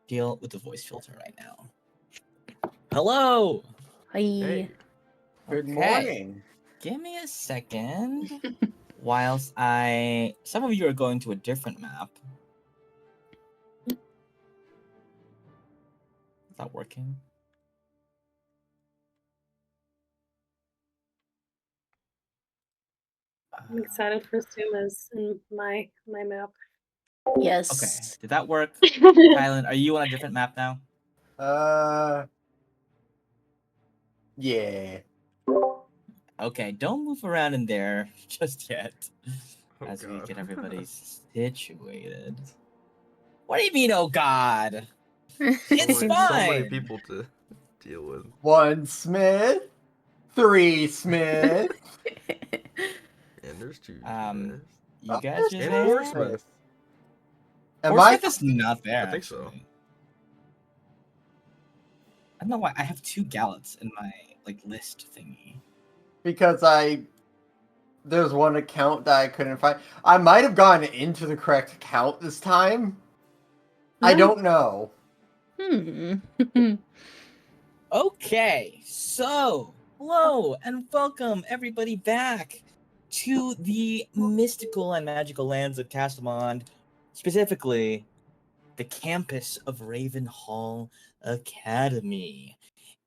deal with the voice filter right now. Hello. Hi. Hey. Good Okay. morning. Give me a second. Whilst some of you are going to a different map. Is that working? I'm excited for Suma's in my map. Yes. Okay. Did that work? Kylan, are you on a different map now? Yeah. Okay, don't move around in there just yet. Oh, As we God. get everybody situated. What do you mean, oh god? It's So fine! many people to deal with. 1 Smith, 3 Smith. And there's 2 You Oh, guys there's just and there? Portsmouth. Am Portsmouth is not there, I think so. actually. I don't know why I have 2 Gallets in my list thingy. Because there's one account that I couldn't find. I might have gone into the correct account this time. I don't know. Okay, so hello and welcome everybody back to the mystical and magical lands of Castamond, specifically the campus of Ravenhall Academy,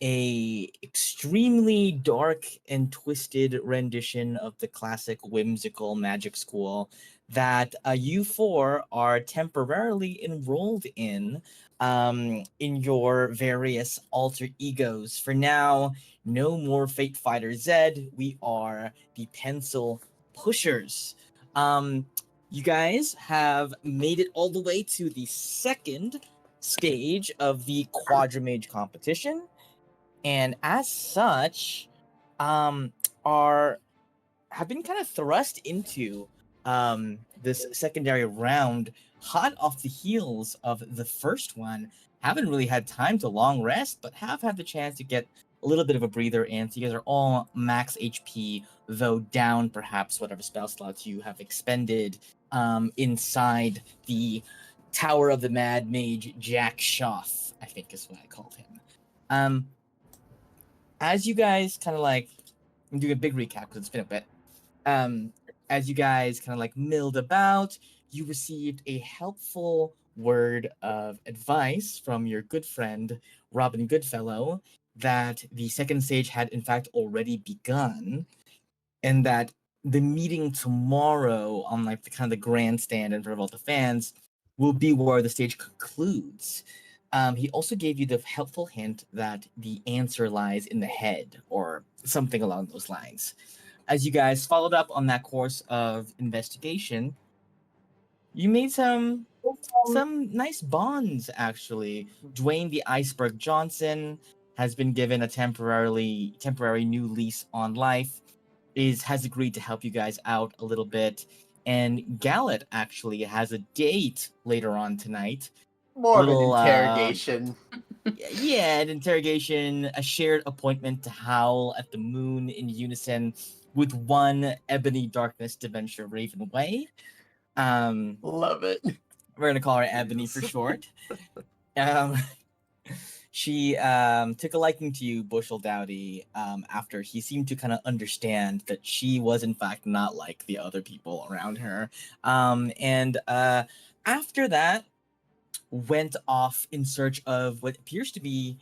a extremely dark and twisted rendition of the classic whimsical magic school that you four are temporarily enrolled in your various alter egos. For now, no more Fate Fighter Z. We are the Pencil Pushers. You guys have made it all the way to the second stage of the Quadramage competition, and as such, have been kind of thrust into this secondary round, hot off the heels of the first one. Haven't really had time to long rest, but have had the chance to get a little bit of a breather in. So you guys are all max HP, though down perhaps whatever spell slots you have expended inside the Tower of the Mad Mage Jack Shoff, I think is what I called him. As you guys kind of I'm doing a big recap because it's been a bit. As you guys kind of milled about, you received a helpful word of advice from your good friend Robin Goodfellow that the second stage had in fact already begun, and that the meeting tomorrow on the kind of the grandstand in front of all the fans will be where the stage concludes. He also gave you the helpful hint that the answer lies in the head, or something along those lines. As you guys followed up on that course of investigation, you made some nice bonds, actually. Dwayne the Iceberg Johnson has been given a temporary new lease on life, has agreed to help you guys out a little bit, and Gallet actually has a date later on tonight. More of an interrogation. Yeah, an interrogation, a shared appointment to howl at the moon in unison with one Ebony Darkness to venture Raven Way. Love it. We're gonna call her Ebony for short. She took a liking to you, Bushel Dowdy, after he seemed to kind of understand that she was in fact not like the other people around her. And after that, went off in search of what appears to be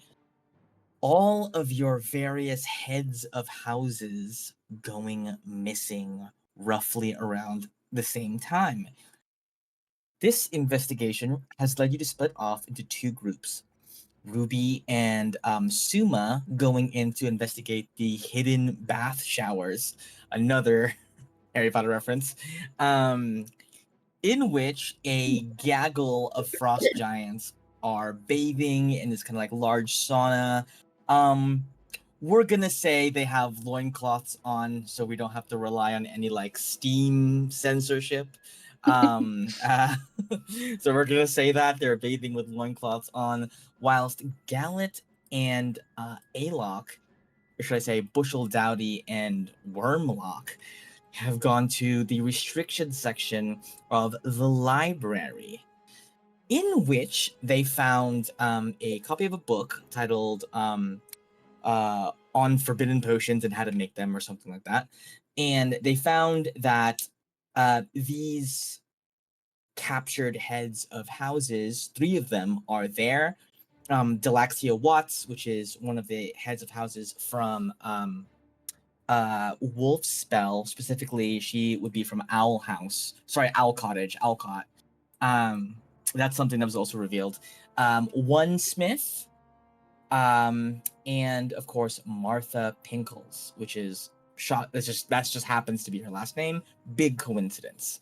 all of your various heads of houses going missing roughly around the same time. This investigation has led you to split off into 2 groups. Ruby and Suma going in to investigate the hidden bath showers, another Harry Potter reference, in which a gaggle of frost giants are bathing in this kind of large sauna. We're gonna say they have loincloths on, so we don't have to rely on any steam censorship. So we're gonna say that they're bathing with loincloths on, whilst Gallet and Alok, or should I say Bushel Dowdy and Wormlock, have gone to the restriction section of the library. in which they found a copy of a book titled On Forbidden Potions and How to Make Them, or something like that. And they found that these captured heads of houses, 3 of them are there. Delaxia Watts, which is one of the heads of houses from Wolf's Spell, specifically, she would be from Owl House. Sorry, Owl Cottage, Alcott. That's something that was also revealed. One Smith, and of course Martha Pinkles, which is shot. That's just happens to be her last name. Big coincidence.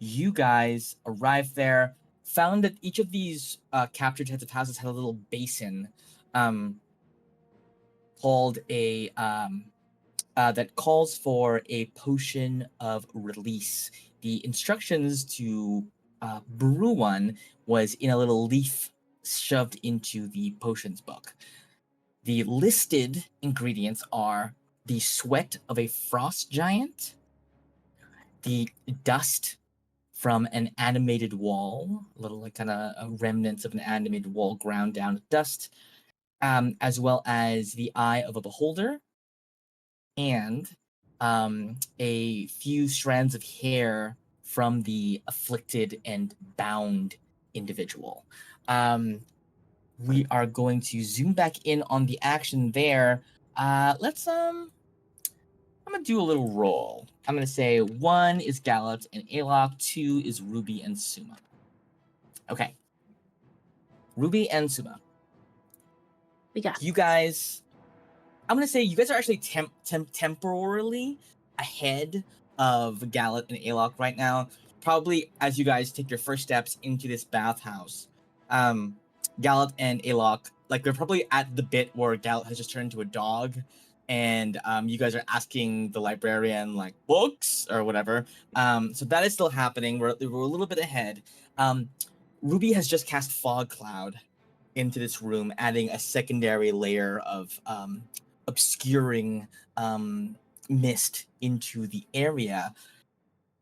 You guys arrived there, found that each of these captured heads of houses had a little basin, called a that calls for a potion of release. The instructions to brew one was in a little leaf shoved into the potions book. The listed ingredients are the sweat of a frost giant, the dust from an animated wall, a little like kind of remnants of an animated wall ground down to dust, as well as the eye of a beholder, and a few strands of hair from the afflicted and bound individual. We are going to zoom back in on the action there. Let's I'm gonna do a little roll. I'm gonna say 1 is Gallat and Alok, 2 is Ruby and Suma. Okay. Ruby and Suma. We got You guys, I'm gonna say you guys are actually temporarily ahead of Gallat and Alok right now. Probably as you guys take your first steps into this bathhouse. Gallat and Alok, like they're probably at the bit where Gallat has just turned into a dog, and you guys are asking the librarian like books or whatever. So that is still happening. We're a little bit ahead. Ruby has just cast Fog Cloud into this room, adding a secondary layer of obscuring mist into the area.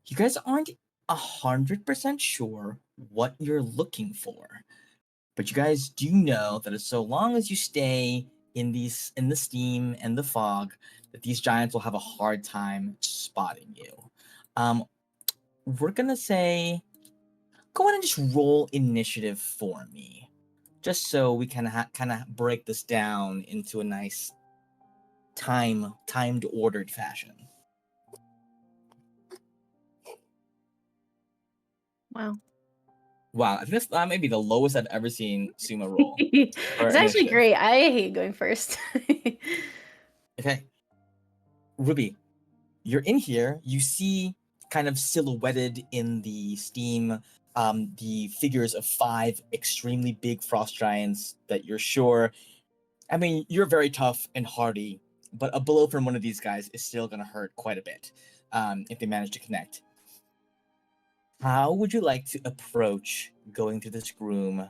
You guys aren't 100% sure what you're looking for, but you guys do know that so long as you stay in the steam and the fog, that these giants will have a hard time spotting you. We're gonna say, go ahead and just roll initiative for me, just so we can kind of break this down into a nice timed ordered fashion. Wow. Wow, I think this may be the lowest I've ever seen Suma roll. It's actually initiative. great. I hate going first. Okay. Ruby, you're in here. You see kind of silhouetted in the steam the figures of 5 extremely big frost giants that you're sure. I mean, you're very tough and hardy, but a blow from one of these guys is still going to hurt quite a bit if they manage to connect. How would you like to approach going through this room?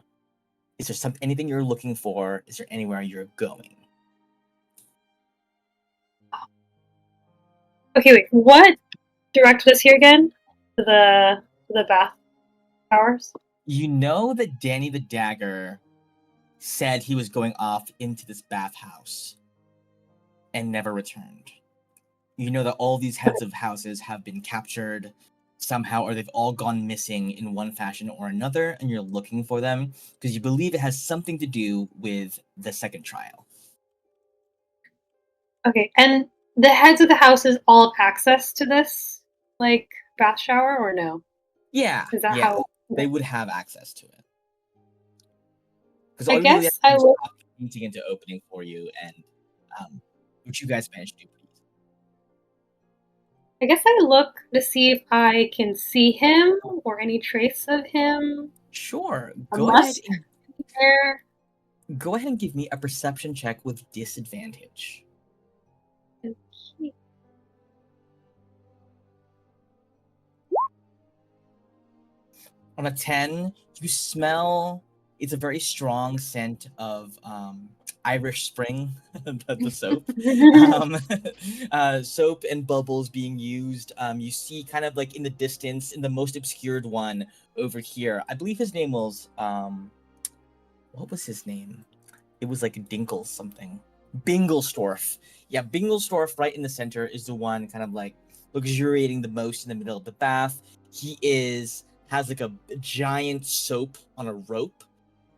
Is there anything you're looking for? Is there anywhere you're going? Okay, wait. What directed us here again? To the bath towers? You know that Danny the Dagger said he was going off into this bathhouse and never returned. You know that all these heads of houses have been captured somehow, or they've all gone missing in one fashion or another, and you're looking for them because you believe it has something to do with the second trial. Okay, and the heads of the houses all have access to this, like, bath shower, or no? Yeah, Is that yeah, how? they would have access to it. Because I all you really have guess to I do is look. stop painting into opening for you, and which you guys managed to do. I guess I look to see if I can see him or any trace of him. Sure, A go ahead musk and there. give me a perception check with disadvantage. Okay. On a 10, you smell, it's a very strong scent of Irish Spring, the soap. Soap and bubbles being used. You see kind of like in the distance, in the most obscured one over here. I believe his name was what was his name? It was like Dinkle something. Bingelstorf. Yeah, Bingelstorf right in the center is the one kind of like luxuriating the most in the middle of the bath. Has like a giant soap on a rope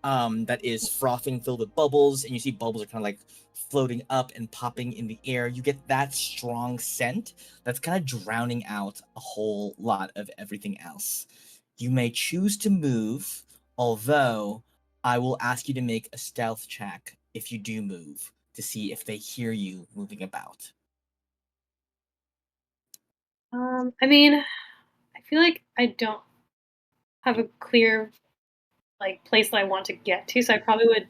that is frothing, filled with bubbles, and you see bubbles are kind of like floating up and popping in the air. You get that strong scent that's kind of drowning out a whole lot of everything else. You may choose to move, although I will ask you to make a stealth check if you do move to see if they hear you moving about. I mean, I feel like I don't have a clear like place that I want to get to, so I probably would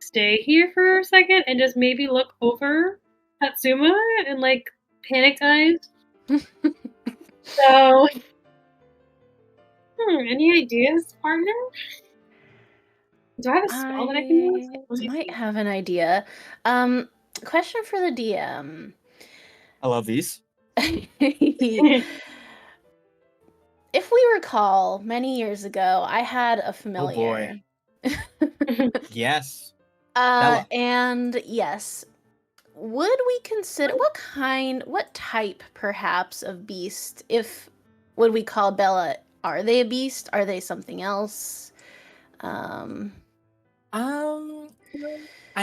stay here for a second and just maybe look over at Suma and like panicked eyes. So, any ideas, partner? Do I have a spell that I can use? Let me might see. have an idea. Question for the DM. I love these. If we recall, many years ago, I had a Oh familiar. boy. Yes. Bella. And yes, would we consider what type perhaps of beast, if would we call Bella, are they a beast? Are they something else? I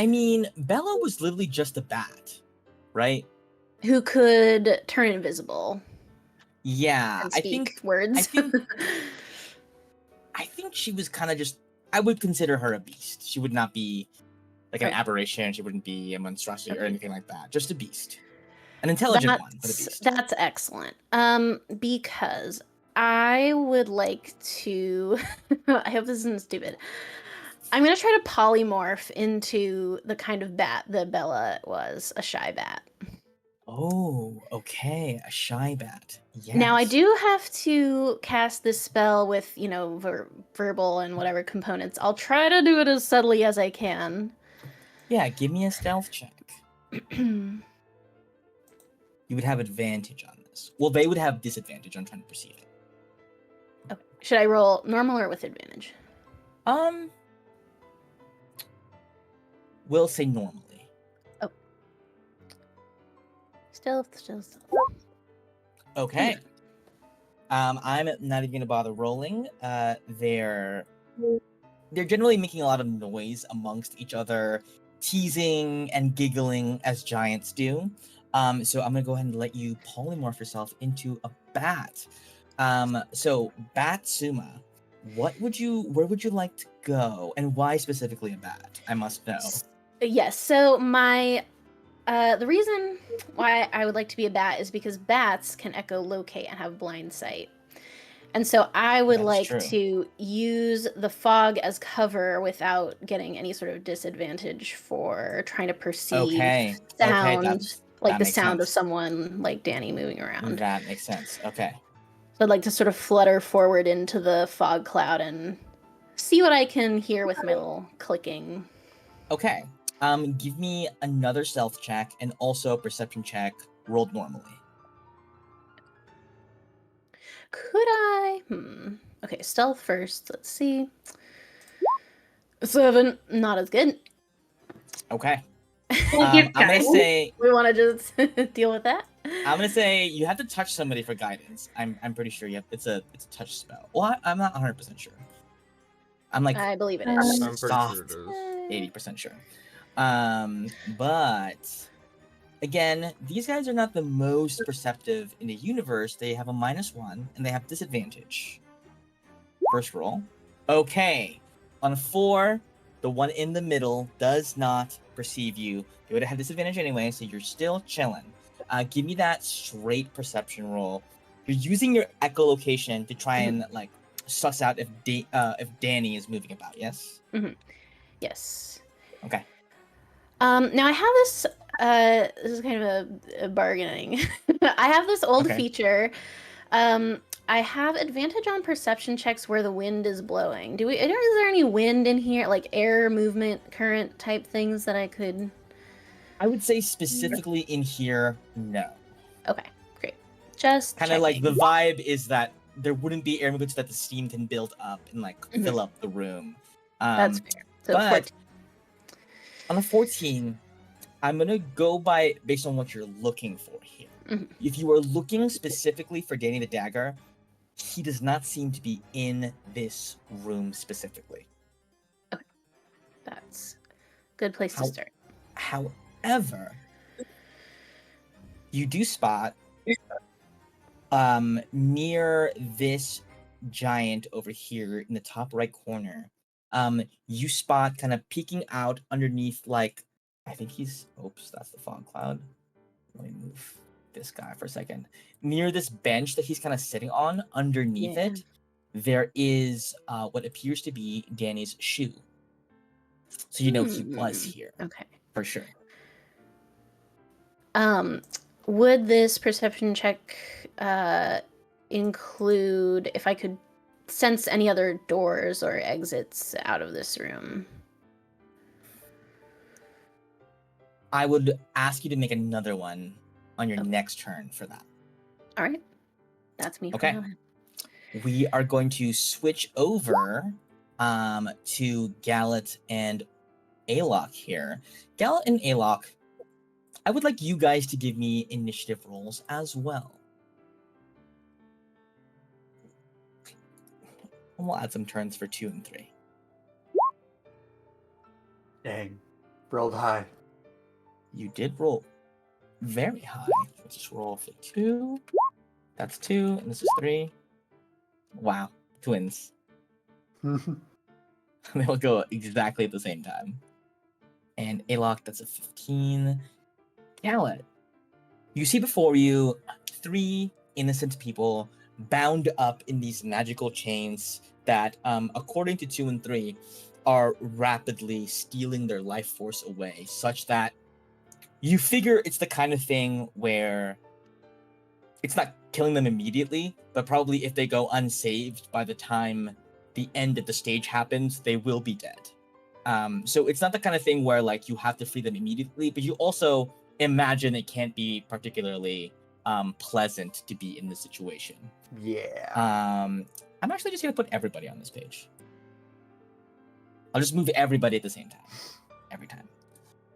mean, Bella was literally just a bat, right? Who could turn invisible Yeah, and I speak think words? I think she was kind of just. I would consider her a beast. She would not be like an Okay. aberration. She wouldn't be a monstrosity or Okay. anything like that. Just a beast, an intelligent one, but a beast. That's excellent. Because I would like to. I hope this isn't stupid. I'm gonna try to polymorph into the kind of bat that Bella was, a shy bat. Oh, okay, a shy bat. Yes. Now I do have to cast this spell with, verbal and whatever components. I'll try to do it as subtly as I can. Yeah, give me a stealth check. You would have advantage on this. Well, they would have disadvantage on trying to perceive it. Okay. Should I roll normal or with advantage? We'll say normally. Oh. Stealth. Okay. I'm not even gonna bother rolling. They're generally making a lot of noise amongst each other, teasing and giggling as giants do. So I'm gonna go ahead and let you polymorph yourself into a bat. So Batsuma, where would you like to go, and why specifically a bat? I must know. Yes. So the reason why I would like to be a bat is because bats can echolocate and have blind sight. And so I would That's like true. to use the fog as cover without getting any sort of disadvantage for trying to perceive sound, like that the makes sound of sense. someone like Danny moving around. That makes sense. Okay. So I'd like to sort of flutter forward into the fog cloud and see what I can hear with my little clicking. Okay. Give me another stealth check and also a perception check rolled normally. Could I? Okay, stealth first. Let's see. 7, not as good. Okay. We'll I'm give gonna guidance. say We want to just deal with that. I'm gonna say you have to touch somebody for guidance. I'm pretty sure you have. It's a touch spell. Well, I'm not 100% sure. I'm like I believe it I'm is. I'm pretty soft sure it is. 80% sure. But again, these guys are not the most perceptive in the universe. They have a -1 and they have disadvantage. First roll. Okay. On a 4, the one in the middle does not perceive you. They would have had disadvantage anyway, so you're still chilling. Give me that straight perception roll. You're using your echolocation to try and like suss out if Danny is moving about. Yes. Yes. Okay. Now I have this. This is kind of a bargaining. I have this old Okay. feature, I have advantage on perception checks where the wind is blowing. Is there any wind in here, like air movement, current type things that I could? I would say specifically in here, no. Okay, great. Just Kind of like checking. the vibe is that there wouldn't be air movement so that the steam can build up and like fill up the room. That's fair. So but 14. on a 14, I'm gonna go by based on what you're looking for here. If you are looking specifically for Danny the Dagger, he does not seem to be in this room specifically. Okay, that's a good place to start. However, you do spot near this giant over here in the top right corner, you spot kind of peeking out underneath, like, I think he's, oops, that's the fog cloud. Let me move this guy for a second. Near this bench that he's kind of sitting on, underneath it, there is what appears to be Danny's shoe. So you know he was here. Okay. For sure. Would this perception check include if I could sense any other doors or exits out of this room? I would ask you to make another one on your next turn for that. All right. That's me. Okay. We are going to switch over to Gallet and Alok here. Gallet and Alok, I would like you guys to give me initiative rolls as well. And we'll add some turns for 2 and 3. Dang. Rolled high. You did roll very high. Let's just roll for 2. That's 2, and this is 3. Wow, twins. They'll go exactly at the same time. And Alok, that's a 15. Gallet, you see before you 3 innocent people bound up in these magical chains that, according to 2 and 3, are rapidly stealing their life force away, such that you figure it's the kind of thing where it's not killing them immediately, but probably if they go unsaved by the time the end of the stage happens, they will be dead. So it's not the kind of thing where like you have to free them immediately, but you also imagine it can't be particularly pleasant to be in this situation. Yeah. I'm actually just gonna put everybody on this page. I'll just move everybody at the same time. Every time.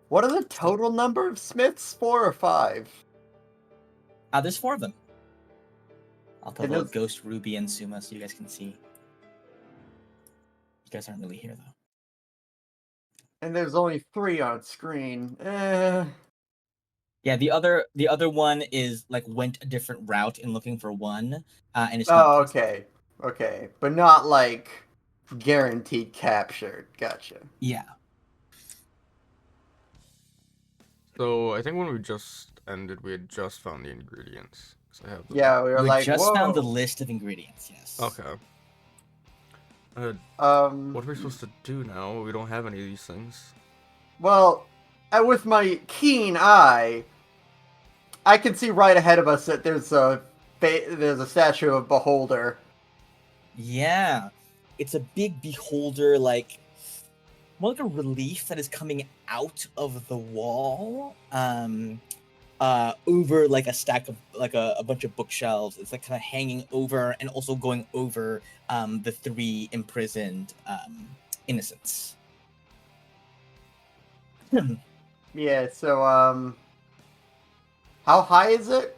What are the total number of Smiths? 4 or 5? There's 4 of them. I'll put And little those- Ghost, Ruby, and Suma so you guys can see. You guys aren't really here though. And there's only 3 on screen. Yeah, the other one is like went a different route in looking for one, and it's Oh, not. okay. Okay. But not like guaranteed captured. Gotcha. Yeah. So I think when we just ended, we had just found the ingredients. 'Cause I have them. Yeah, we were We like, just whoa. found the list of ingredients. Yes. Okay. What are we supposed to do now? We don't have any of these things. Well, with my keen eye, I can see right ahead of us that there's a statue of Beholder. Yeah, it's a big beholder, like more like a relief that is coming out of the wall, over like a stack of like a bunch of bookshelves. It's like kind of hanging over and also going over the 3 imprisoned innocents. Yeah, so how high is it?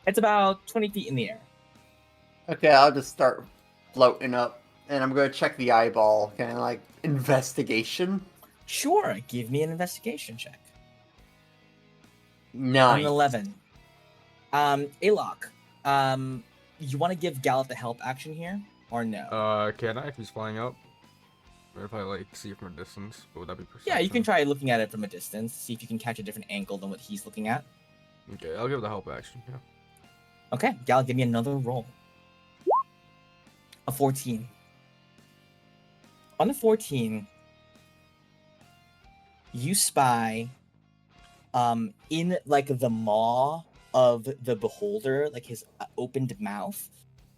It's about 20 feet in the air. Okay, I'll just start floating up, and I'm gonna check the eyeball, kind of like investigation. Sure, give me an investigation check. Nice. An 11. Alok, you want to give Gallet the help action here, or no? Can I if he's flying up? Or if I like see it from a distance, what would that be? Perception? Yeah, you can try looking at it from a distance, see if you can catch a different angle than what he's looking at. Okay, I'll give the help action. Yeah. Okay, Gallet, give me another roll. A 14. On a 14, you spy in like the maw of the beholder, like his opened mouth,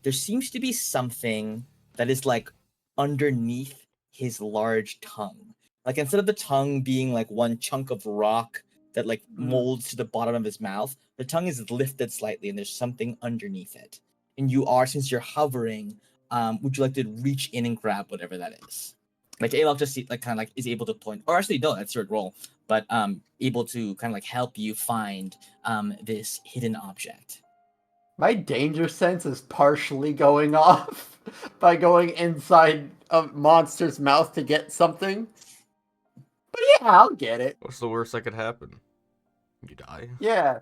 there seems to be something that is like underneath his large tongue. Like instead of the tongue being like one chunk of rock that like molds to the bottom of his mouth, the tongue is lifted slightly and there's something underneath it. And you are, since you're hovering, would you like to reach in and grab whatever that is? Like Alok just like kind of like is able to point, or actually no, that's your role, but able to kind of like help you find this hidden object. My danger sense is partially going off by going inside a monster's mouth to get something. But yeah, I'll get it. What's the worst that could happen? You die. Yeah.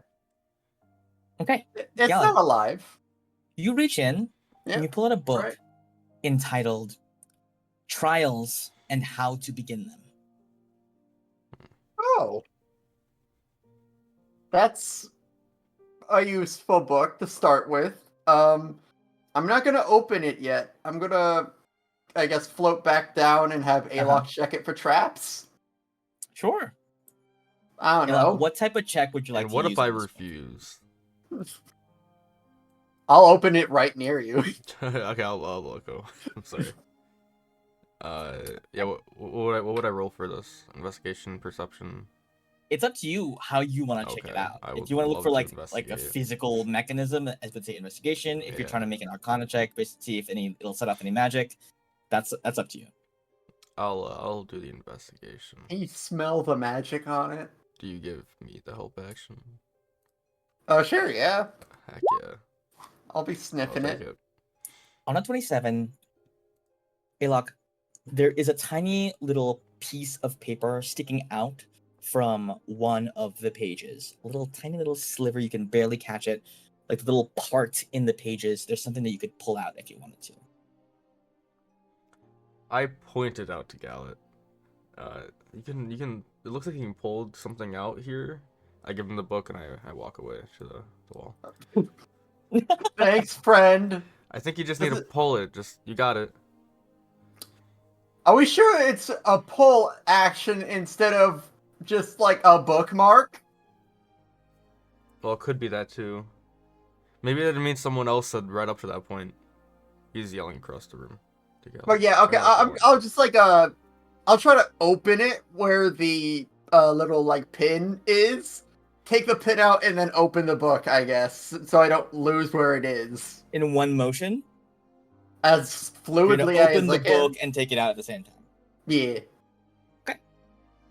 Okay, It's Yeah. not alive. you reach in Yeah. and you pull out a book Right. entitled Trials and How to Begin Them. Oh. That's a useful book to start with. I'm not gonna open it yet. I'm gonna, I guess, float back down and have Alok check it for traps. Sure. I don't Alok, know. what type of check would you like And to what use? if I on this book? refuse? I'll open it right near you. Okay, I'll go. I'm sorry. Yeah. What would I roll for this? Investigation, perception. It's up to you how you want to check it Okay, out. I If would you want to look love for to like a investigate. physical mechanism, I would say investigation. If you're trying to Yeah. make an Arcana check, basically see if it'll set off any magic. That's up to you. I'll do the investigation. Can you smell the magic on it? Do you give me the help action? Oh, sure, yeah. Heck yeah. I'll be I'll sniffing take it. it. On a 27, Alok, there is a tiny little piece of paper sticking out from one of the pages. A little tiny little sliver, you can barely catch it. Like the little part in the pages, there's something that you could pull out if you wanted to. I pointed out to Gallet. You can. It looks like you can pull something out here. I give him the book and I walk away to the wall. Thanks, friend. I think you just need to pull it. You got it. Are we sure it's a pull action instead of just like a bookmark? Well, it could be that too. Maybe that means someone else said right up to that point. He's yelling across the room to Gallet. But yeah, okay. I'll just like I'll try to open it where the little like pin is. Take the pin out and then open the book, I guess, so I don't lose where it is. In one motion, As you're gonna fluidly open as the I book can. and take it out at the same time. Yeah.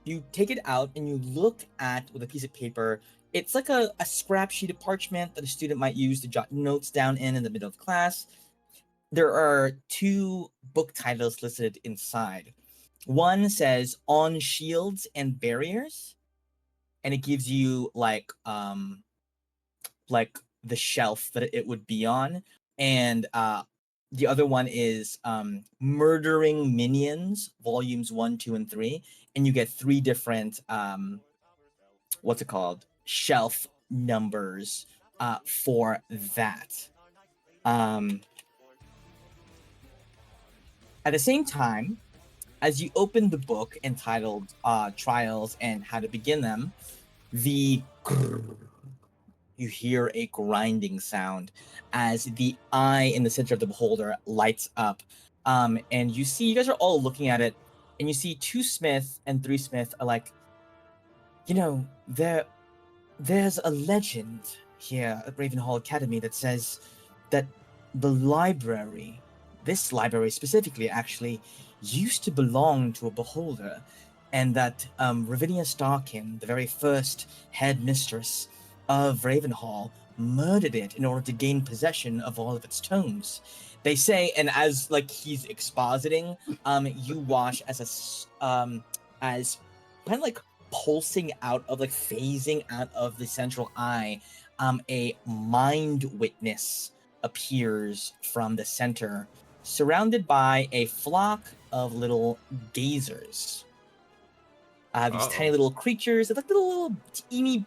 You take it out and you look at with a piece of paper. It's like a scrap sheet of parchment that a student might use to jot notes down in the middle of class. There are two book titles listed inside. One says On Shields and Barriers, and it gives you like the shelf that it would be on. And the other one is Murdering Minions, volumes 1, 2, and 3. And you get 3 different what's it called? Shelf numbers for that. At the same time, as you open the book entitled Trials and How to Begin Them, you hear a grinding sound as the eye in the center of the beholder lights up. And you see, you guys are all looking at it, and you see 2 Smith and 3 Smith are like, you know, there's a legend here at Ravenhall Academy that says that the library, this library specifically, actually used to belong to a beholder, and that Ravinia Starkin, the very first headmistress of Ravenhall, murdered it in order to gain possession of all of its tomes. They say, and as like he's expositing, you watch as as kind of like pulsing out of, like phasing out of the central eye, a mind witness appears from the center, surrounded by a flock of little gazers. These tiny little creatures, like little teeny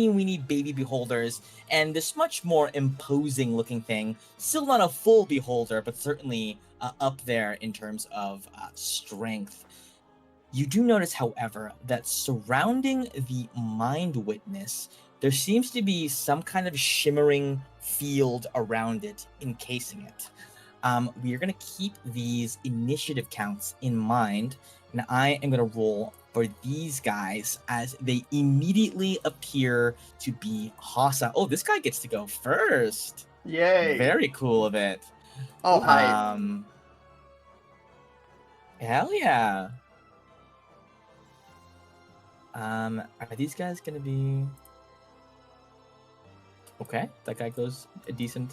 weeny baby beholders, and this much more imposing looking thing. Still not a full beholder, but certainly up there in terms of strength. You do notice, however, that surrounding the mind witness there seems to be some kind of shimmering field around it, encasing it. We are going to keep these initiative counts in mind, and I am going to roll for these guys as they immediately appear to be hostile. Oh, this guy gets to go first. Yay! Very cool of it. Oh, hi. Hell yeah. Are these guys gonna be okay? That guy goes a decent.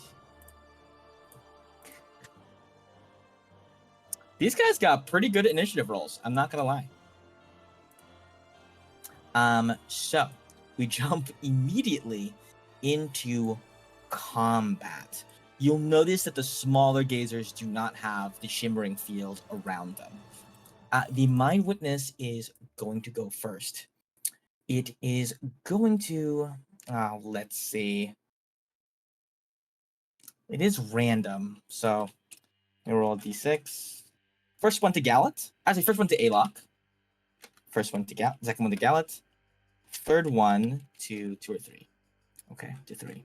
These guys got pretty good initiative rolls. I'm not gonna lie. So we jump immediately into combat. You'll notice that the smaller gazers do not have the shimmering field around them. The Mind Witness is going to go first. It is going to, let's see. It is random, so I roll a d6. First one to Gallet. Actually, first one to Alok. First one to Gallet. Second one to Gallet. Third one to 2 or 3. Okay, to 3.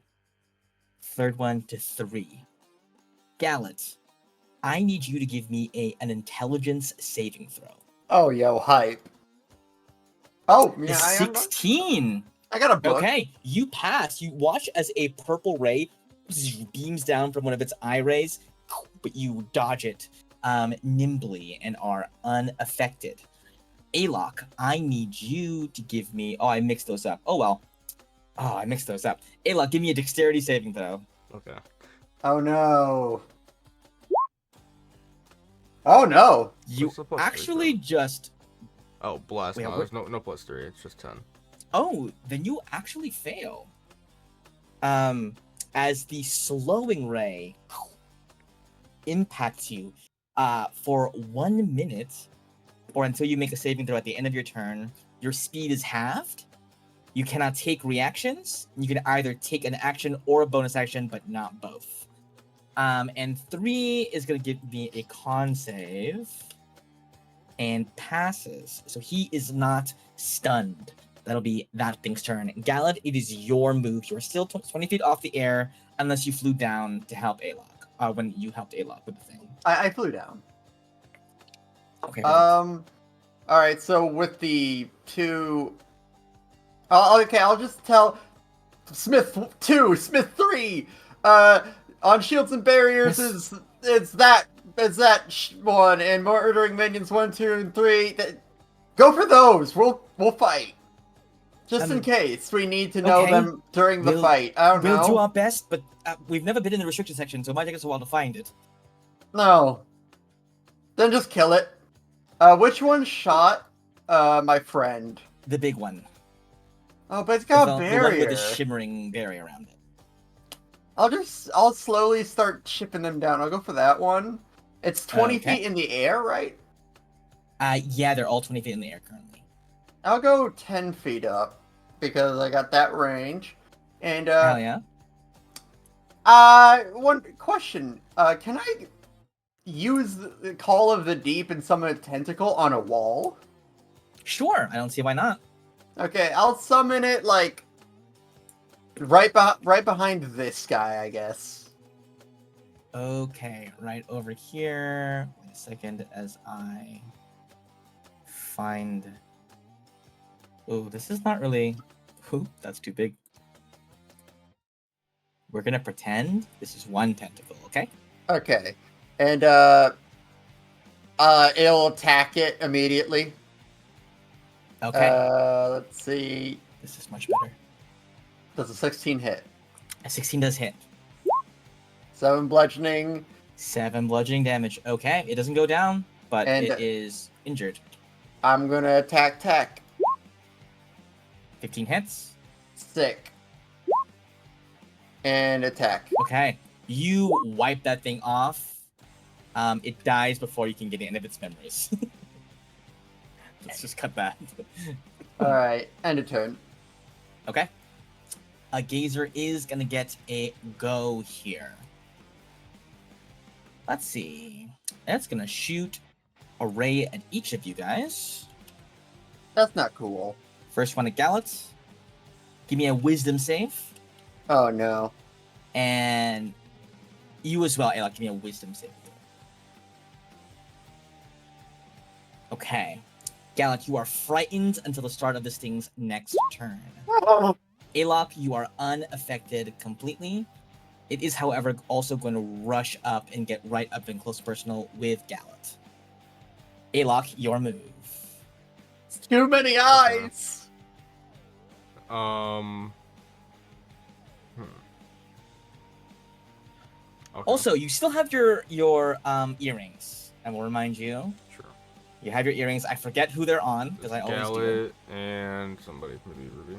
Third one to 3. Gallet, I need you to give me an intelligence saving throw. Oh, yo, hype. Oh, A yeah, 16. I got a book. Okay, you pass. You watch as a purple ray beams down from one of its eye rays, but you dodge it nimbly and are unaffected. Alok, I need you to give me... Oh, I mixed those up. Oh, well. Oh, I mixed those up. Alok, give me a dexterity saving throw. Okay. Oh, no. Oh, no. You What's the plus 3 actually throw? just... Oh, blast. Wait, No, what? there's no plus 3. It's just 10. Oh, then you actually fail. As the slowing ray impacts you for 1 minute, or until you make a saving throw at the end of your turn, your speed is halved. You cannot take reactions. You can either take an action or a bonus action, but not both. And 3 is going to give me a con save and passes. So he is not stunned. That'll be that thing's turn. Galad, it is your move. You're still 20 feet off the air unless you flew down to help Alok. When you helped Alok with the thing. I flew down. Okay. All right. So with the 2, okay, I'll just tell Smith 2, Smith 3. On shields and barriers Yes. is that one, and murdering minions 1, 2, and 3. Go for those. We'll fight. Just in case we need to know okay. them during the fight. I don't know. We'll do our best, but we've never been in the restricted section, so it might take us a while to find it. No. Then just kill it. Which one shot my friend? The big one. Oh, but it's got a The barrier. one with the shimmering barrier around it. I'll slowly start chipping them down. I'll go for that one. It's 20 Okay. feet in the air, right? Yeah, they're all 20 feet in the air currently. I'll go 10 feet up because I got that range. And Hell yeah. one question. Can I use the Call of the Deep and summon a tentacle on a wall? Sure, I don't see why not. Okay, I'll summon it like right behind this guy, I guess. Okay, right over here. Wait a second as I find... Oh, this is not really... Ooh, that's too big. We're gonna pretend this is one tentacle, okay? Okay. And it'll attack it immediately. Okay, Let's see. this is much better. Does a 16 hit? A 16 does hit. 7 bludgeoning. 7 bludgeoning damage. Okay, it doesn't go down, but And- it is injured. I'm gonna attack tech. 15 hits. Sick. And attack. Okay, you wipe that thing off. It dies before you can get the end of its memories. Let's just cut that. Alright, end of turn. Okay. A gazer is gonna get a go here. Let's see. That's gonna shoot a ray at each of you guys. That's not cool. First one at Gallet. Give me a wisdom save. Oh no. And you as well, Alok. Give me a wisdom save. Okay. Gallic, you are frightened until the start of this thing's next turn. Alok, you are unaffected completely. It is, however, also going to rush up and get right up and close personal with Gallet. Alok, your move. Too many eyes. Hmm. Okay. Also, you still have your earrings. I will remind you. Sure. You have your earrings. I forget who they're on because I always do. Gallet and somebody, maybe Ruby.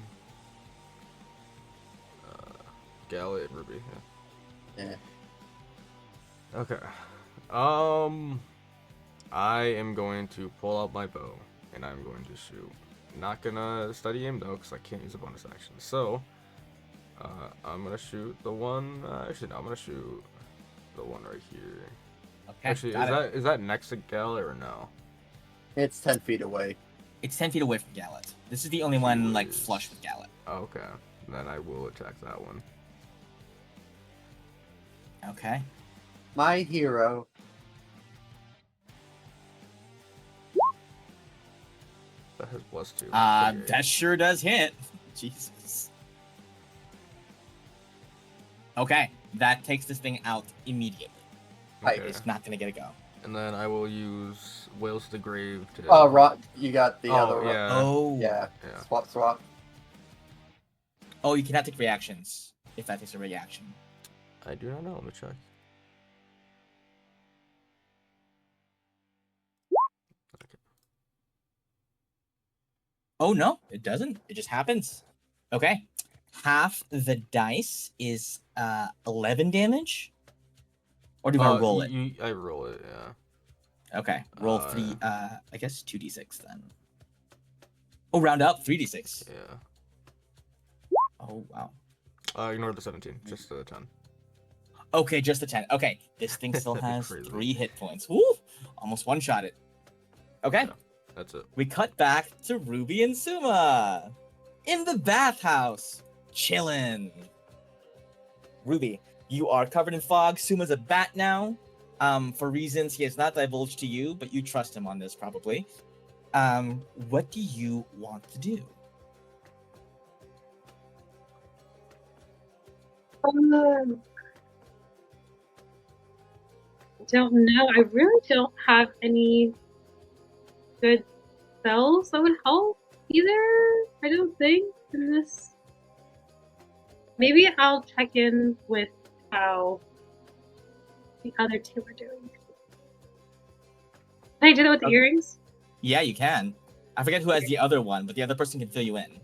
Gallet and Ruby. Yeah. Okay. I am going to pull out my bow and I'm going to shoot. Not gonna study aim though, because I can't use a bonus action. So, I'm gonna shoot the one. Actually, no, I'm gonna shoot the one right here. Okay. Actually, is that next to Gallet or no? It's 10 feet away. It's 10 feet away from Gallet. This is the only one like flush with Gallet. Okay. Then I will attack that one. Okay. My hero. That has +2. Okay. That sure does hit. Jesus. Okay, that takes this thing out immediately. Okay. It's not gonna get a go. And then I will use Whales to the Grave to. Oh, you got the Oh, other. yeah. Oh. Yeah. Yeah. Swap. Oh, you cannot take reactions if that takes a reaction. I do not know. Let me check. Oh no, it doesn't. It just happens. Okay. Half the dice is 11 damage. Or do you want to roll it? I roll it, yeah. Okay. Roll three. I guess 2d6 then. Oh, round up 3d6. Yeah. Oh wow. Ignore the 17, just the 10. Okay, just the 10. Okay, this thing still That'd be has crazy. 3 hit points. Woo! Almost one-shot it. Okay. Yeah. That's it. We cut back to Ruby and Suma in the bathhouse, chillin'. Ruby, you are covered in fog. Suma's a bat now, for reasons he has not divulged to you, but you trust him on this probably. What do you want to do? Don't know. I really don't have any good spells that would help either. I don't think in this. Maybe I'll check in with how the other two are doing. Can I do that with the earrings? Yeah, you can. I forget who has the other one, but the other person can fill you in.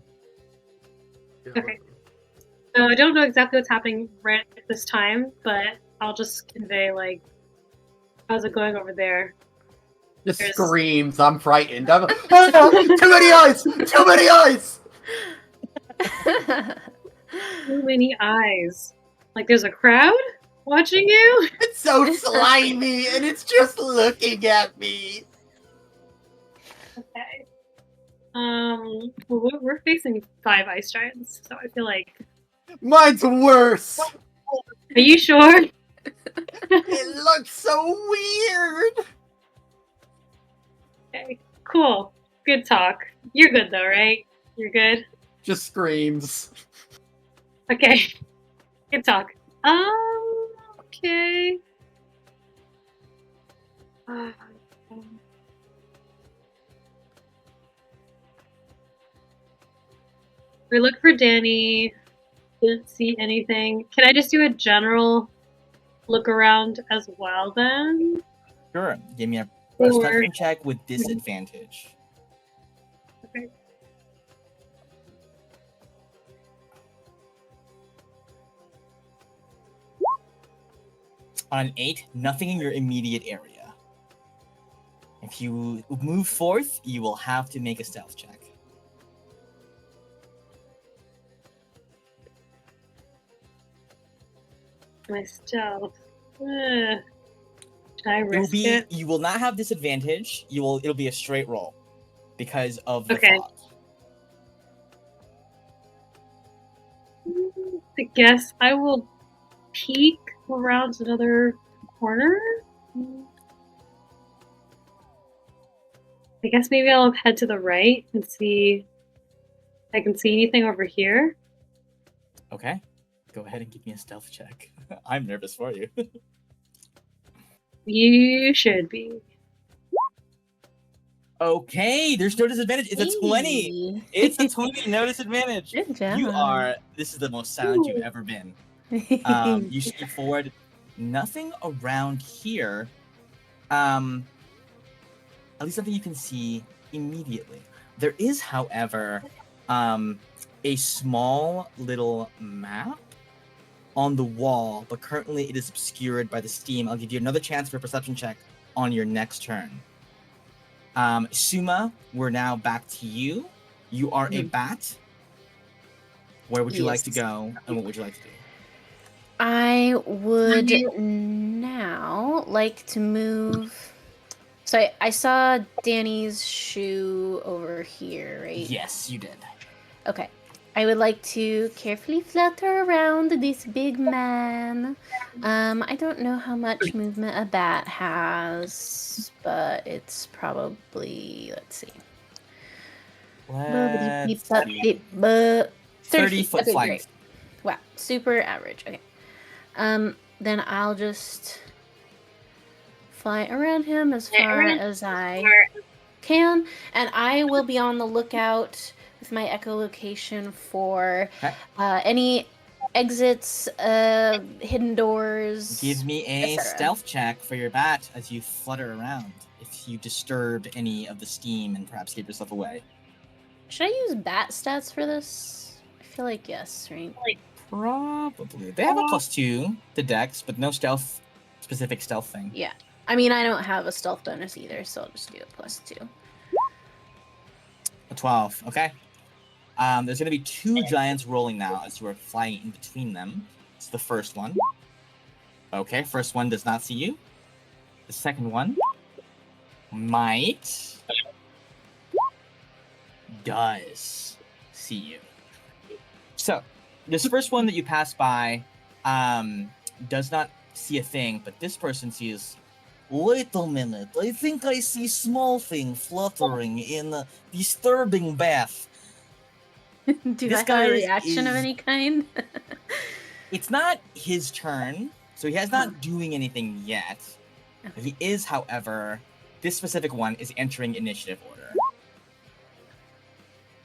Yeah, Okay. So I don't know exactly what's happening right at this time, but I'll just convey like, how's it going over there? Just There's- screams. I'm frightened. Too many eyes. Too many eyes. Too many eyes. Like there's a crowd watching you? It's so slimy, and it's just looking at me. Okay. Well, we're facing 5 ice giants, so I feel like. Mine's worse. Are you sure? It looks so weird. Okay. Cool. Good talk. You're good though, right? You're good. Just screams. Okay. Good talk. Okay. We look for Danny. Didn't see anything. Can I just do a general look around as well then? Sure. Give me a Or- perception check with disadvantage. Okay. On an 8, nothing in your immediate area. If you move forth, you will have to make a stealth check. My stealth. Should I It will risk be. it? You will not have disadvantage. It'll be a straight roll because of the Okay. fog. I guess I will peek around another corner. I guess maybe I'll head to the right and see if I can see anything over here. Okay. Go ahead and give me a stealth check. I'm nervous for you. You should be. Okay, there's no disadvantage. It's a 20. Hey. It's a 20, no disadvantage. Good job. You are, this is the most silent you've ever been. You sneak forward. Nothing around here. At least nothing you can see immediately. There is, however, a small little map on the wall, but currently it is obscured by the steam. I'll give you another chance for a perception check on your next turn. Suma, we're now back to you. You are a bat. Where would you like to Yes. go, and what would you like to do? I would now like to move. So I saw Danny's shoe over here, right? Yes, you did. Okay. I would like to carefully flutter around this big man. I don't know how much movement a bat has, but it's probably, let's see. Let's see. 30 30 foot Okay, flying. great. Wow, super average. Okay. Then I'll just fly around him as far as I can, and I will be on the lookout with my echolocation for Okay. any exits, hidden doors. Give me a etc. stealth check for your bat as you flutter around. If you disturb any of the steam and perhaps give yourself away. Should I use bat stats for this? I feel like yes, right? Probably. They have a +2 to dex, but no specific stealth thing. Yeah. I mean, I don't have a stealth bonus either, so I'll just do a +2. A 12. Okay. There's going to be 2 giants rolling now as you are flying in between them. It's the first one. Okay, first one does not see you. The second one might does see you. So, this first one that you pass by does not see a thing, but this person sees, wait a minute, I think I see small thing fluttering in a disturbing bath. Do This I guy have a reaction of is- any kind? It's not his turn, so he has not doing anything yet. He is, however, this specific one is entering initiative order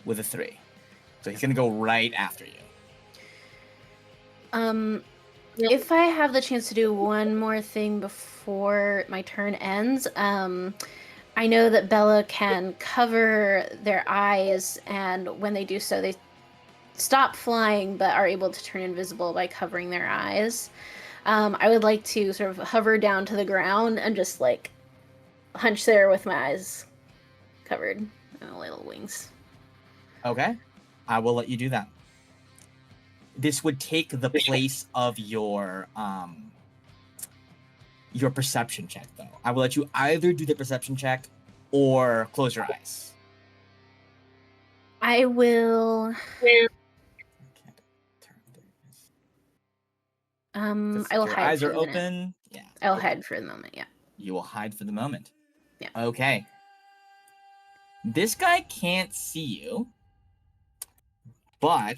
with a 3. So he's gonna go right after you. If I have the chance to do one more thing before my turn ends, I know that Bella can cover their eyes, and when they do so, they stop flying but are able to turn invisible by covering their eyes. I would like to sort of hover down to the ground and just like hunch there with my eyes covered and little wings. Okay, I will let you do that. This would take the place of your perception check, though. I will let you either do the perception check or close your eyes. I will. I will Your hide. eyes for are the minute. open. Yeah. I'll okay. hide for the moment. Yeah. You will hide for the moment. Yeah. Okay. This guy can't see you, but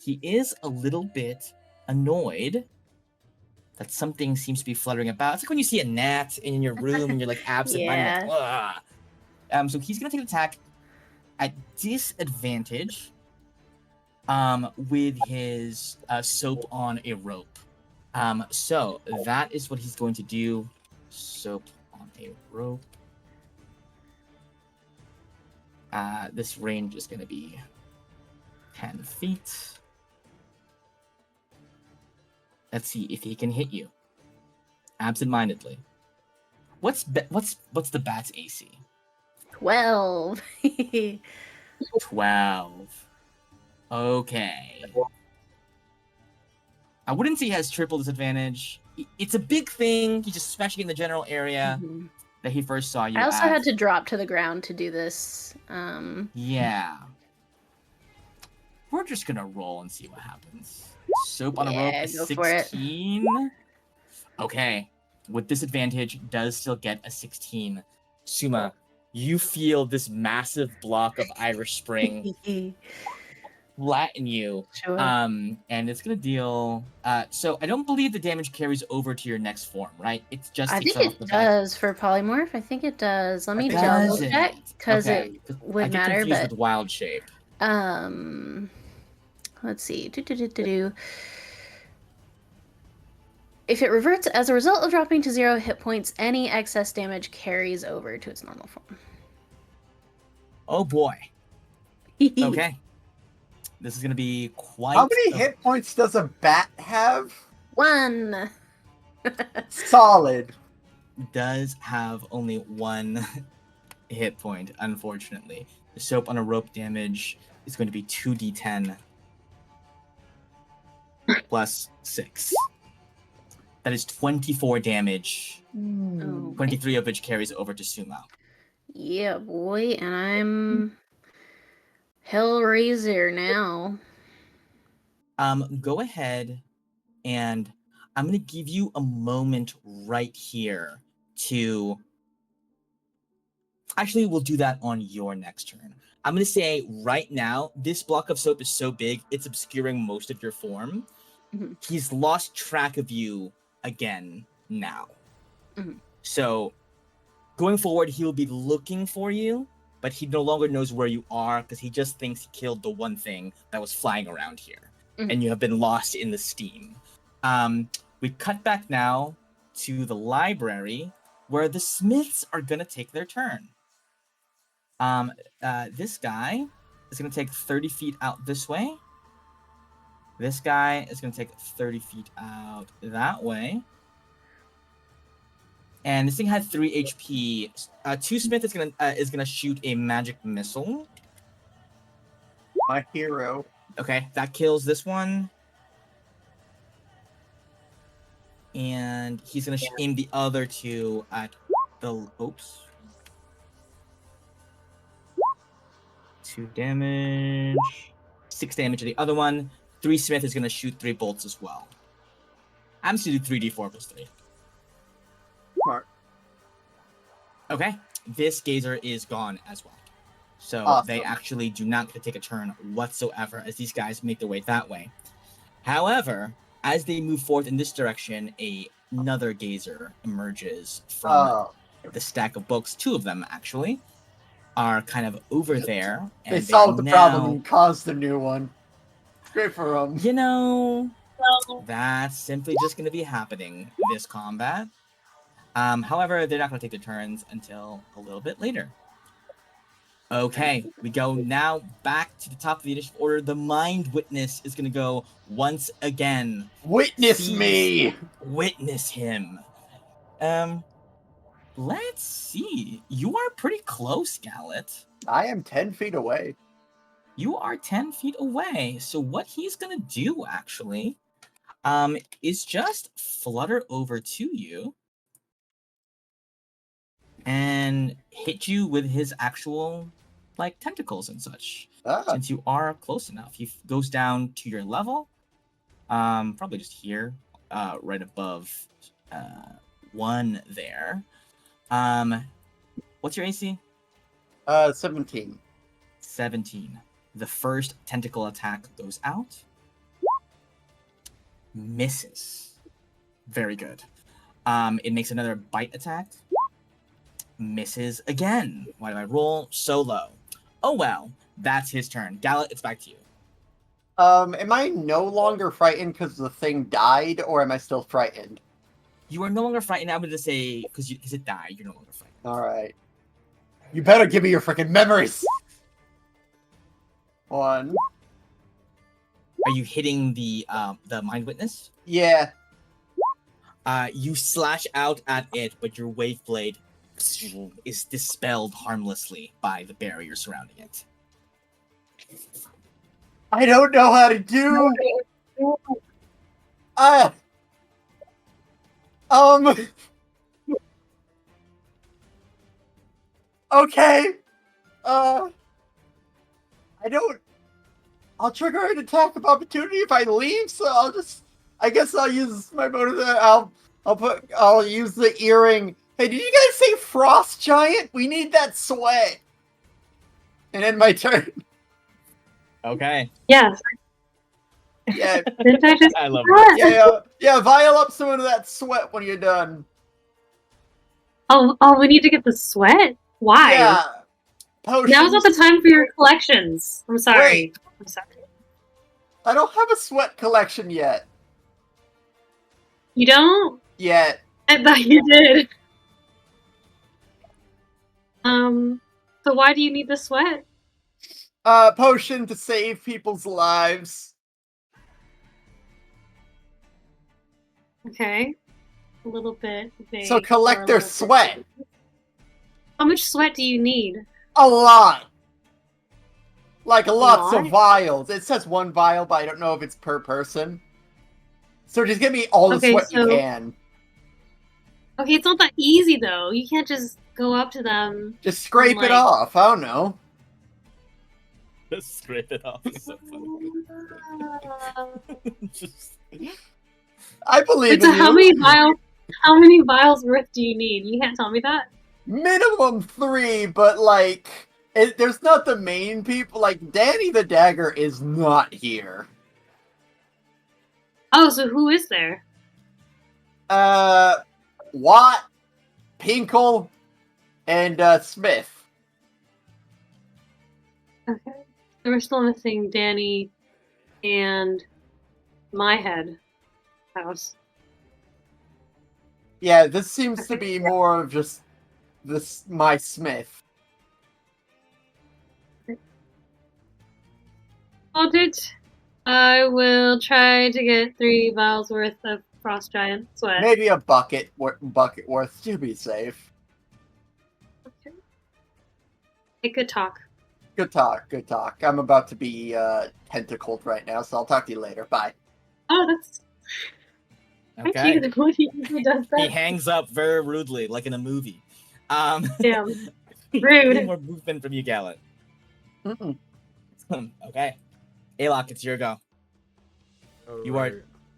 he is a little bit annoyed that something seems to be fluttering about. It's like when you see a gnat in your room and you're like absent-minded. Yeah. Like, so he's gonna take an attack at disadvantage with his soap on a rope. So that is what he's going to do. Soap on a rope. This range is going to be 10 feet. Let's see if he can hit you. Absent-mindedly. What's the bat's AC? 12. 12. Okay. I wouldn't say he has triple disadvantage. It's a big thing. He's just smashing in the general area Mhm. that he first saw you I also at. had to drop to the ground to do this. Yeah. we're just gonna roll and see what happens. Soap on a rope, Yeah, a go for it. 16. Okay, with disadvantage, does still get a 16. Suma, you feel this massive block of Irish Spring flatten you. Sure. And it's gonna deal. So I don't believe the damage carries over to your next form, right? It's just I takes think off it the back. does for polymorph. I think it does. Let me think double Does check it? because Okay. it I would get matter. confused But with wild shape. let's see. If it reverts as a result of dropping to 0 hit points, any excess damage carries over to its normal form. Oh boy. Okay. This is gonna be quite. How many hit points does a bat have? 1. Solid. Does have only 1 hit point, unfortunately. The soap on a rope damage is going to be 2d10 plus 6. That is 24 damage, Okay. 23 of which carries over to Sumo. Yeah, boy, and I'm Hellraiser now. Go ahead and I'm going to give you a moment right here to... Actually, we'll do that on your next turn. I'm going to say right now, this block of soap is so big, it's obscuring most of your form. Mhm. He's lost track of you again now. Mhm. So going forward, he will be looking for you, but he no longer knows where you are because he just thinks he killed the one thing that was flying around here. Mhm. And you have been lost in the steam. We cut back now to the library where the Smiths are going to take their turn. This guy is going to take 30 feet out this way. This guy is going to take 30 feet out that way. And this thing had 3 HP. Two Smith is gonna shoot a magic missile. My hero. Okay, that kills this one. And he's gonna aim the other 2 at the... Oops. 2 damage. 6 damage to the other one. 3 Smith is gonna shoot 3 bolts as well. I'm just gonna do 3d4 plus 3. Smart. Okay, this gazer is gone as well. So Awesome. they actually do not get to take a turn whatsoever as these guys make their way that way. However, as they move forth in this direction, another gazer emerges from the stack of books. 2 of them, actually, are kind of over there. And They solved the now, problem and caused a new one. Great for them. You know, Well, that's simply just going to be happening this combat. However, they're not going to take their turns until a little bit later. Okay, we go now back to the top of the initiative order. The Mind Witness is going to go once again. Witness me! Witness him. Let's see. You are pretty close, Gallet. I am 10 feet away. You are 10 feet away. So what he's going to do, actually, is just flutter over to you and hit you with his actual, like, tentacles and such. Since you are close enough, he goes down to your level, probably just here, right above 1 there. What's your AC? 17. 17. The first tentacle attack goes out. Misses. Very good. It makes another bite attack. Misses again. Why do I roll so low? Oh well, that's his turn. Gallet, it's back to you. Am I no longer frightened because the thing died, or am I still frightened? You are no longer frightened. I'm going to say, because it died, you're no longer frightened. Alright. You better give me your freaking memories! 1. Are you hitting the Mind Witness? Yeah. You slash out at it, but your wave blade is dispelled harmlessly by the barrier surrounding it. I don't know how to do... Okay. I don't... I'll trigger an attack of opportunity if I leave. So I guess I'll use my bonus. I'll use the earring. Hey, did you guys say frost giant? We need that sweat. And end my turn. Okay. Yes. Yeah, Didn't I just I love yeah. Vial up some of that sweat when you're done. Oh, we need to get the sweat? Why? Yeah. Potions. Now's not the time for your collections. I'm sorry. Wait. I'm sorry. I don't have a sweat collection yet. You don't? Yet. I thought you did. So why do you need the sweat? Potion to save people's lives. Okay. A little bit vague. So collect or a their little bit sweat. vague. How much sweat do you need? A lot. Like A lots lot? of vials. It says 1 vial, but I don't know if it's per person. So just give me all the Okay, sweat you so- can. Okay, it's not that easy though. You can't just go up to them. Just scrape it like- off. I don't know. Just scrape it off. It's so funny. Just... I believe Wait, in so how you. many vials worth do you need? You can't tell me that? Minimum 3, but like, there's not the main people. Like, Danny the Dagger is not here. Oh, so who is there? Watt, Pinkle, and Smith. Okay. So we're still missing Danny and my head house. Yeah, this seems to be more of just my Smith. Hold it. I will try to get 3 vials worth of frost giant sweat. Maybe a bucket worth to be safe. Okay. Hey, good talk. Good talk, good talk. I'm about to be tentacled right now, so I'll talk to you later. Bye. Oh, that's Okay. cute. When he does He that. hangs up very rudely, like in a movie. Damn. Any Rude. more movement from you, Gallet? Mm-mm. Okay. Alok, it's your go. Oh, You are- right.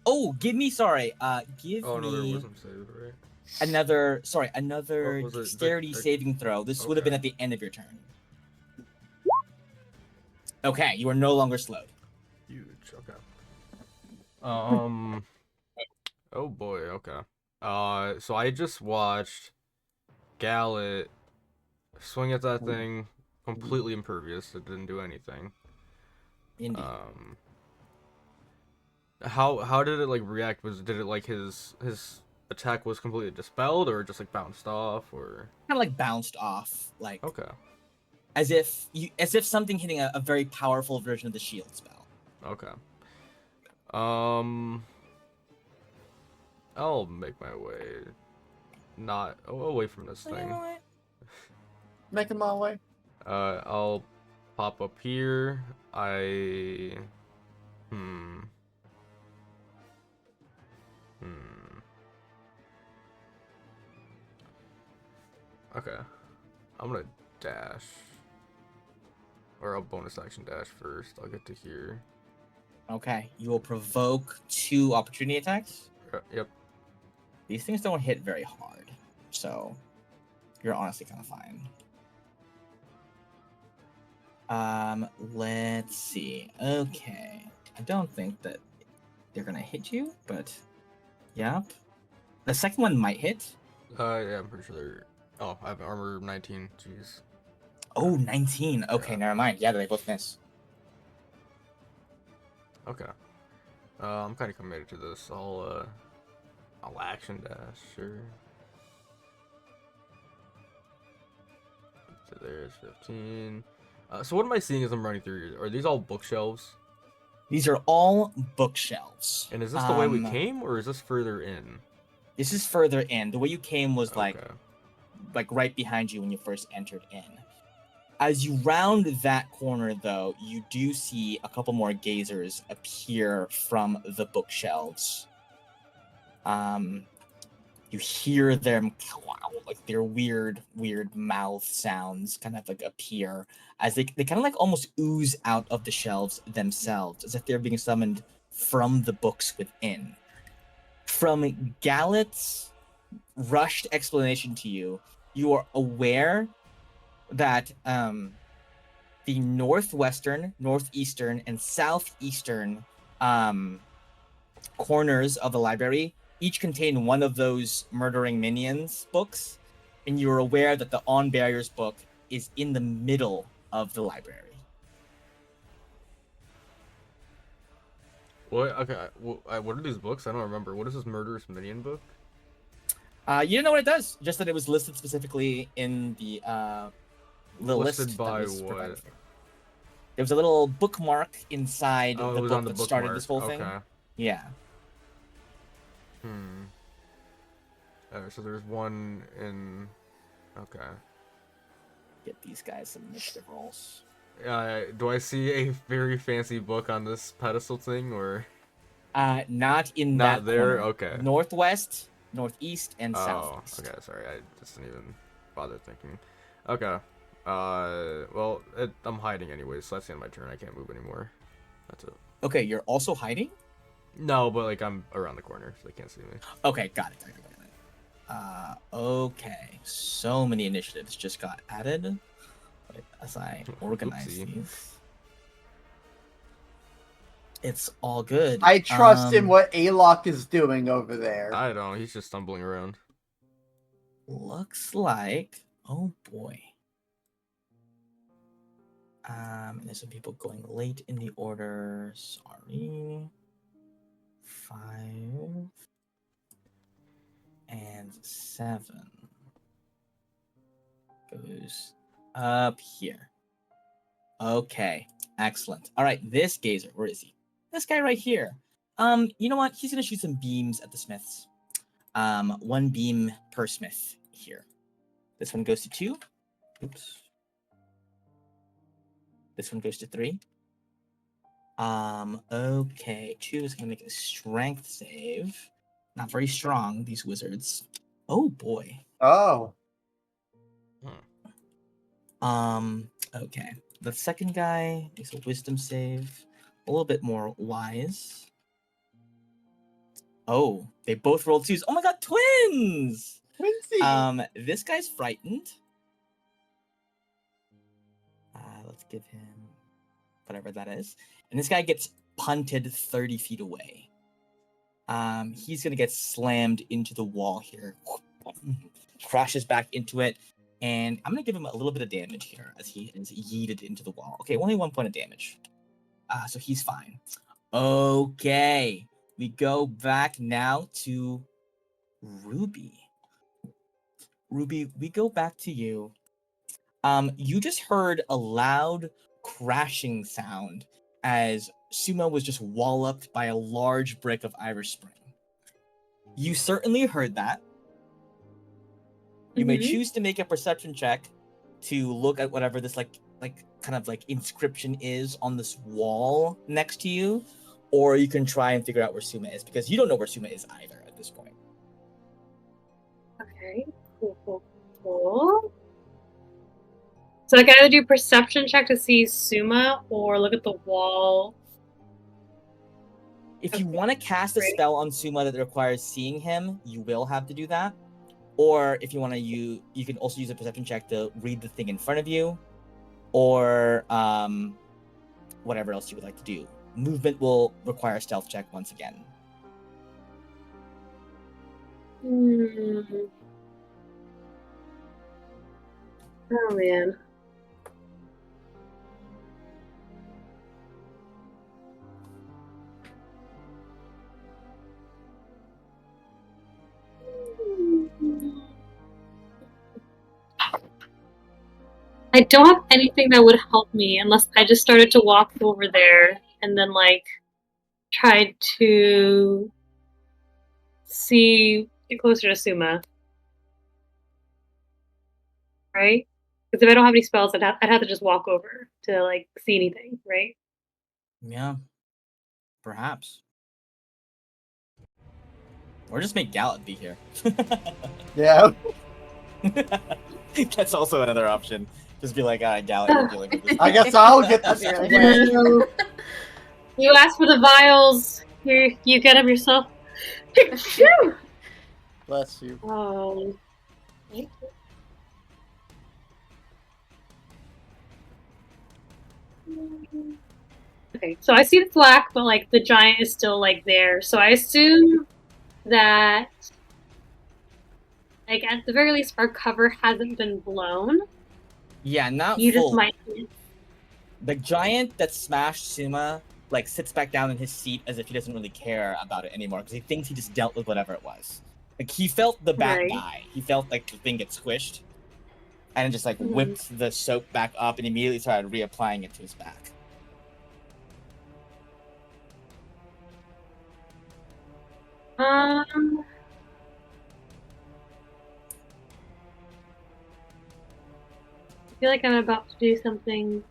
Oh, give me, sorry. Give Oh no, there me wasn't saved, right? another What was it? dexterity saving throw. This would have been Okay. at the end of your turn. Okay, you are no longer slowed. Huge. Okay. Oh boy. Okay. So I just watched Gallet swing at that thing, completely impervious. It didn't do anything. Indeed. How did it like react? Did it like his attack was completely dispelled, or just like bounced off, or? Kind of like bounced off, like Okay. as if something hitting a very powerful version of the shield spell. Okay. I'll make my way, not away from this thing. Make them all way. I'll pop up here. Okay. I'm gonna dash. Or I'll bonus action dash first. I'll get to here. Okay, you will provoke 2 opportunity attacks. Yep. These things don't hit very hard, so you're honestly kind of fine. Let's see. Okay, I don't think that they're gonna hit you, but yep. The second one might hit. Yeah, I'm pretty sure they're. Oh, I have armor 19. Jeez. Oh, 19. Okay, Yeah. never mind. Yeah, they both miss. Okay. I'm kind of committed to this. I'll action dash, sure. So there's 15. So what am I seeing as I'm running through here? Are these all bookshelves? These are all bookshelves. And is this the way we came, or is this further in? This is further in. The way you came was like Okay. right behind you when you first entered in. As you round that corner, though, you do see a couple more gazers appear from the bookshelves. You You hear them like their weird mouth sounds kind of like appear as they kind of like almost ooze out of the shelves themselves, as if they're being summoned from the books within. From Gallet's rushed explanation to you, you are aware that the northwestern, northeastern, and southeastern corners of the library each contain one of those murdering minions books, and you're aware that the On Barriers book is in the middle of the library. What? Okay. What are these books? I don't remember. What is this Murderous Minion book? You don't know what it does, just that it was listed specifically in the Listed list by that was what? provided. There was a little bookmark inside Oh, the it was book on the that started bookmark. this whole thing. Okay. Yeah. So there's one in. Okay. Get these guys some initiative rolls. Do I see a very fancy book on this pedestal thing, or? Not in Not that there? corner. Okay. Northwest, northeast, and Oh, southeast. okay. Sorry, I just didn't even bother thinking. Okay. Well, I'm hiding anyways, so that's the end of my turn. I can't move anymore. That's it. Okay, you're also hiding? No, but like I'm around the corner, so they can't see me. Okay, got it. Okay, so many initiatives just got added. Wait, as I organize Oopsie. these. It's all good. I trust in what Alok is doing over there. I don't. He's just stumbling around. Looks like, oh boy. And there's some people going late in the order. Sorry. 5 and 7 goes up here. Okay, excellent. All right, this gazer, where is he? This guy right here. You know what? He's gonna shoot some beams at the smiths. 1 beam per smith here. This one goes to 2. Oops. This one goes to 3. Okay. 2 is gonna make a strength save. Not very strong, these wizards. Oh boy. Oh. Okay. The second guy makes a wisdom save. A little bit more wise. Oh, they both rolled 2s. Oh my god, twins! Quincy. This guy's frightened. Let's give him whatever that is. And this guy gets punted 30 feet away. He's gonna get slammed into the wall here. Crashes back into it. And I'm gonna give him a little bit of damage here as he is yeeted into the wall. Okay, only 1 point of damage. So he's fine. Okay. We go back now to Ruby. Ruby, we go back to you. You just heard a loud crashing sound as Sumo was just walloped by a large brick of Irish Spring. You certainly heard that. You may choose to make a perception check to look at whatever this like kind of like inscription is on this wall next to you, or you can try and figure out where Suma is, because you don't know where Suma is either at this point. Okay, cool. So I can either do perception check to see Suma or look at the wall. If you want to cast a spell on Suma that requires seeing him, you will have to do that. Or if you want to, you can also use a perception check to read the thing in front of you, or whatever else you would like to do. Movement will require a stealth check once again. Oh man. I don't have anything that would help me unless I just started to walk over there and then like tried to get closer to Suma. Right? Because if I don't have any spells, I'd have to just walk over to like see anything, right? Yeah, perhaps. Or just make Gallet be here. Yeah. That's also another option. Just be like, Gallet, you're dealing with this. I guess I'll get That'd this. be really funny. No. You asked for the vials. Here, you get them yourself. Phew! Bless you. Oh. Thank you. Okay, so I see the flak, but like the giant is still like there. So I assume that, like at the very least, our cover hasn't been blown. Yeah, not You just full. might. The giant that smashed Suma like sits back down in his seat as if he doesn't really care about it anymore because he thinks he just dealt with whatever it was. Like he felt the bat Right. die. He felt like the thing get squished, and just like Mhm. whipped the soap back up and immediately started reapplying it to his back. I feel like I'm about to do something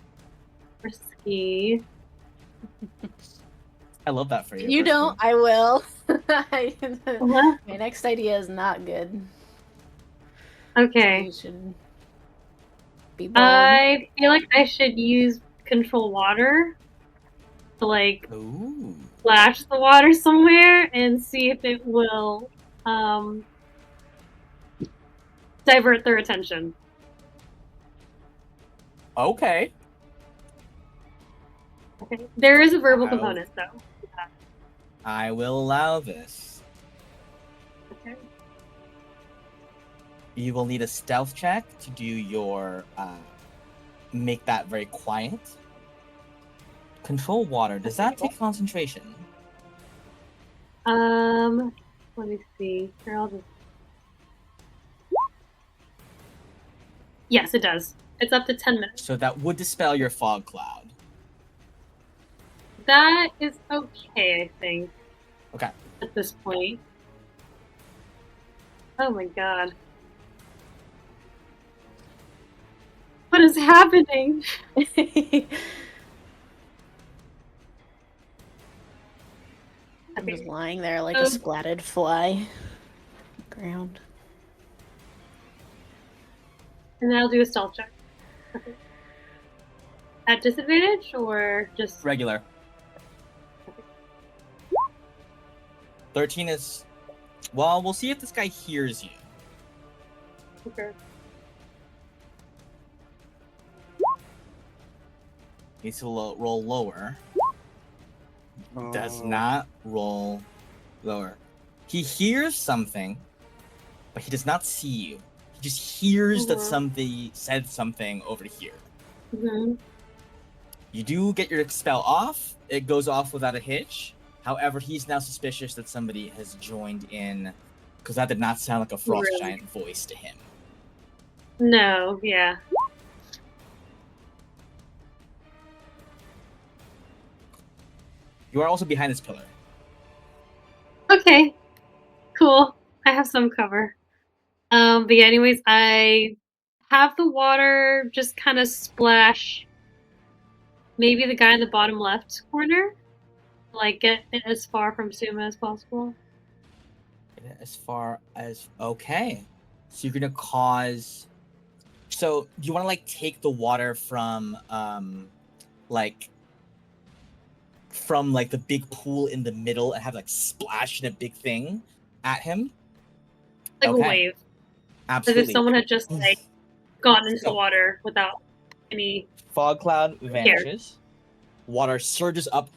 risky. I love that for you. You don't, I will. My What? next idea is not good. Okay. You should be bold. I feel like I should use control water to like Ooh. splash the water somewhere and see if it will divert their attention. Okay. Okay. There is a verbal Wow. component though. I will allow this. Okay. You will need a stealth check to do your make that very quiet. Control water. Does that take concentration? Let me see. Here, I'll just... Yes, it does. It's up to 10 minutes. So that would dispel your fog cloud. That is okay, I think. Okay. At this point. Oh my god. What is happening? I'm just lying there like a splatted fly. Ground. And then I'll do a stealth check. Okay. At disadvantage or just Regular. 13 is... Well, we'll see if this guy hears you. okay. Needs to roll lower. Does not roll lower. He hears something, but he does not see you. He just hears that somebody said something over here. Mm-hmm. You do get your spell off. It goes off without a hitch. However, he's now suspicious that somebody has joined in, because that did not sound like a frost giant voice to him. No, yeah. You are also behind this pillar. Okay. Cool. I have some cover. But yeah, anyways, I have the water just kind of splash maybe the guy in the bottom left corner. Like, get it as far from Suma as possible. As far as... Okay. So you're going to cause... So, do you want to, like, take the water from, like, the big pool in the middle and have, like, splash in a big thing at him? Like Okay. a wave. Absolutely. As if someone had just, like, gotten into the So- water without any... Fog cloud vanishes. Water surges up,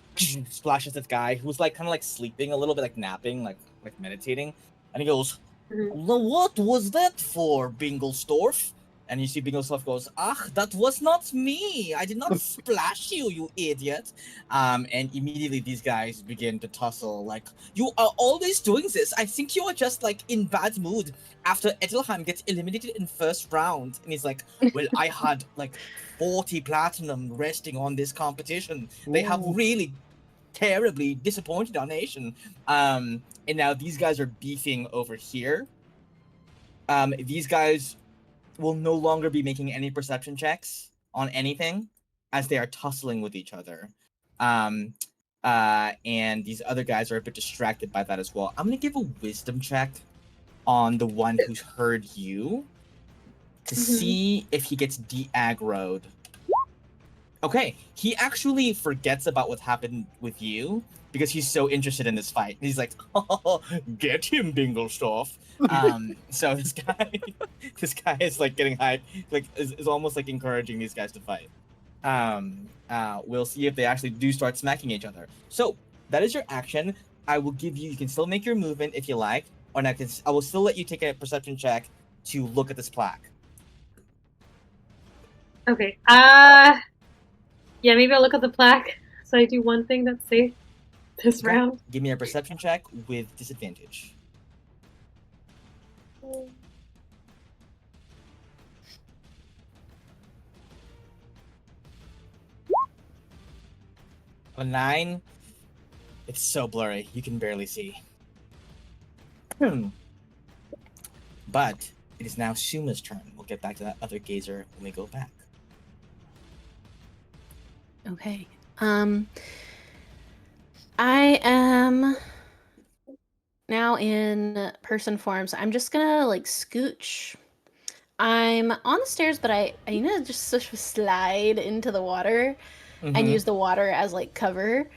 splashes this guy who's like kind of like sleeping a little bit, like napping, like meditating, and he goes, "Well, what was that for, Bingelsdorf?" And you see Bingelsdorf goes, "Ah, that was not me. I did not splash you, you idiot." And immediately these guys begin to tussle. Like, "You are always doing this. I think you are just like in bad mood after Edelheim gets eliminated in first round." And he's like, "Well, I had like 40 platinum resting on this competition. They have really terribly disappointed our nation." And now these guys are beefing over here. These guys will no longer be making any perception checks on anything as they are tussling with each other. and these other guys are a bit distracted by that as well. I'm gonna give a wisdom check on the one who's heard you to see if he gets de-aggroed. Okay, he actually forgets about what happened with you because he's so interested in this fight. He's like, "Oh, get him, Binglestoff." So this guy is like getting hyped, like is almost like encouraging these guys to fight. We'll see if they actually do start smacking each other. So that is your action. I will give you. You can still make your movement if you like, or I will still let you take a perception check to look at this plaque. Okay. Yeah, maybe I'll look at the plaque. So I do one thing that's safe this Okay. round. Give me a perception check with disadvantage. A 9. It's so blurry, you can barely see. But it is now Suma's turn. We'll get back to that other gazer when we go back. Okay. I am now in person form, so I'm just gonna like scooch. I'm on the stairs, but I need to just sort of slide into the water and use the water as like cover,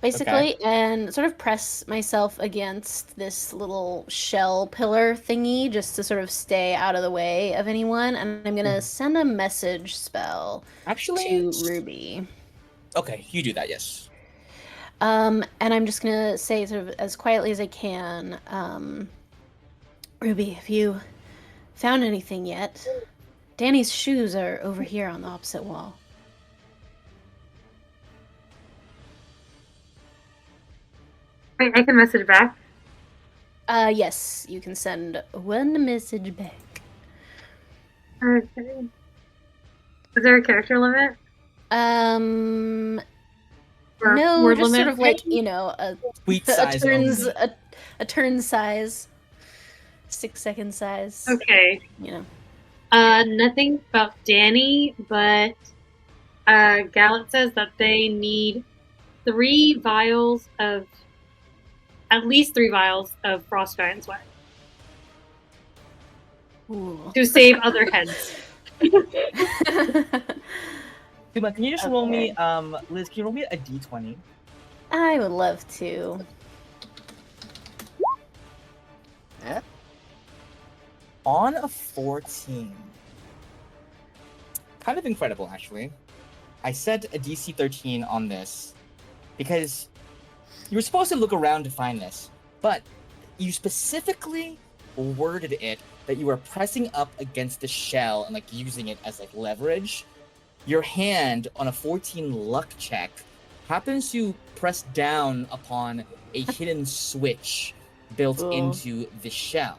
basically, and sort of press myself against this little shell pillar thingy just to sort of stay out of the way of anyone. And I'm gonna send a message spell Actually, to Ruby. okay, you do that, yes. And I'm just gonna say sort of as quietly as I can, Ruby, have you found anything yet? Danny's shoes are over here on the opposite wall. I can message back. Yes, you can send one message back. Okay. Is there a character limit? Or No, word just sort limit? of like, you know, Tweet a size turns only. a turn size, 6-second size. Okay. You know. Nothing about Danny, but Gallant says that they need at least 3 vials of Frost Giant Sweat Ooh. to save other heads. Suma, can you just roll me, Liz, can you roll me a d20? I would love to. Yeah. On a 14. Kind of incredible, actually. I set a DC 13 on this because you were supposed to look around to find this, but you specifically worded it that you were pressing up against the shell and like using it as like leverage. Your hand on a 14 luck check happens to press down upon a hidden switch built Cool. into the shell,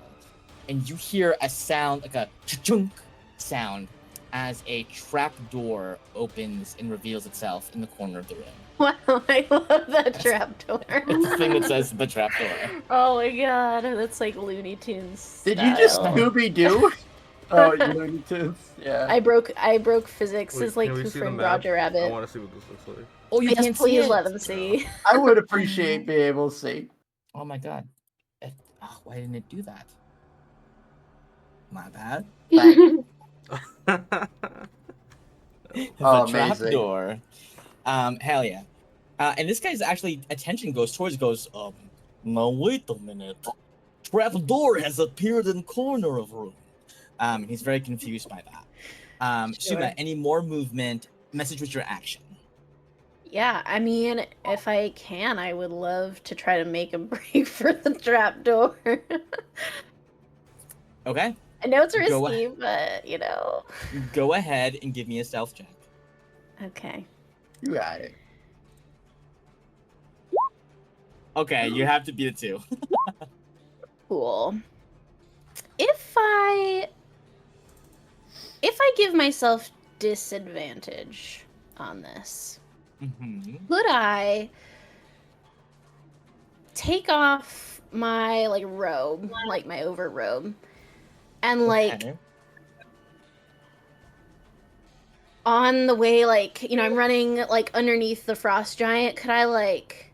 and you hear a sound like a chunk sound as a trap door opens and reveals itself in the corner of the room. Wow, I love that trapdoor. It's the thing that says the trap door. Oh my god, that's like Looney Tunes. Did you just style. Scooby Doo? Oh, Looney Tunes. Yeah. I broke physics. Wait, It's like can we Who see the Framed map? Roger I Rabbit. want to see what this looks like. Oh, you Yes, can't see please it? let them see. I would appreciate being able to see. Oh my god. Why didn't it do that? My bad. Oh, The trap amazing. door. Hell yeah. And this guy's actually attention goes, now wait a minute. Trap door has appeared in corner of room. He's very confused by that. Sure. Suma, any more movement? Message with your action. Yeah, I mean, if I can, I would love to try to make a break for the trapdoor. Okay. I know it's Go risky, but you know. Go ahead and give me a stealth check. Okay. You got it. Okay, you have to beat it too. Cool. If I give myself disadvantage on this, could I take off my like robe, like my overrobe, and like Okay. on the way, like, I'm running like underneath the frost giant, could I like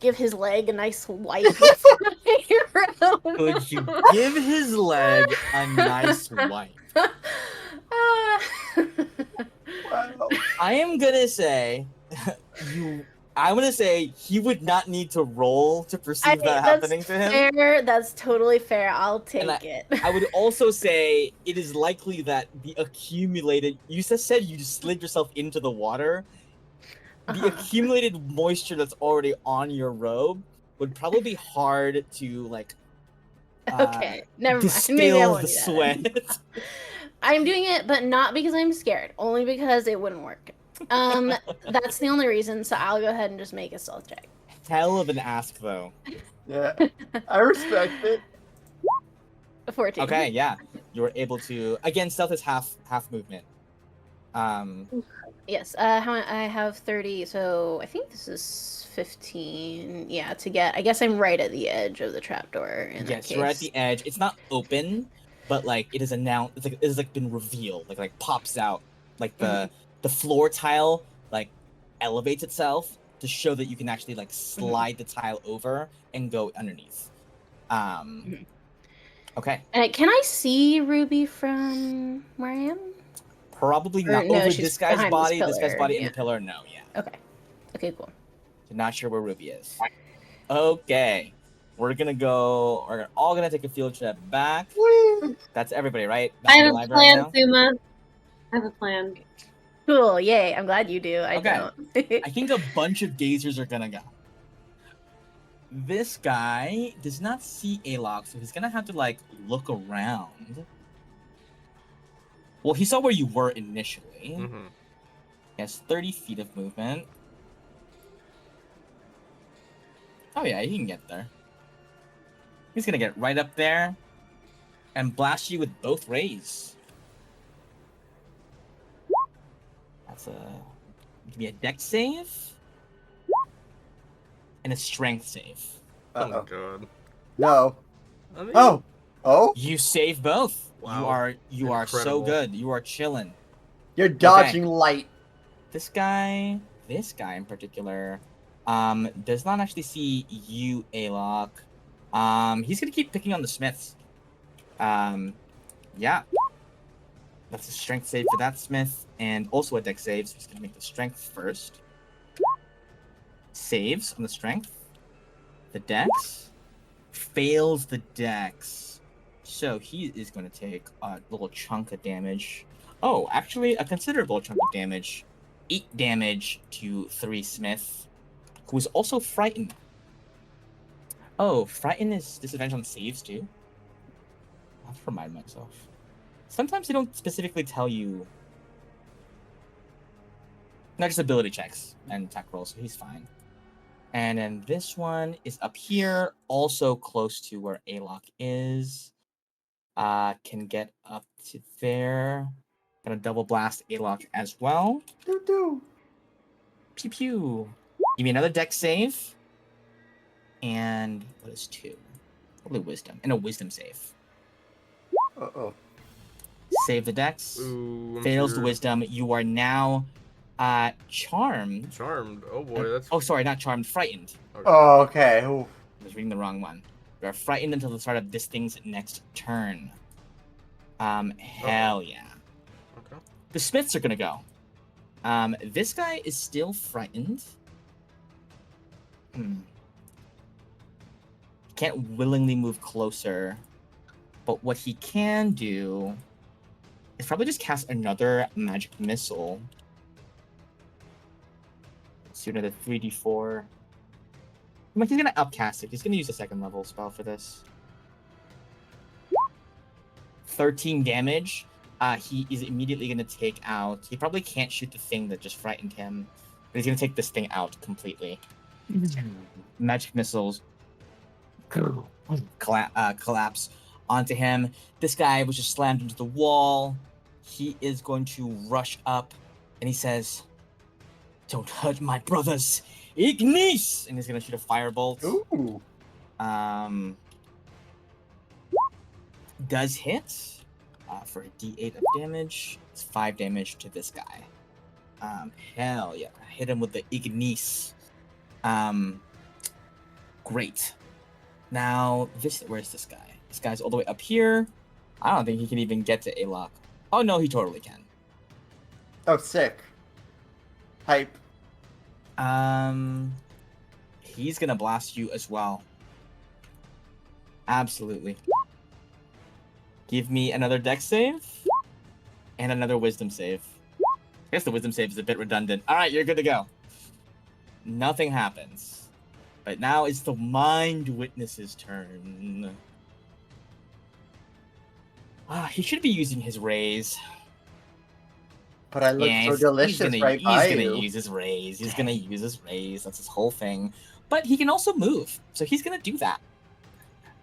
give his leg a nice wipe with my robe? Could you give his leg a nice wipe? Wow. I am gonna say I'm gonna say he would not need to roll to perceive that happening to him. Fair. That's totally fair. I'll take it. I would also say it is likely that the accumulated. You just said you just slid yourself into the water. The accumulated moisture that's already on your robe would probably be hard to like. Okay, never mind. Distill Maybe I won't the do that. sweat. I'm doing it, but not because I'm scared. Only because it wouldn't work. That's the only reason. So I'll go ahead and just make a stealth check. Hell of an ask, though. Yeah, I respect it. 14. Okay, yeah, you were able to. Again, stealth is half movement. Yes. I have 30, so I think this is 15. Yeah, to get. I guess I'm right at the edge of the trapdoor. Yes, you're at the edge. It's not open, but like it is announced. It is like been revealed. Like pops out. Like the floor tile like elevates itself to show that you can actually like slide the tile over and go underneath. Okay. Can I see Ruby from where I am? Probably Or not no, over she's this guy's behind body. This guy's pillar, body in yeah. the pillar. No, yeah. Okay, cool. So not sure where Ruby is. Okay. We're all gonna take a field trip back. Whee! That's everybody, right? Back I in have the a library plan, now? Suma. I have a plan. Cool, yay. I'm glad you do. I Okay. don't. I think a bunch of gazers are gonna go. This guy does not see Alok, so he's gonna have to like look around. Well, he saw where you were initially. Mm-hmm. He has 30 feet of movement. Oh yeah, he can get there. He's gonna get right up there and blast you with both rays. That's give me a dex save and a strength save. Oh Uh-oh. god. No. I mean, Oh, You save both. Wow. You are so Incredible. good. You are chilling. you're dodging light. This guy in particular, does not actually see you, Alok. He's gonna keep picking on the Smiths. Yeah. That's a strength save for that Smith, and also a dex save, so he's gonna make the strength first. Saves on the strength. The dex. Fails the dex. So he is gonna take a little chunk of damage. Oh, actually a considerable chunk of damage. 8 damage to 3 Smith, who is also frightened. Oh, frightened is disadvantage on saves too? I have to remind myself. Sometimes they don't specifically tell you. Not just ability checks and attack rolls, so he's fine. And then this one is up here, also close to where Alok is. Can get up to there. Gonna double blast Alok as well. Doo-doo. Pew pew. Give me another dex save. And what is 2? Probably wisdom. And a wisdom save. Uh-oh. Save the dex. Ooh, I'm Fails the sure. wisdom. You are now charmed. Charmed. Oh boy, that's. Oh, sorry, not charmed. Frightened. Okay. Oh, okay. Ooh. I was reading the wrong one. You are frightened until the start of this thing's next turn. Hell yeah. Okay. The Smiths are gonna go. This guy is still frightened. Can't willingly move closer, but what he can do is probably just cast another magic missile. Let's do another 3d4. He's gonna upcast it. He's gonna use a 2nd level spell for this. 13 damage. He is immediately gonna take out. He probably can't shoot the thing that just frightened him, but he's gonna take this thing out completely. Magic missiles collapse onto him. This guy was just slammed into the wall. He is going to rush up, and he says, "Don't hurt my brothers, Ignis!" And he's gonna shoot a firebolt. Ooh. Does hit. for a D8 of damage. It's 5 damage to this guy. Hell yeah. Hit him with the Ignis. Great. Now, where's this guy? This guy's all the way up here. I don't think he can even get to Alok. Oh, no, he totally can. Oh, sick. Hype. He's gonna blast you as well. Absolutely. Give me another dex save. And another wisdom save. I guess the wisdom save is a bit redundant. Alright, you're good to go. Nothing happens. But now it's the Mind Witness's turn. He should be using his raise. But I look so delicious he's right by gonna you. use his raise. He's gonna use his raise. That's his whole thing. But he can also move, so he's gonna do that.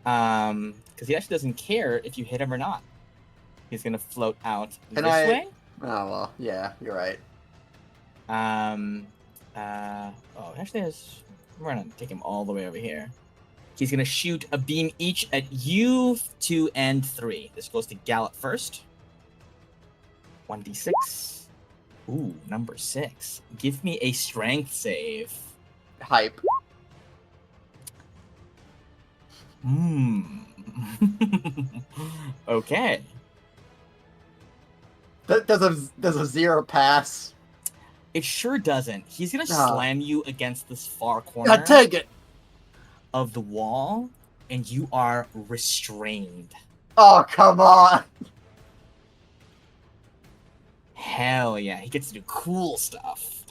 Because he actually doesn't care if you hit him or not. He's gonna float out this way. Oh well, yeah, you're right. Actually, we're gonna take him all the way over here. He's gonna shoot a beam each at you, 2, and 3. This goes to Gallup first. 1d6. Ooh, number 6. Give me a strength save. Hype. Okay. Does a 0 pass? It sure doesn't. He's gonna slam you against this far corner God, take it. of the wall, and you are restrained. Oh, come on. Hell yeah, he gets to do cool stuff.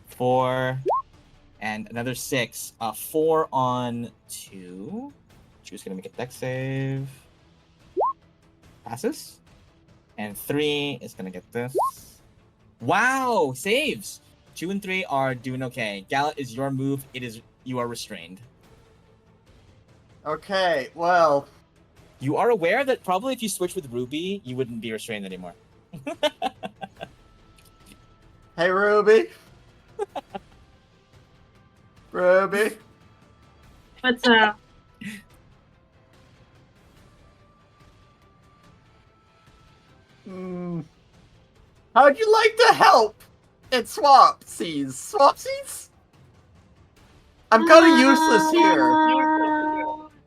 4 and another 6. 4 on 2. She's gonna make a dex save. Passes. And 3 is gonna get this. Wow, saves. 2 and 3 are doing okay. Gallet is your move. You are restrained. Okay, well. You are aware that probably if you switch with Ruby, you wouldn't be restrained anymore. Hey, Ruby. Ruby. What's up? How'd you like to help at Swapsies? Swapsies? I'm kind of useless here.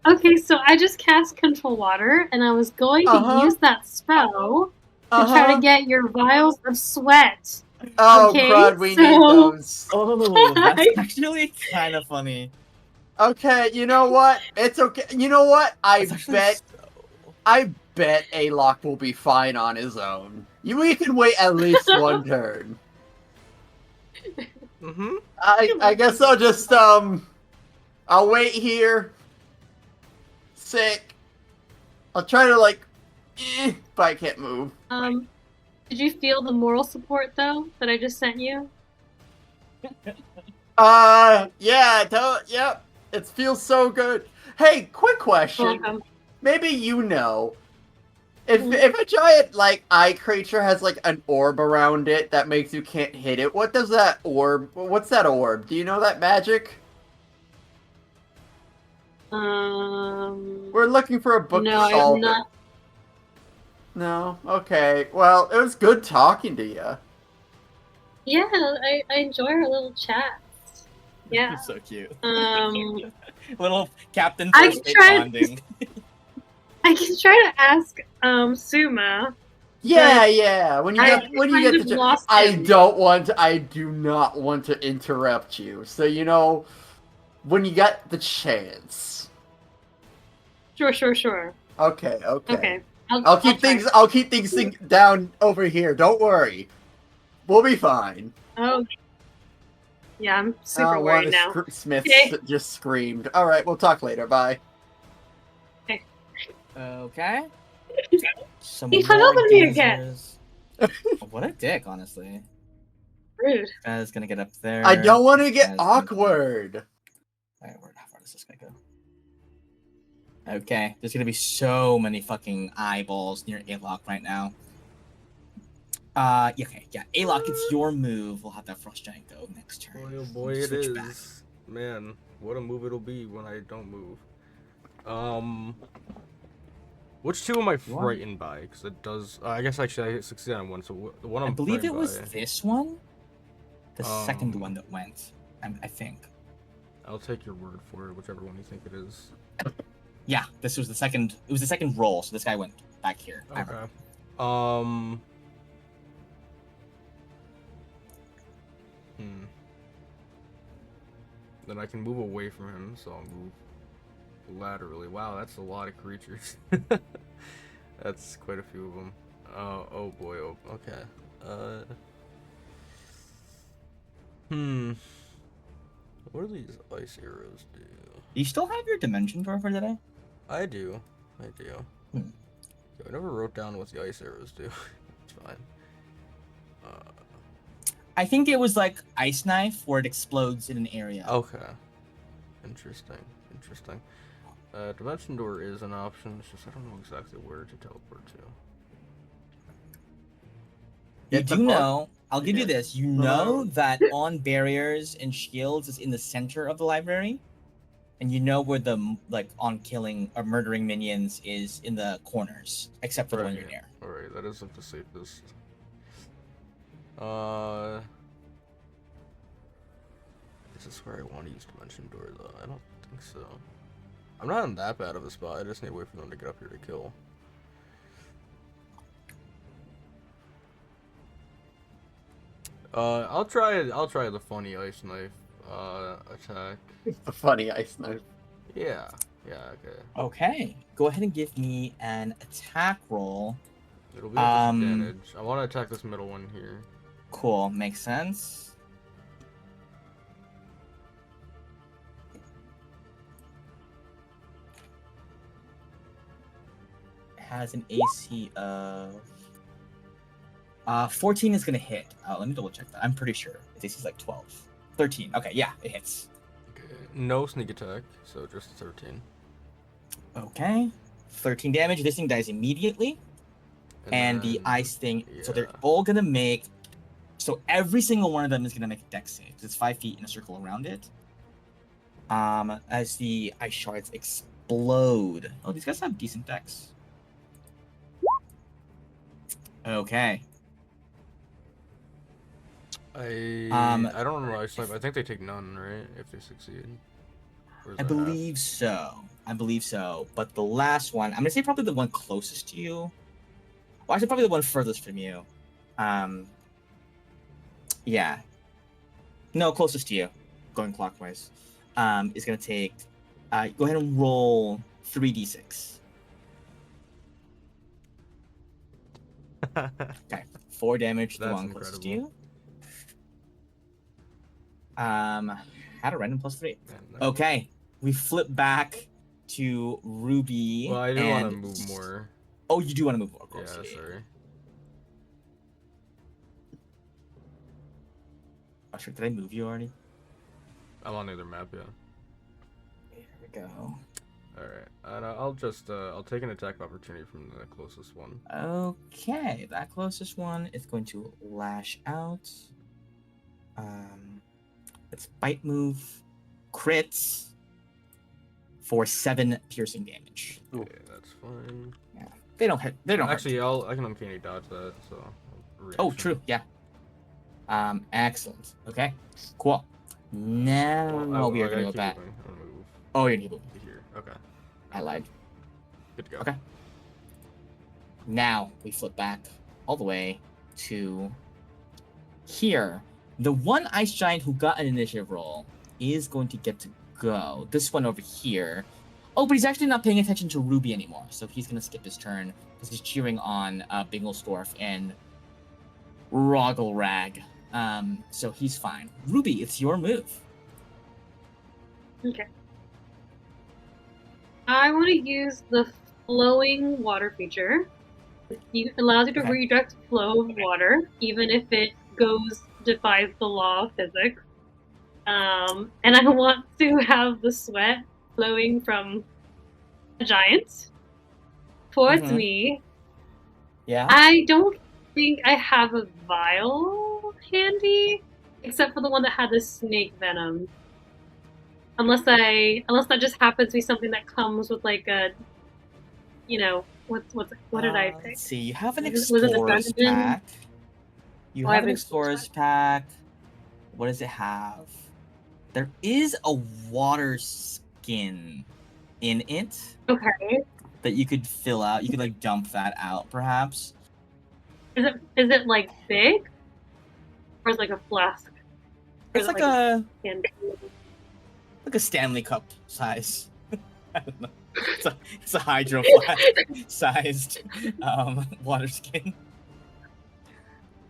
Okay, so I just cast Control Water, and I was going to use that spell to try to get your vials of sweat. Oh, okay, crud, we need those. Oh, that's actually kind of funny. Okay, you know what? It's okay. You know what? I bet Alok will be fine on his own. We can wait at least one turn. I guess I'll just, I'll wait here. Sick. I'll try to, but I can't move. Did you feel the moral support, though, that I just sent you? Yeah, yep. It feels so good. Hey, quick question. Welcome. Maybe you know. If a giant, eye creature has, an orb around it that makes you can't hit it, what does that orb... What's that orb? Do you know that magic? We're looking for a book to solve it. No? Okay. Well, it was good talking to you. Yeah, I enjoy our little chat. Yeah. So cute. Little Captain I First Mate tried- bonding. I can try to ask Suma. Yeah. When you get the lost I do not want to interrupt you. So when you get the chance. Sure. Okay. I'll I'll keep try. things down over here. Don't worry. We'll be fine. Oh. Yeah, I'm super worried now. Smith Okay. just screamed. All right, we'll talk later. Bye. Okay. He hung up on me again. What a dick, honestly. Rude. Guy's gonna get up there. I don't want to get awkward. Alright, how far does this guy go? Okay, there's gonna be so many fucking eyeballs near Alok right now. Okay, yeah. Alok, it's your move. We'll have that Frost Giant go next turn. Boy, oh boy, it Switch is. back. Man, what a move it'll be when I don't move. Which two am I You are- frightened by? Because it does. I guess actually I succeeded on one. So the one I I'm believe it frightened was by, this one, the second Um, one that went. I think. I'll take your word for it, whichever one you think it is. Yeah, this was the second. It was the second roll, so this guy went back here. I remember. Okay. Um. Hmm. Then I can move away from him, so I'll move laterally. Wow, that's a lot of creatures. That's quite a few of them. Oh boy. Oh, okay. Hmm. What do these ice arrows do? Do you still have your dimension door for today? I do. I do. Hmm. I never wrote down what the ice arrows do. It's fine. I think it was like ice knife, where it explodes in an area. Okay. Interesting. Interesting. Dimension door is an option. It's just I don't know exactly where to teleport to. You Get the do book? know. I'll give you Yeah. this. You know that on barriers and shields is in the center of the library, and you know where the like on killing or murdering minions is in the corners, except for the one you're near. Alright, that is like the safest. Is this where I want to use dimension door though? I don't think so. I'm not in that bad of a spot. I just need to wait for them to get up here to kill. I'll try the funny ice knife attack. The funny ice knife. Yeah, okay. Okay, go ahead and give me an attack roll. It'll be a disadvantage. I want to attack this middle one here. Cool, makes sense. It has an AC of 14 is gonna hit. Let me double check that. I'm pretty sure its AC is like 12. 13. Okay, yeah, it hits. Okay. No sneak attack, so just 13. Okay, 13 damage. This thing dies immediately, and the then- ice thing. So they're yeah. all gonna make. So every single one of them is gonna make a dex save. It's 5 feet in a circle around it. As the ice shards explode. Oh, these guys have decent dex. Okay. I don't know ice snipe. I think they take none, right? If they succeed. Or is I that half? believe so. I believe so. But the last one, I'm gonna say probably the one closest to you. Well, actually, probably the one furthest from you. Yeah. No, closest to you, going clockwise. Is gonna take. Go ahead and roll 3d6. Okay, 4 damage to the That's one closest to incredible. you. Had a random +3. Man, that- Okay, we flip back to Ruby. Well, I do want to and- move more. Oh, you do want to move more Yeah, close. sorry. Oh, sure. Did I move you already? I'm on the other map, yeah. Here we go. Alright, and I'll take an attack of opportunity from the closest one. Okay, that closest one is going to lash out. Its bite move crits for 7 piercing damage. Okay, that's fine. They don't hit. They don't hurt. Actually, I can uncanny dodge that, so. Oh, reaction. true. Yeah. Excellent. Okay. Cool. Now we are gonna go back. I'm gonna move Oh, you're gonna move. to here. Okay, I lied. good to go. Okay. Now we flip back all the way to here. The one ice giant who got an initiative roll is going to get to go. This one over here. Oh, but he's actually not paying attention to Ruby anymore, so he's gonna skip his turn because he's cheering on Bingelsdorf and Roggelrag. So he's fine. Ruby, it's your move. Okay. I want to use the flowing water feature. It allows you to Okay. redirect flow of water, even if it defies the law of physics. And I want to have the sweat flowing from a giant towards Mhm. me. Yeah. I don't think I have a vial handy, except for the one that had the snake venom. Unless that just happens to be something that comes with like a, What did I pick? Let's see. You have an Was it the explorer's dungeon? pack. You Oh, I have have an an explorer's explorer's pack. What does it have? There is a water skin in it Okay. that you could fill out. You could like dump that out, perhaps. Is it like big? Or is it like a flask? Or It's is it like a can? Stanley Cup size. I don't know. It's a hydro flask sized water skin.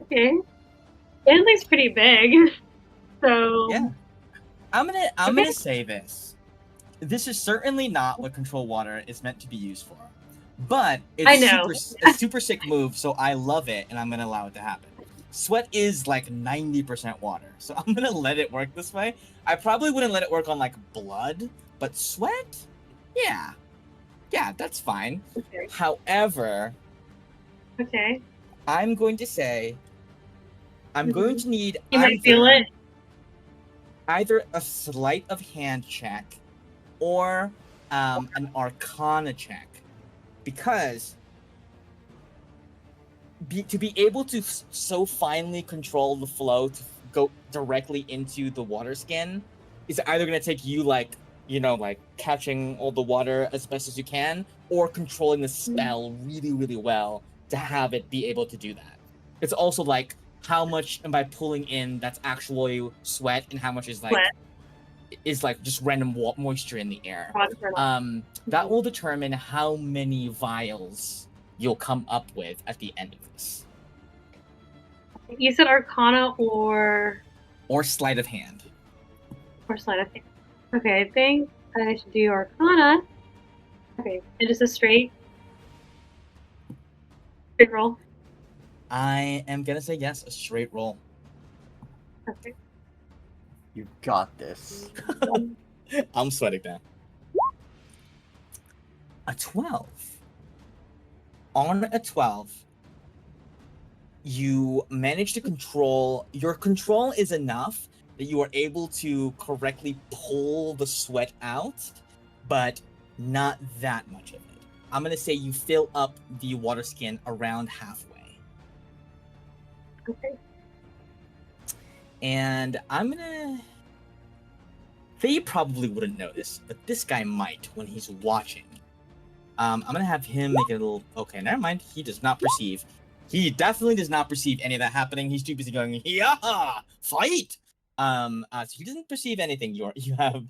Okay. Stanley's pretty big. So Yeah. I'm Okay. gonna say this. This is certainly not what control water is meant to be used for. But I it's know. a super sick move, so I love it and I'm gonna allow it to happen. Sweat is like 90% water, so I'm gonna let it work this way. I probably wouldn't let it work on like blood, but sweat? Yeah. Yeah, that's fine. Okay. However, Okay. I'm going to say I'm going to need You might feel it. either a sleight of hand check or an arcana check, because to be able to so finely control the flow to go directly into the water skin is either going to take you like catching all the water as best as you can, or controlling the spell really, really well to have it be able to do that. It's also like how much am I pulling in that's actually sweat and how much is like just random moisture in the air. That will determine how many vials you'll come up with at the end of this. You said Arcana or Sleight of hand. Sleight of hand. Okay, I think I should do Arcana. Okay, and just a straight roll. I am gonna say yes, a straight roll. Okay. You got this. I'm sweating now. A 12. On a 12, you manage to control. Your control is enough that you are able to correctly pull the sweat out, but not that much of it. I'm gonna say you fill up the water skin around halfway. Okay. And I'm gonna... They probably wouldn't notice, but this guy might when he's watching. I'm gonna have him make a little... Okay, never mind. He does not perceive. He definitely does not perceive any of that happening. He's too busy going, yeah, fight! So he doesn't perceive anything. You have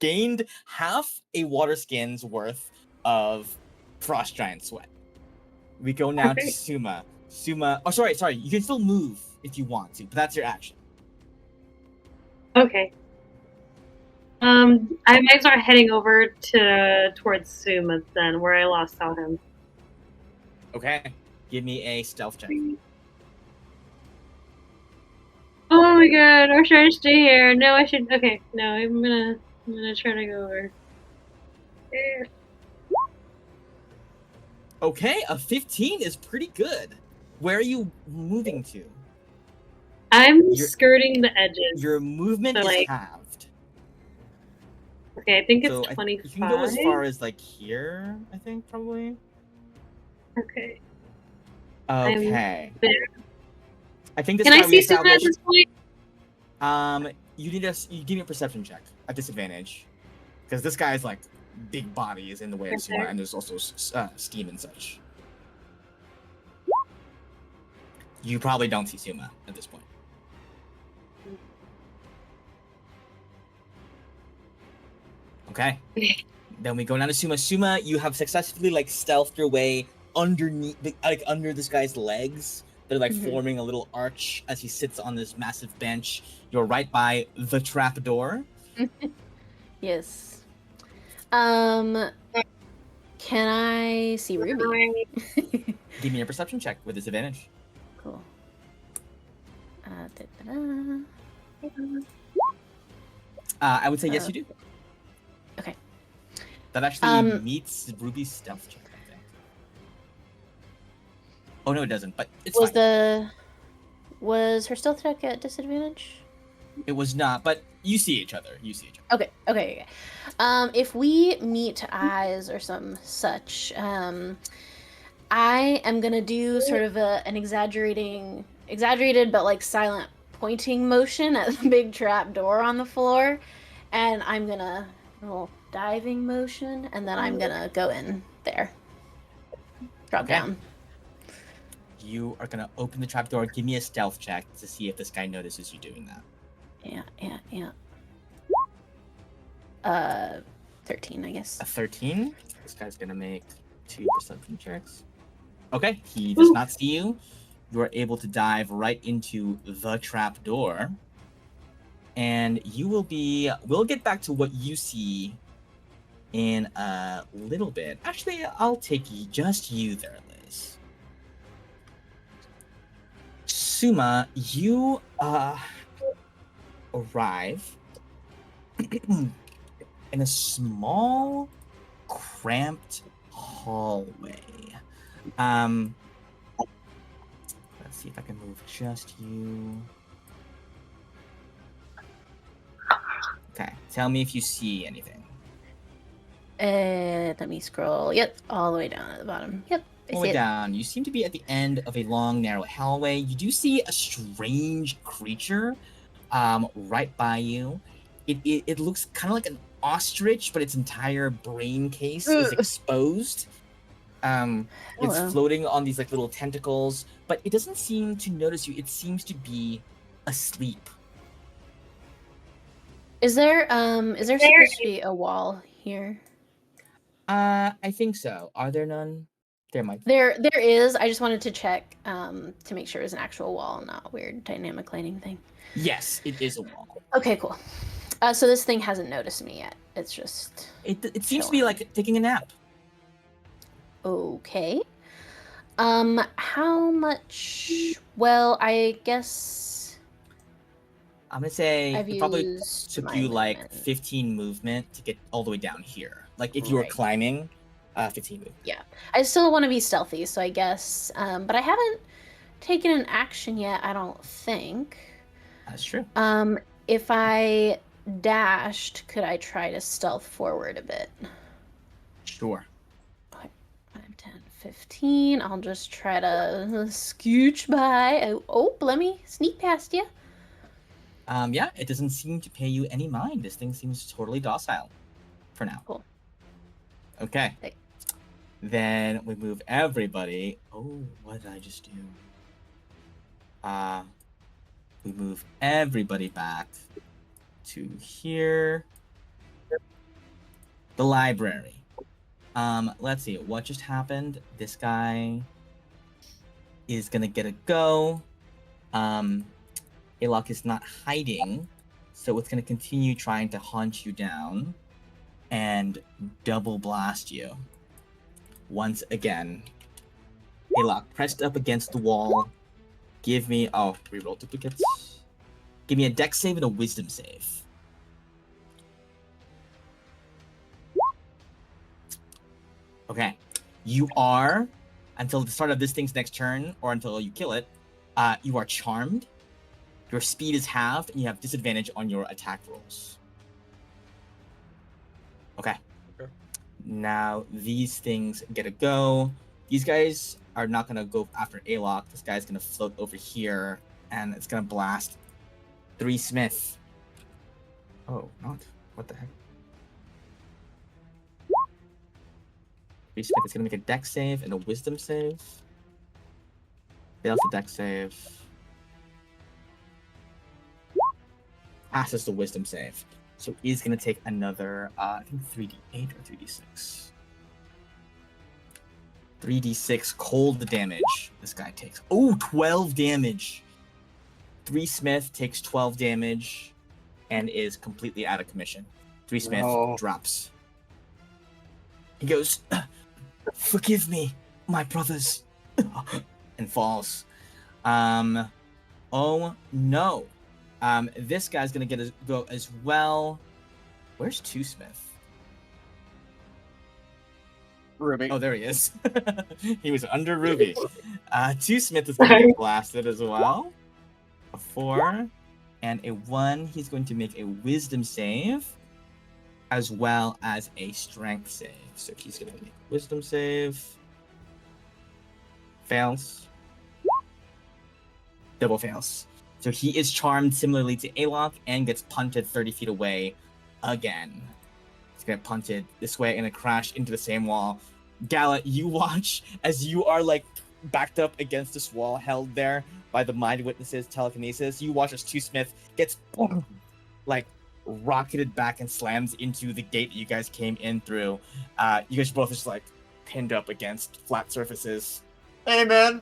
gained half a water skin's worth of frost giant sweat. We go now to Suma. Oh, sorry. You can still move if you want to, but that's your action. Okay. I might start heading over towards Suma then, where I last saw him. Okay. Give me a stealth check. Oh my god, or should I stay here? No, I should. Okay, no, I'm gonna try to go over. Okay, a 15 is pretty good. Where are you moving to? I'm skirting the edges. Your movement so, is halved. Okay, I think it's So 25. You can go as far as like here, I think, probably. Okay. Okay. I think this Can I guy we see Suma at this point? You give me a perception check at disadvantage, because this guy's like big body is in the way of Suma, and there's also steam and such. You probably don't see Suma at this point. Okay. Then we go down to Suma. Suma, you have successfully like stealthed your way underneath, like under this guy's legs. They're like forming a little arch as he sits on this massive bench. You're right by the trap door. Yes. Can I see Ruby? Give me a perception check with disadvantage. Cool. I would say yes, you do. Okay. That actually meets Ruby's stealth check, I think. Oh no, it doesn't. But it's fine. Was her stealth check at disadvantage? It was not, but you see each other. Okay. If we meet eyes or some such, I am gonna do sort of an exaggerated but like silent pointing motion at the big trap door on the floor, and I'm gonna a little diving motion, and then I'm gonna go in there. Drop Okay. down. You are gonna open the trapdoor. Give me a stealth check to see if this guy notices you doing that. Yeah. 13, I guess. A 13. This guy's gonna make 2 perception checks. Okay, he does not see you. You are able to dive right into the trap door, and you will be. We'll get back to what you see in a little bit. Actually, I'll take just you there, Liz. Suma, you arrive in a small, cramped hallway. Let's see if I can move just you. Okay, tell me if you see anything. Let me scroll. Yep, all the way down at the bottom. Yep, I All the see way it. down. You seem to be at the end of a long, narrow hallway. You do see a strange creature right by you. It looks kind of like an ostrich, but its entire brain case is exposed. It's Hello. floating on these like little tentacles, but it doesn't seem to notice you. It seems to be asleep. Is there supposed to be a wall here? I think so. Are there none? There might. There is. I just wanted to check to make sure it was an actual wall, not a weird dynamic lighting thing. Yes, it is a wall. Okay, cool. So this thing hasn't noticed me yet. It's just It seems to be like taking a nap. okay. How much? Well, I guess I'm gonna say I've it probably used took my you like movement. 15 movement to get all the way down here. Like if you were Right. climbing, 15 movement. Yeah, I still want to be stealthy, so I guess. But I haven't taken an action yet. I don't think. That's true. If I dashed, could I try to stealth forward a bit? Sure. 5, 10, 15. I'll just try to scooch by. Oh, let me sneak past you. Yeah, it doesn't seem to pay you any mind. This thing seems totally docile for now. Cool. Okay. Okay. Then we move everybody. Oh, what did I just do? We move everybody back to here. The library. Let's see. What just happened? This guy is gonna get a go. Alok is not hiding, so it's gonna continue trying to hunt you down and double blast you. Once again. Alok, pressed up against the wall. Give me reroll duplicates. Give me a dex save and a wisdom save. Okay. You are, until the start of this thing's next turn, or until you kill it, you are charmed. Your speed is halved, and you have disadvantage on your attack rolls. Okay. Now these things get a go. These guys are not gonna go after Alok. This guy's gonna float over here, and it's gonna blast 3 Smith. Oh, not. What the heck? 3 Smith is gonna make a dex save and a wisdom save. Fails the dex save. Passes the wisdom save. So he's gonna take another, I think 3d8 or 3d6. 3d6 cold damage this guy takes. Oh, 12 damage. 3 Smith takes 12 damage and is completely out of commission. 3 Smith drops. He goes, "Forgive me, my brothers," and falls. Oh no. This guy's gonna get a go as well. Where's 2 Smith? Ruby. Oh, there he is. He was under Ruby. 2 Smith is gonna get blasted as well. A 4 and a 1. He's going to make a wisdom save as well as a strength save. So he's gonna make a wisdom save. Fails. Double fails. So he is charmed similarly to Alok and gets punted 30 feet away again. He's gonna punt it this way and then crash into the same wall. Gallet, you watch as you are like backed up against this wall, held there by the mind witnesses telekinesis. You watch as Two Smith gets like rocketed back and slams into the gate that you guys came in through. You guys are both just like pinned up against flat surfaces. Hey, man.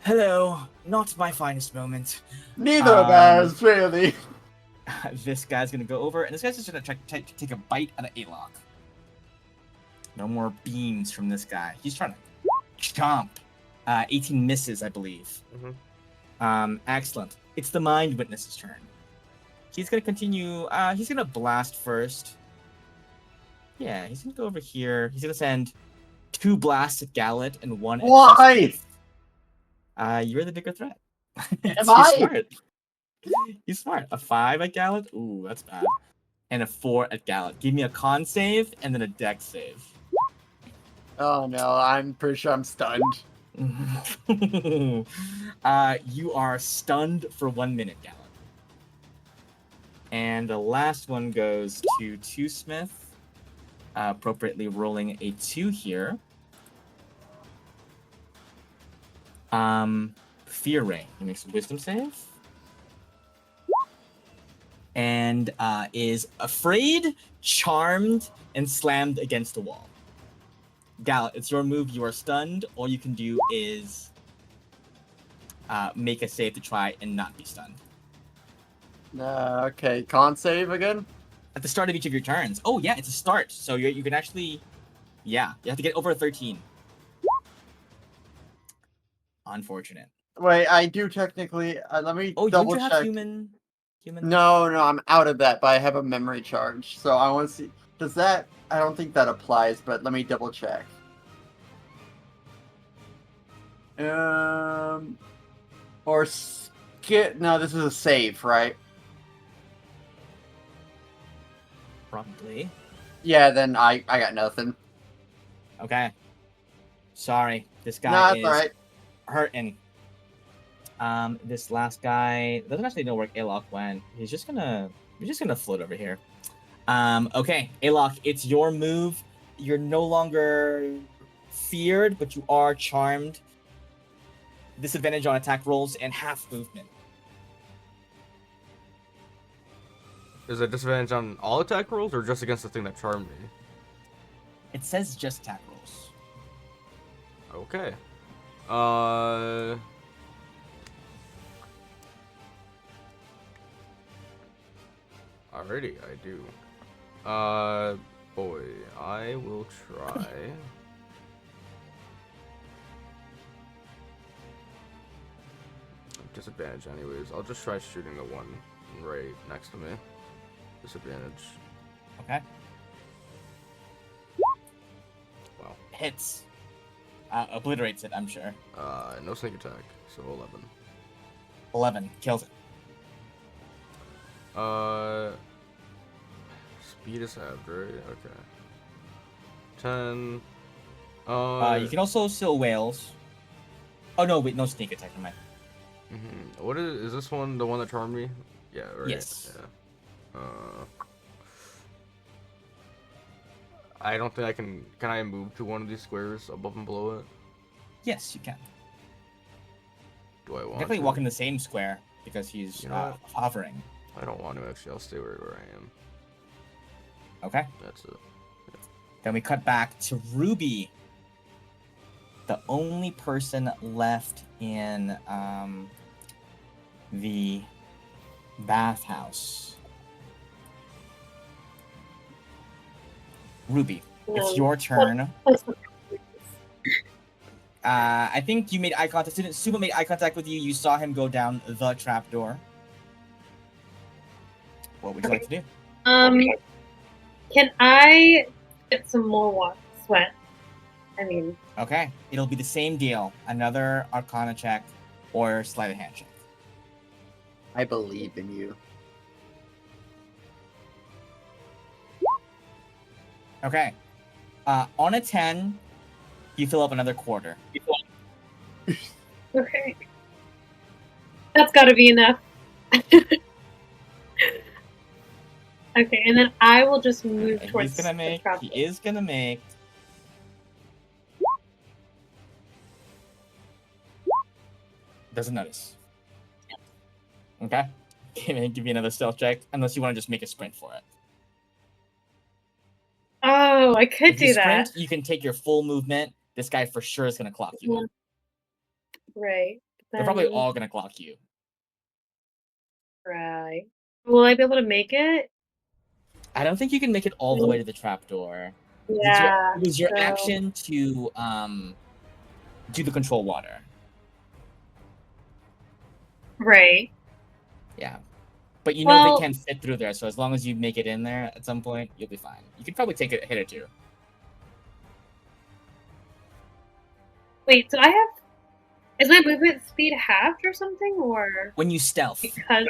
Hello, not my finest moment. Neither of us, really. This guy's gonna go over, and this guy's just gonna try to take a bite out of Alok. No more beams from this guy. He's trying to chomp. 18 misses, I believe. Excellent. It's the mind witness's turn. He's gonna continue. He's gonna blast first. Yeah, he's gonna go over here. He's gonna send 2 blasts at Gallet and 1 at Why? Smith. You're the bigger threat. Am I? Smart. He's smart. A 5 at Gallet? Ooh, that's bad. And a 4 at Gallet. Give me a con save and then a dex save. Oh no, I'm pretty sure I'm stunned. You are stunned for 1 minute, Gallet. And the last one goes to Two Smith. Appropriately rolling a 2 here. Fear Ray. He makes a wisdom save. And is afraid, charmed, and slammed against the wall. Gallet, it's your move. You are stunned. All you can do is make a save to try and not be stunned. Okay, con save again? At the start of each of your turns. Oh, yeah, it's a start. So you can actually... Yeah, you have to get over a 13. Unfortunate. Wait, I do technically... let me double you check. have human... No, I'm out of that, but I have a memory charge. So I want to see... Does that... I don't think that applies, but let me double check. Or skip... No, this is a save, right? Probably. Yeah, then I got nothing. Okay. Sorry. This guy Nah, is that's alright. hurting. This last guy doesn't actually know where Alok went. He's just gonna float over here. Okay, Alok, it's your move. You're no longer feared, but you are charmed. Disadvantage on attack rolls and half movement. Is it disadvantage on all attack rolls or just against the thing that charmed me? It says just attack rolls. Okay. Alrighty, I do. Boy, I will try. Disadvantage anyways. I'll just try shooting the one right next to me. Disadvantage. Okay. Wow. Hits. Obliterates it, I'm sure. No sneak attack, so 11. 11. Kills it. Speed is halved, right? Okay. 10. You can also still whales. Oh no, wait, no sneak attack, never mind. What is this one? The one that charmed me? Yeah, right. Yes. Yeah. I don't think I can. Can I move to one of these squares above and below it? Yes, you can. Do I want Definitely to? walk in the same square because he's You know what? hovering. I don't want to actually. I'll stay where I am. Okay. That's it. Then we cut back to Ruby, the only person left in the bathhouse. Ruby, it's your turn. I think you made eye contact. Suba made eye contact with you. You saw him go down the trapdoor. What would you like to do? Can I get some more sweat? I mean, Okay, it'll be the same deal. Another Arcana check or sleight of hand check. I believe in you. Okay. On a 10, you fill up another quarter. Okay. That's got to be enough. Okay, and then I will just move And towards he's gonna the make. trap. He is gonna make. Doesn't notice. Okay. Give me another stealth check, unless you want to just make a sprint for it. Oh, I could If you do sprint, that. you can take your full movement. This guy for sure is gonna clock you. Yeah. Right. They're probably Then- all gonna clock you. Right. Will I be able to make it? I don't think you can make it all the way to the trapdoor. Yeah. It was your so- action to do the control water. Right. Yeah. But you know they Well- can't fit through there, so as long as you make it in there at some point, you'll be fine. You could probably take a hit or two. Wait, so I have. Is my movement speed halved or something? Or. When you stealth. Because.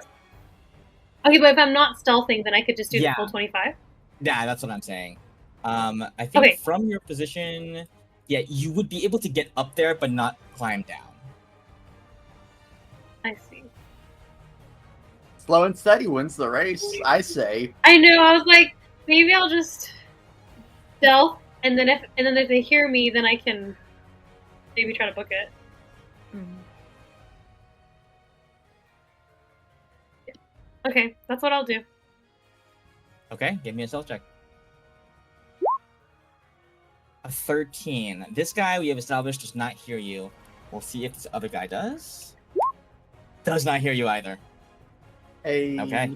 Okay, but if I'm not stealthing, then I could just do Yeah. the full 25? Yeah, that's what I'm saying. I think Okay. from your position, yeah, you would be able to get up there but not climb down. I see. Slow and steady wins the race, I say. I know, I was like, maybe I'll just stealth, and then if they hear me, then I can maybe try to book it. Okay, that's what I'll do. Okay, give me a stealth check. A 13. This guy we have established does not hear you. We'll see if this other guy does. Does not hear you either. Hey. Okay.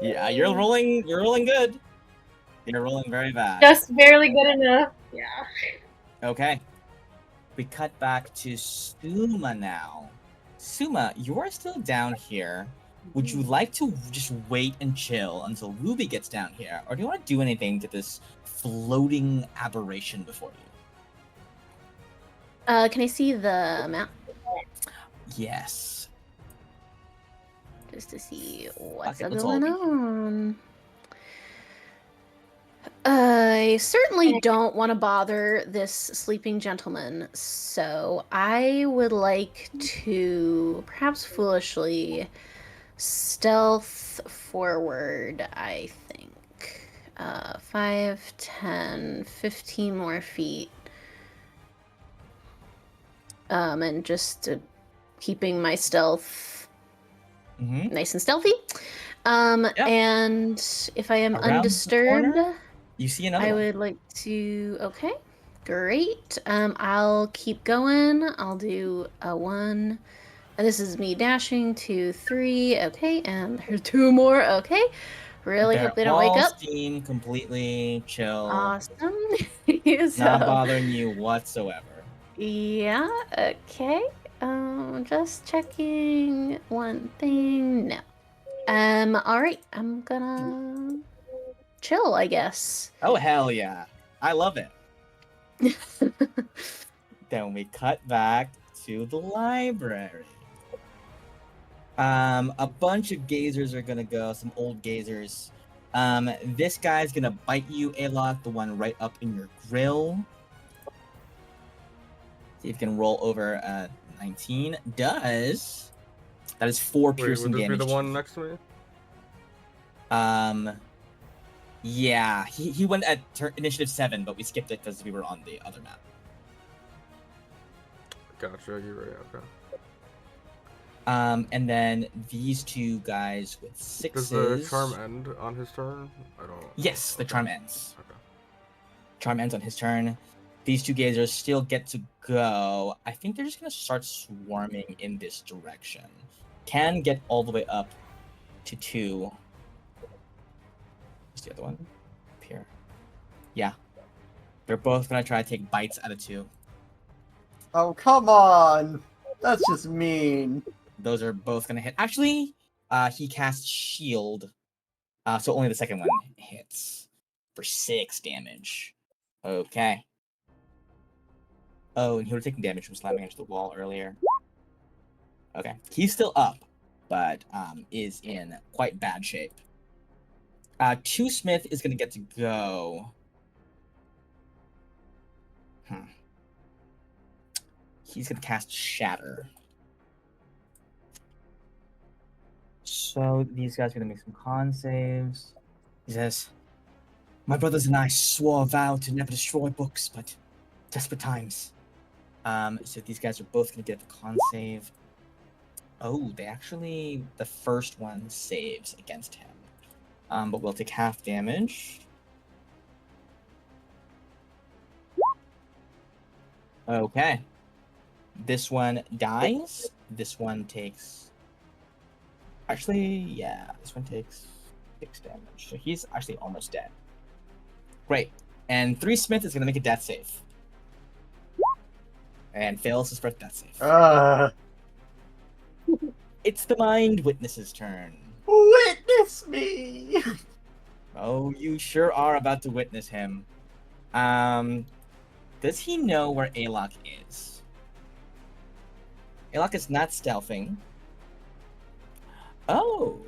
Yeah, you're rolling good. You're rolling very bad. Just barely good enough. Yeah. Okay. We cut back to Suma now. Suma, you are still down here. Would you like to just wait and chill until Ruby gets down here? Or do you want to do anything to this floating aberration before you? Can I see the map Yes. just to see what's Okay, let's going all be on? I certainly don't want to bother this sleeping gentleman, so I would like to perhaps foolishly stealth forward, I think. 5, 10, 15 more feet. And just keeping my stealth Mm-hmm. nice and stealthy. Yep. And if I am Around the undisturbed, corner, you see another I one. would like to. Okay, great. I'll keep going. I'll do a 1. And this is me dashing 2, 3. Okay, and there's 2 more. Okay, really They're hope they don't wake all up. steam, completely chill, Awesome. not So, bothering you whatsoever. yeah. Okay. Just checking one thing. No. All right. I'm gonna chill, I guess. Oh hell yeah! I love it. Then we cut back to the library. A bunch of gazers are gonna go, some old gazers. This guy's gonna bite you, Alok, the one right up in your grill. See if you can roll over 19. Does. That is 4 Wait, piercing would this be damage. the one next to me? Yeah, he went at initiative 7, but we skipped it because we were on the other map. Gotcha, you're right, okay. And then these 2 guys with 6s. Does the charm end on his turn? I don't. Yes, the okay. charm ends. Okay. Charm ends on his turn. These 2 gazers still get to go. I think they're just gonna start swarming in this direction. Can get all the way up to 2. What's the other one? Up here. Yeah. They're both gonna try to take bites out of 2. Oh, come on. That's just mean. Those are both gonna hit. Actually, he casts shield. So only the second one hits. For 6 damage. Okay. Oh, and he would have taken damage from slamming into the wall earlier. Okay. He's still up, but is in quite bad shape. 2 Smith is gonna get to go. He's gonna cast Shatter. So these guys are gonna make some con saves. He says, "My brothers and I swore a vow to never destroy books, but desperate times." So these guys are both gonna get a con save. Oh, the first one saves against him. But we'll take half damage. Okay. This one dies. This one takes. Actually, yeah, this one takes 6 damage. So he's actually almost dead. Great. And 3 Smith is going to make a death save. And fails his first death save. It's the Mind Witness's turn. Witness me! Oh, you sure are about to witness him. Does he know where Alok is? Alok is not stealthing. Oh.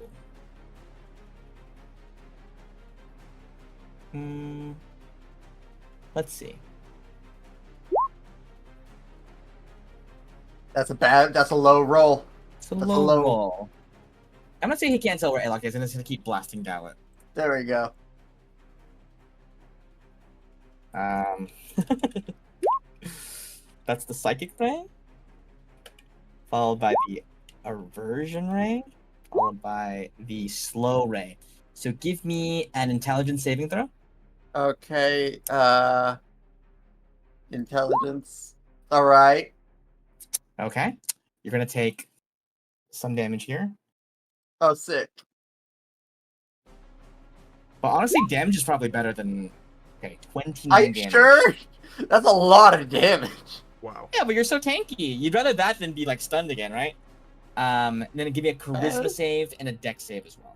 Let's see. That's a low roll. It's a That's low roll. I'm gonna say he can't tell where Alok is, and it's gonna keep blasting Dalit. There we go. That's the Psychic Ray, followed by the Aversion Ray, followed by the Slow Ray. So give me an Intelligence saving throw. Okay, intelligence. Alright. Okay. You're gonna take some damage here. Oh, sick. But honestly, damage is probably better than... Okay, 29 damage. Sure? That's a lot of damage. Wow. Yeah, but you're so tanky. You'd rather that than be, like, stunned again, right? Then give me a Charisma save and a Dex save as well.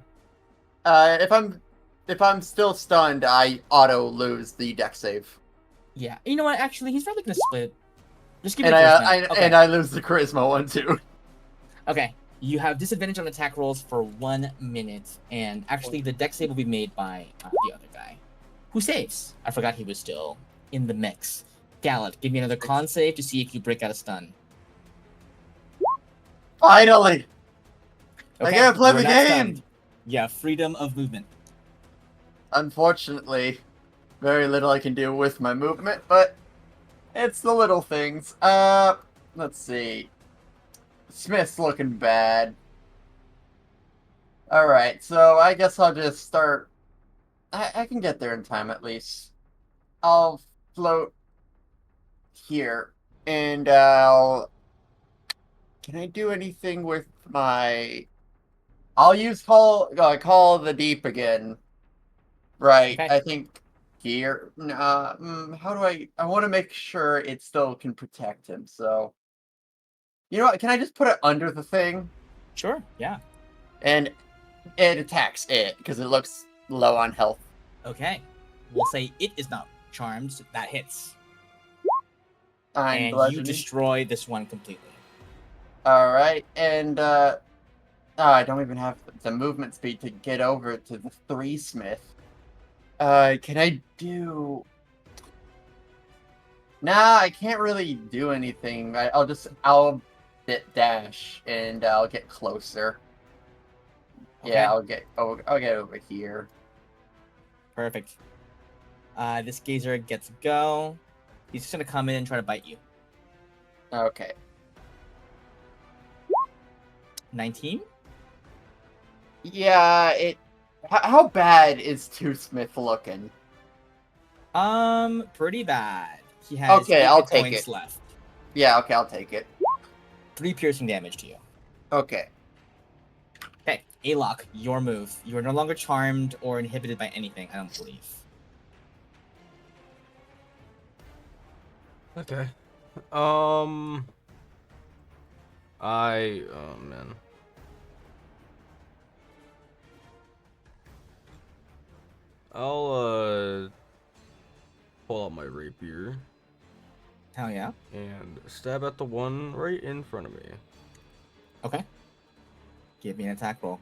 If I'm still stunned, I auto lose the dex save. Yeah. You know what? Actually, he's probably gonna split. Just give me And a Charisma. Okay. and I lose the charisma one too. Okay. You have disadvantage on attack rolls for 1 minute, and actually the Dex save will be made by the other guy. Who saves? I forgot he was still in the mix. Gallet, give me another con save to see if you break out a stun. Finally! Okay, I gotta play you're the not game! stunned. Yeah, freedom of movement. Unfortunately, very little I can do with my movement, but it's the little things. Let's see. Smith's looking bad. Alright, so I guess I'll just start... I can get there in time, at least. I'll float here, and I'll... Can I do anything with my... I'll use Call of the Deep again. Right, Okay. I think here... how do I want to make sure it still can protect him, so... You know what, can I just put it under the thing? Sure, yeah. And it attacks it, because it looks low on health. Okay. We'll say it is not charmed, so that hits. I'm And you bludgeoning. destroy this one completely. Alright, and I don't even have the movement speed to get over to the 3 Smith. Can I do... Nah, I can't really do anything. I'll bit dash, and I'll get closer. Okay. Yeah, I'll get over here. Perfect. This Gazer gets a go. He's just gonna come in and try to bite you. Okay. 19? Yeah, how bad is Toothsmith looking? Pretty bad. He has Okay, 8 I'll hit take points it. left. Yeah, okay, I'll take it. 3 piercing damage to you. Okay. Okay, Alok, your move. You are no longer charmed or inhibited by anything, I don't believe. Okay. Oh man. I'll pull out my rapier Hell yeah. and stab at the one right in front of me. Okay. Give me an attack roll.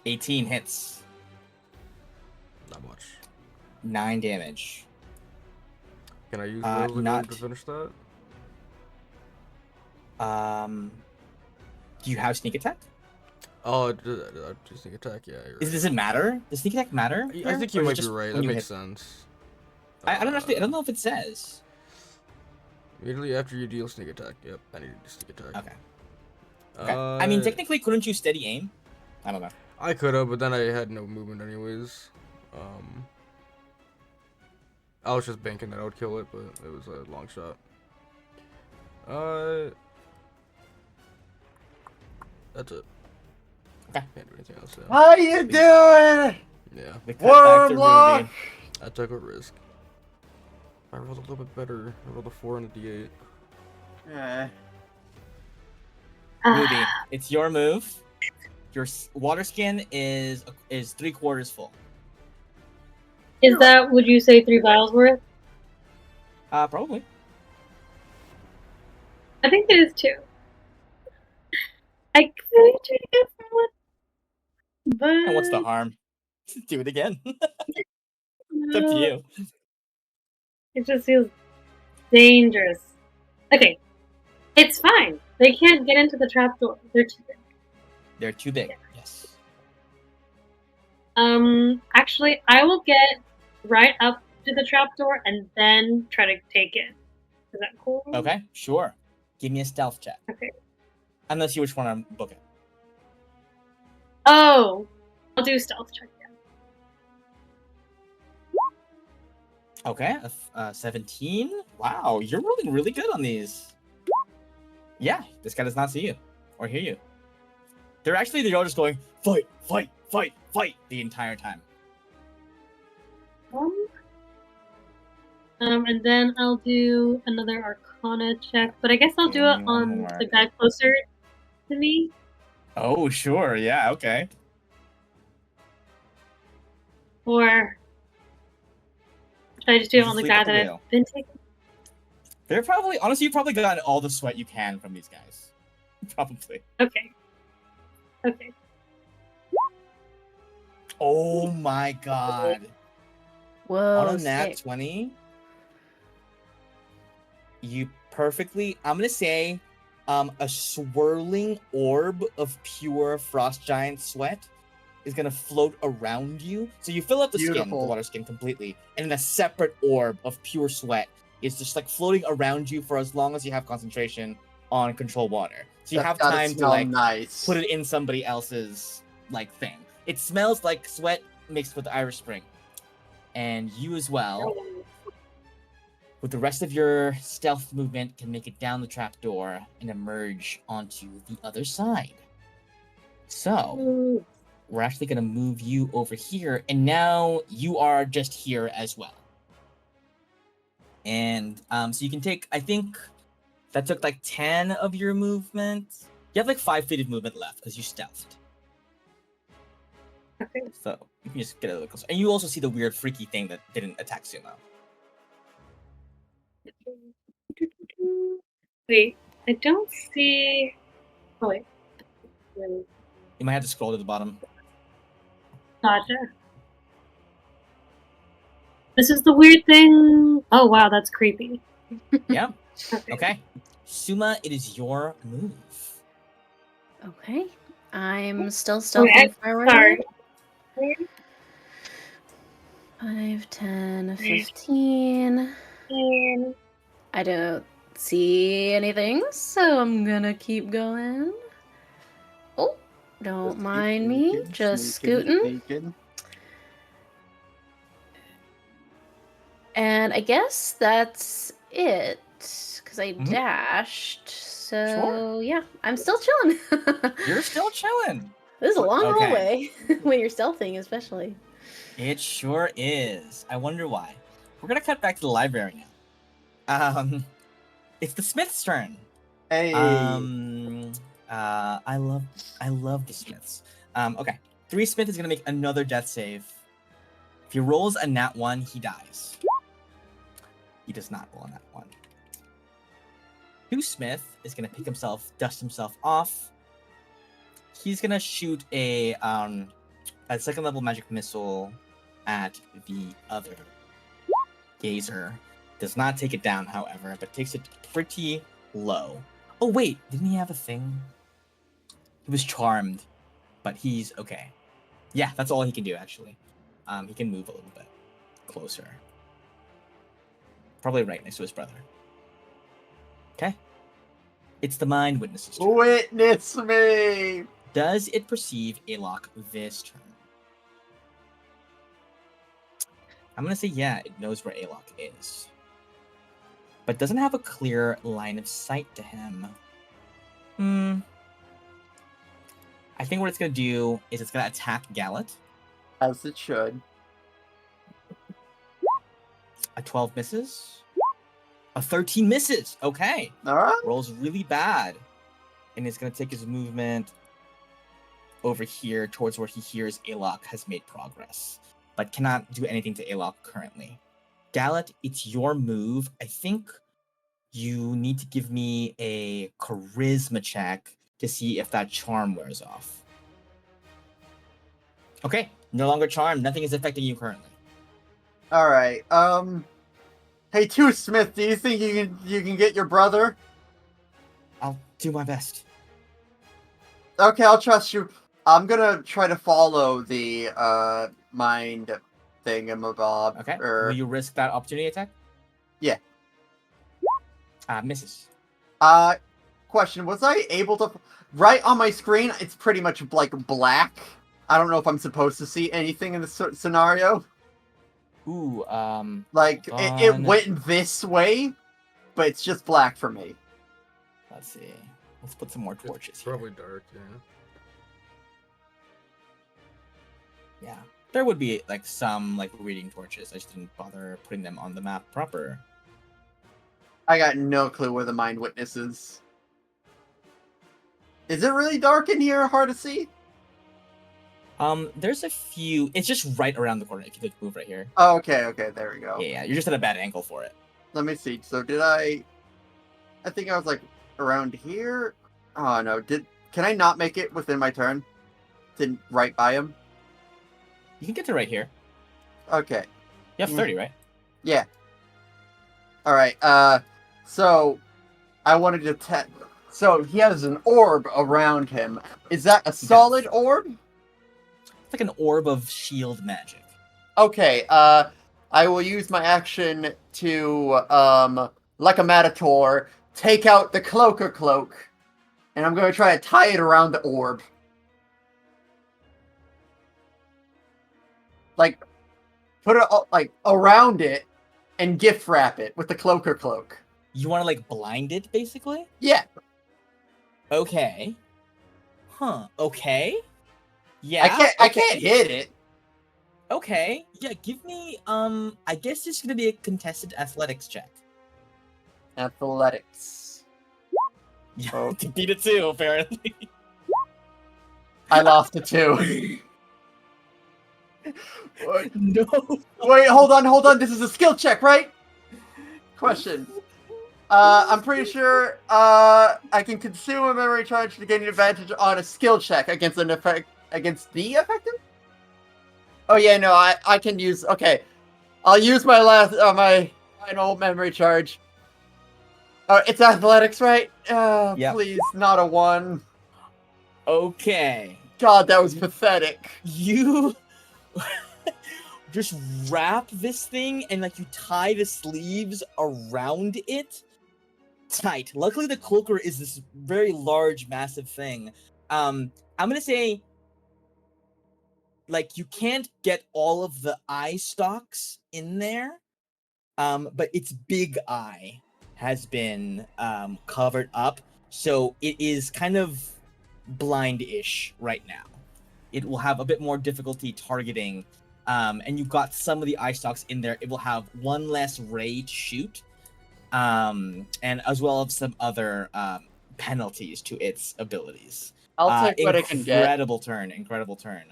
18 hits. Not much. 9 damage. Can I use not- to finish that? Do you have sneak attack? Oh, just sneak attack. Yeah, you're right. Does it matter? Does sneak attack matter? I there? think Or you is it might be just right. when That you makes hit? sense. I don't actually. I don't know if it says. Immediately after you deal sneak attack. Yep, I need to sneak attack. Okay. Okay. I mean, Uh, technically, couldn't you steady aim? I don't know. I could have, but then I had no movement anyways. I was just banking that I would kill it, but it was a long shot. That's it. Okay. Can't do anything else. How you doing? Yeah, We cut back to Wormlock? Ruby. I took a risk. I rolled a little bit better. I rolled a 4 and a D8. Ruby, it's your move. Your water skin is 3/4 full. Is that, would you say, 3 vials worth? Probably. I think it is 2. I could drink it for one, but And what's the harm? Do it again. It's up to you. It just feels dangerous. Okay, it's fine. They can't get into the trapdoor. They're too big. They're too big. Yes. Actually, I will get right up to the trapdoor and then try to take it. Is that cool? Okay, sure. Give me a stealth check. Okay. I'm gonna see which one I'm booking. Oh, I'll do a stealth check. Yeah. Okay, 17. Wow, you're rolling really good on these. Yeah, this guy does not see you or hear you. They're all just going fight, fight, fight, fight the entire time. And then I'll do another Arcana check, but I guess I'll do it on the guy closer to me. Oh, sure. Yeah. Okay. Or should I just do it Just on the sleep guy at the that wheel. I've been taking? They're probably honestly, you've probably gotten all the sweat you can from these guys. Probably. Okay. Okay. Oh my god. Whoa, On a nat sick. 20, you perfectly, I'm gonna say, a swirling orb of pure frost giant sweat is gonna float around you. So you fill up the skin, the Beautiful. water skin completely, and then a separate orb of pure sweat is just like floating around you for as long as you have concentration on control water. So you That's have gotta time to smell like nice. put it in somebody else's like thing. It smells like sweat mixed with Irish Spring. And you as well, with the rest of your stealth movement, can make it down the trapdoor and emerge onto the other side. So, we're actually going to move you over here, and now you are just here as well. And so you can take, I think that took like 10 of your movement. You have like 5 feet of movement left because you stealthed. Okay. So you can just get a little closer. And you also see the weird freaky thing that didn't attack Sumo. Wait, I don't see. Oh wait. You might have to scroll to the bottom. Gotcha. This is the weird thing. Oh wow, that's creepy. Yeah. Okay. Okay. Suma, it is your move. Okay. I'm still Okay, stealthing forward. sorry. 5, 10, 15. I don't see anything, so I'm gonna keep going. Oh, don't mind me. Just scooting. And I guess that's it, because I dashed. So, yeah, I'm still chilling. You're still chilling. This is a long Okay. hallway, when you're stealthing, especially. It sure is. I wonder why. We're gonna cut back to the library now. It's the Smith's turn. Hey. I love the Smiths. Okay. 3 Smith is gonna make another death save. If he rolls a nat 1, he dies. He does not roll a nat 1. 2 Smith is gonna pick himself, dust himself off. He's gonna shoot a second level magic missile at the other gazer. Does not take it down, however, but takes it pretty low. Oh wait, didn't he have a thing? He was charmed. but he's okay. Yeah, that's all he can do actually. He can move a little bit closer. Probably right next to his brother. Okay. It's the Mind Witness's turn. Witness me! Does it perceive Alok this turn? I'm gonna say yeah, it knows where Alok is. But doesn't have a clear line of sight to him. I think what it's gonna do is it's gonna attack Gallet. As it should. A 12 misses. A 13 misses. Okay. Alright. Rolls really bad. And it's gonna take his movement over here towards where he hears Alok has made progress, but cannot do anything to Alok currently. Gallet, it's your move. I think you need to give me a charisma check to see if that charm wears off. Okay, no longer charmed. Nothing is affecting you currently. Alright, hey, Two Smith, do you think you can get your brother? I'll do my best. Okay, I'll trust you. I'm gonna try to follow the, mind thingamabob. Okay, will you risk that opportunity attack? Yeah. Misses. Question, was I able to... Right on my screen, it's pretty much, like, black. I don't know if I'm supposed to see anything in this scenario. Ooh, Like, hold it on. went this way, but it's just black for me. Let's see. Let's put some more torches It's here. probably dark, yeah. Yeah. There would be, like, some, like, reading torches. I just didn't bother putting them on the map proper. I got no clue where the mind witness is. Is it really dark in here, hard to see? There's a few... It's just right around the corner, if you could move right here. Oh, okay, there we go. Yeah, you're just at a bad angle for it. Let me see. So did I think I was, like, around here? Oh, no. Can I not make it within my turn? Right by him? You can get to right here. Okay. You have 30, right? Yeah. Alright, so I wanted to test. So he has an orb around him. Is that a solid orb? It's like an orb of shield magic. Okay, I will use my action to, like a matador, take out the cloaker cloak, and I'm going to try to tie it around the orb. Like, put it, like, around it, and gift wrap it with the cloaker cloak. You want to, like, blind it, basically? Yeah. Okay. Huh. Okay. Yeah. I can't hit it. Okay. Yeah, give me, I guess it's gonna be a contested athletics check. Athletics. Yeah, Oh. to beat it too, apparently. I lost a 2. No. Wait, hold on. This is a skill check, right? Question. I'm pretty sure I can consume a memory charge to gain an advantage on a skill check against the effective. Oh yeah, no, I can use. Okay, I'll use my my final memory charge. It's athletics, right? Yep. Please, not a 1. Okay. God, that was pathetic. You just wrap this thing and like you tie the sleeves around it tight. Luckily the cloaker is this very large, massive thing. I'm gonna say like you can't get all of the eye stalks in there. But its big eye has been covered up. So it is kind of blind-ish right now. It will have a bit more difficulty targeting. And you've got some of the eye stalks in there. It will have one less ray to shoot. And as well as some other penalties to its abilities. I'll take what I can get. Incredible turn.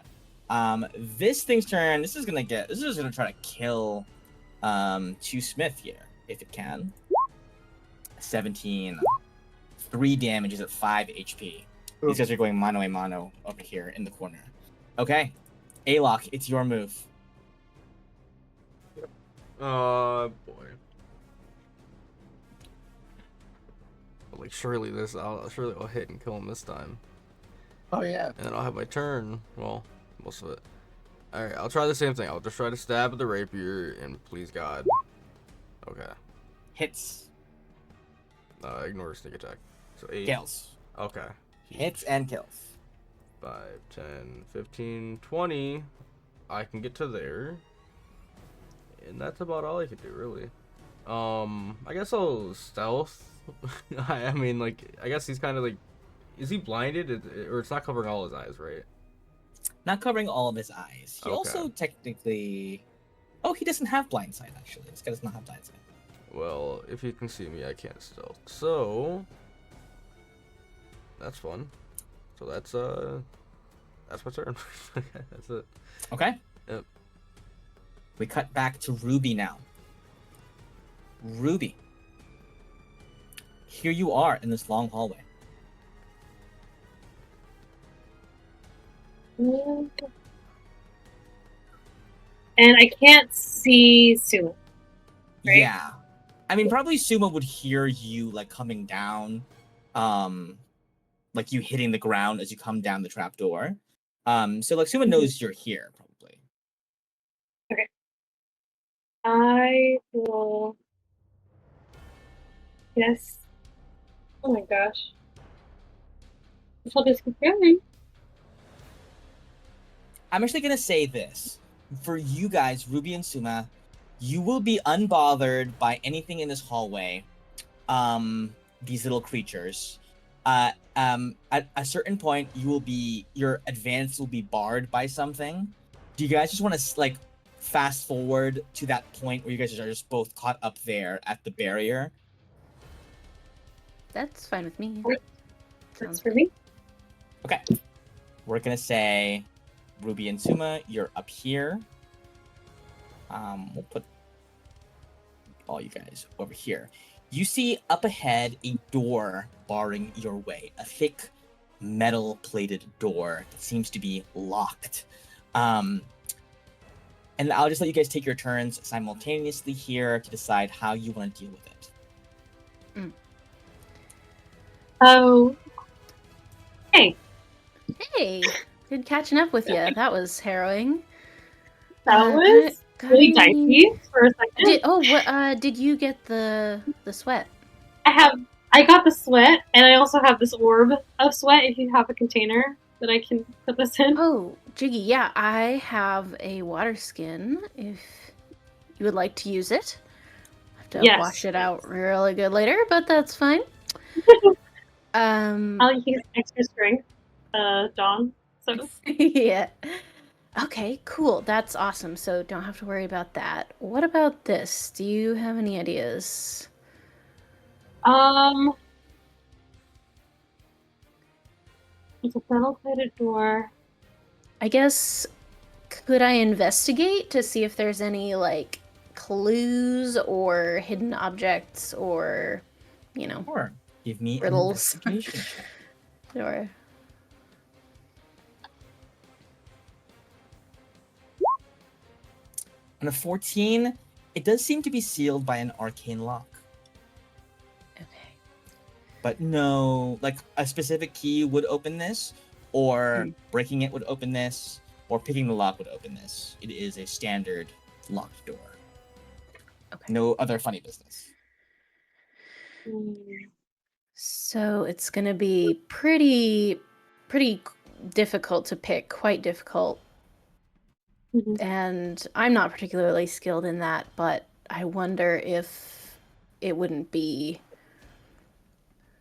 This thing's turn. This is gonna try to kill Two Smith here if it can. 17. 3 damages at 5 HP. These guys are going mano a mano over here in the corner. Okay, Alok, it's your move. Boy. Like surely I'll hit and kill him this time. Oh yeah. And then I'll have my turn. Well, most of it. Alright, I'll try the same thing. I'll just try to stab with the rapier, and please God. Okay. Hits. Ignore sneak attack. So 8. Kills. Okay. Hits and kills. 5, 10, 15, 20. I can get to there. And that's about all I could do, really. I guess I'll stealth. I mean, like, I guess he's kind of like... Is he blinded? Or it's not covering all his eyes, right? Not covering all of his eyes. He Okay. also technically... Oh, he doesn't have blind sight, actually. This guy does not have blind sight. Well, if he can see me, I can't stealth. So... That's fun. So that's my turn. That's it. Okay. Yep. We cut back to Ruby now. Ruby. Here you are in this long hallway. And I can't see Sue. Right? Yeah. I mean, probably Suma would hear you, like, coming down. Like, you hitting the ground as you come down the trapdoor. So, like, Suma knows you're here, probably. I will. Yes. Oh my gosh. I'll just keep going. I'm actually going to say this. For you guys, Ruby and Suma, you will be unbothered by anything in this hallway. These little creatures. At a certain point, your advance will be barred by something. Do you guys just want to, like, fast forward to that point where you guys are just both caught up there at the barrier? That's fine with me. Works Sounds for good. me. Okay. We're going to say Ruby and Suma, you're up here. We'll put all you guys over here. You see up ahead a door barring your way, a thick metal-plated door that seems to be locked. And I'll just let you guys take your turns simultaneously here to decide how you want to deal with it. Oh. Hey, Hey, good catching up with you. That was harrowing. that Uh, was got really any- dicey for a second. What? Did you get the sweat? I got the sweat, and I also have this orb of sweat. If you have a container that I can put this in. Oh, Jiggy, yeah, I have a water skin. If you would like to use it, I have to Yes. wash it out really good later, but that's fine. I'll use extra strength, Dawn. So Yeah. Okay, cool. That's awesome. So don't have to worry about that. What about this? Do you have any ideas? it's a metal-plated door. I guess could I investigate to see if there's any like clues or hidden objects or Or give me Riddles. an investigation check. or On a 14, it does seem to be sealed by an arcane lock. okay. But no, like, a specific key would open this, or Hmm. breaking it would open this, or picking the lock would open this. It is a standard locked door. Okay. No other funny business. So it's gonna be pretty difficult to pick, quite difficult. Mhm. And I'm not particularly skilled in that, but I wonder if it wouldn't be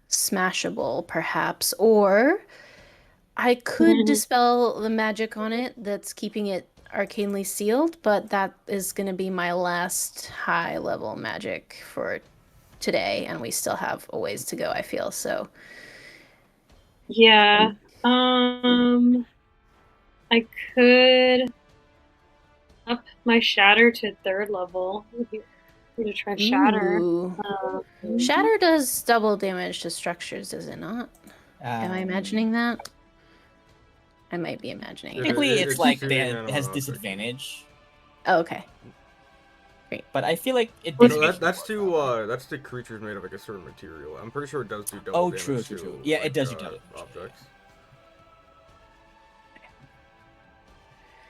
smashable, perhaps, or I could Mhm. dispel the magic on it that's keeping it arcanely sealed, but that is going to be my last high level magic for today, and we still have a ways to go, I feel. So Yeah. I could up my shatter to 3rd level if you were to try shatter. Ooh. Shatter does double damage to structures, does it not? Am I imagining that? I might be imagining it. Technically, it's It's like shooting it at has an object. disadvantage, Oh, okay. but I feel like it No, did. No, that's to creatures made of like a certain material. I'm pretty sure it does do double Oh, damage true. to, Yeah, it like, does do double damage. objects.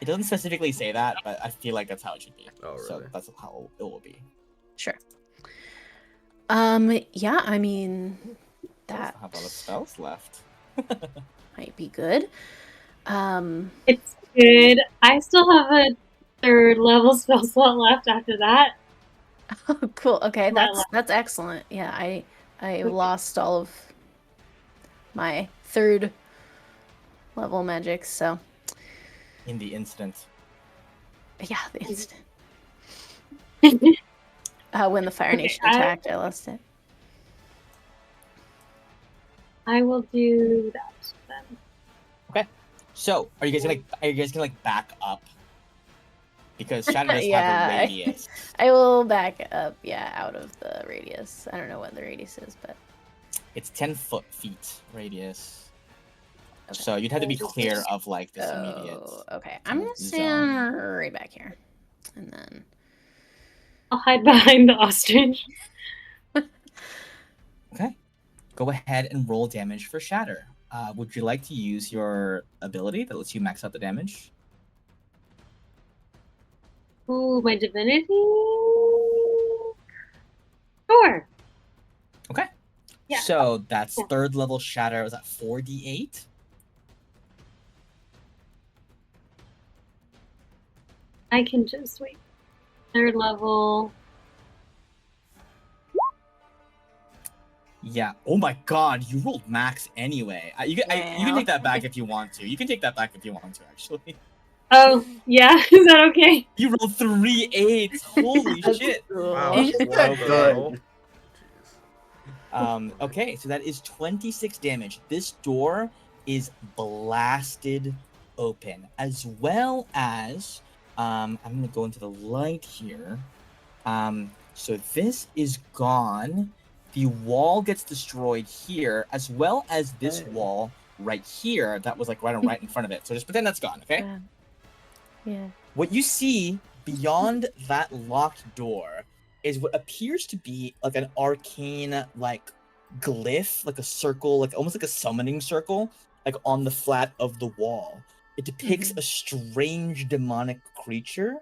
doesn't specifically say that, but I feel like that's how it should be. Oh, So really? that's how it will be. Sure. Yeah, I mean, Doesn't that have a lot of spells left. might be good. It's good. I still have a 3rd level spell slot left after that. Oh, cool. Okay, My that's excellent. Yeah, I lost all of my 3rd level magic, so In the instant. yeah, the instant. When the Fire Okay, Nation attacked, I lost it. I will do that then. Okay. So are you guys gonna like back up? Because Shadow does have a Yeah, radius. I will back up, yeah, out of the radius. I don't know what the radius is, but It's 10 feet radius. Okay. So you'd have to be clear of like this immediate. Okay, I'm kind gonna of stand right back here, and then I'll hide behind the ostrich. Okay. Go ahead and roll damage for Shatter. Would you like to use your ability that lets you max out the damage? Ooh, my divinity? Sure. Okay. Yeah. So that's Yeah. 3rd level Shatter. Was that 4d8? I can just wait. 3rd level. Yeah. Oh my god, you rolled max anyway. You can take that back if you want to. You can take that back if you want to, actually. Oh, yeah? Is that okay? You rolled 3 8s. Holy shit. Wow, Cool. Isn't 12 that in a row. good? Jeez. Okay, so that is 26 damage. This door is blasted open, as well as I'm gonna go into the light here. So this is gone. The wall gets destroyed here, as well as this wall right here that was like right in front of it. So just pretend that's gone, okay? Yeah. What you see beyond that locked door is what appears to be like an arcane like glyph, like a circle, like almost like a summoning circle, like on the flat of the wall. It depicts a strange demonic creature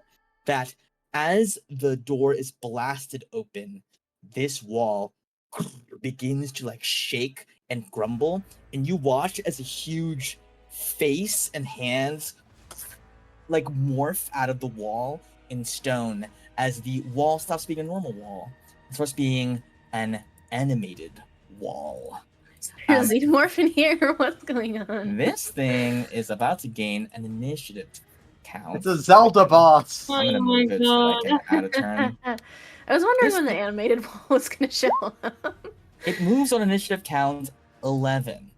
that as the door is blasted open, this wall begins to like shake and grumble, and you watch as a huge face and hands like morph out of the wall in stone as the wall stops being a normal wall and starts being an animated wall. Is xenomorph in here? What's going on? This thing is about to gain an initiative count. It's a Zelda boss. I'm gonna Oh move my it so that I God. can add a turn. I was wondering This when the thing- animated wall was gonna show up. It moves on initiative count 11.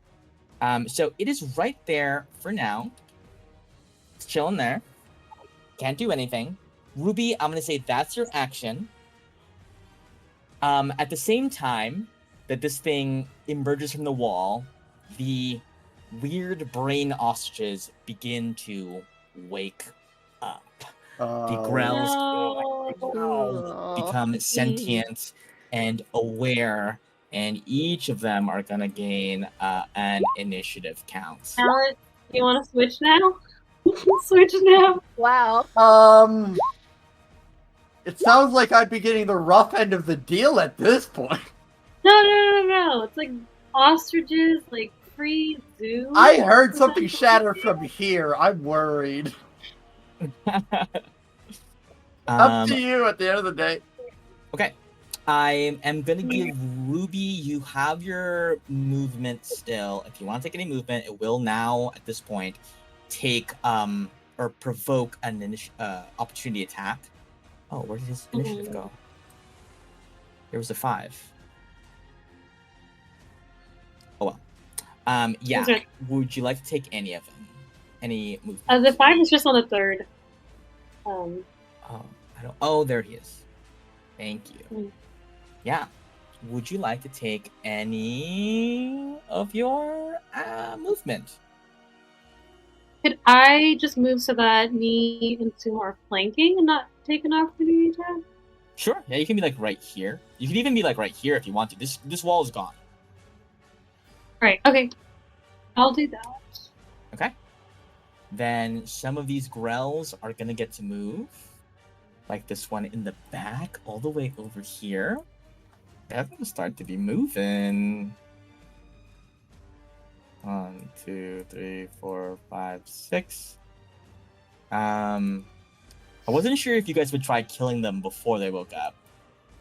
So it is right there for now. It's chilling there. Can't do anything. Ruby, I'm gonna say that's your action. At the same time that this thing emerges from the wall, the weird brain ostriches begin to wake up. The growls become sentient and aware, and each of them are gonna gain an initiative count. Alex, you want to switch now? Switch now. Wow. It sounds like I'd be getting the rough end of the deal at this point. No. It's like ostriches, like free zoo. I heard something shatter from here. I'm worried. Up to you at the end of the day. Okay. I am gonna give Ruby, you have your movement still. If you want to take any movement, it will now at this point take or provoke an opportunity attack. Oh, where did his initiative go? There was a 5. Oh well. Yeah. Okay. Would you like to take any of them? Any movement? The 5 is just on the 3rd. Oh, I don't. Oh, there he is. Thank you. Yeah. Would you like to take any of your movement? Could I just move so that me and Sue are flanking and not take an opportunity attack? Sure. Yeah, you can be like right here. You can even be like right here if you want to. This wall is gone. Right. Okay. I'll do that. Okay. then some of these grells are gonna get to move. Like this one in the back, all the way over here. They're gonna start to be moving. 1, 2, 3, 4, 5, 6. I wasn't sure if you guys would try killing them before they woke up,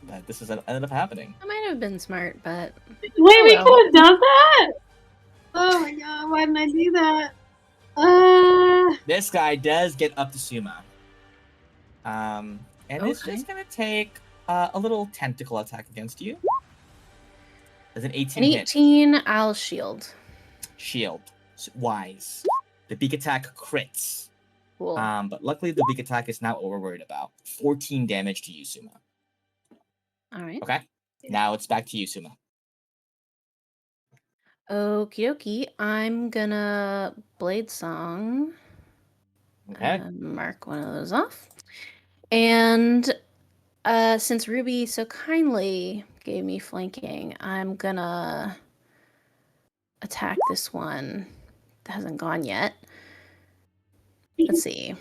but this ended up happening. That might have been smart, but Wait, Oh, we well. could have done that? Oh my god, why didn't I do that? This guy does get up to Suma. And it's Okay. just gonna take a little tentacle attack against you. As an 18 an hit. 18, I'll shield. Shield. Wise. The beak attack crits. Cool. But luckily the beak attack is not what we're worried about. 14 damage to you, Suma. All right. Okay? Now it's back to you, Suma. Okie dokie. I'm gonna Blade Song. Okay. Mark one of those off. And since Ruby so kindly gave me flanking, I'm gonna attack this one that hasn't gone yet. Let's see.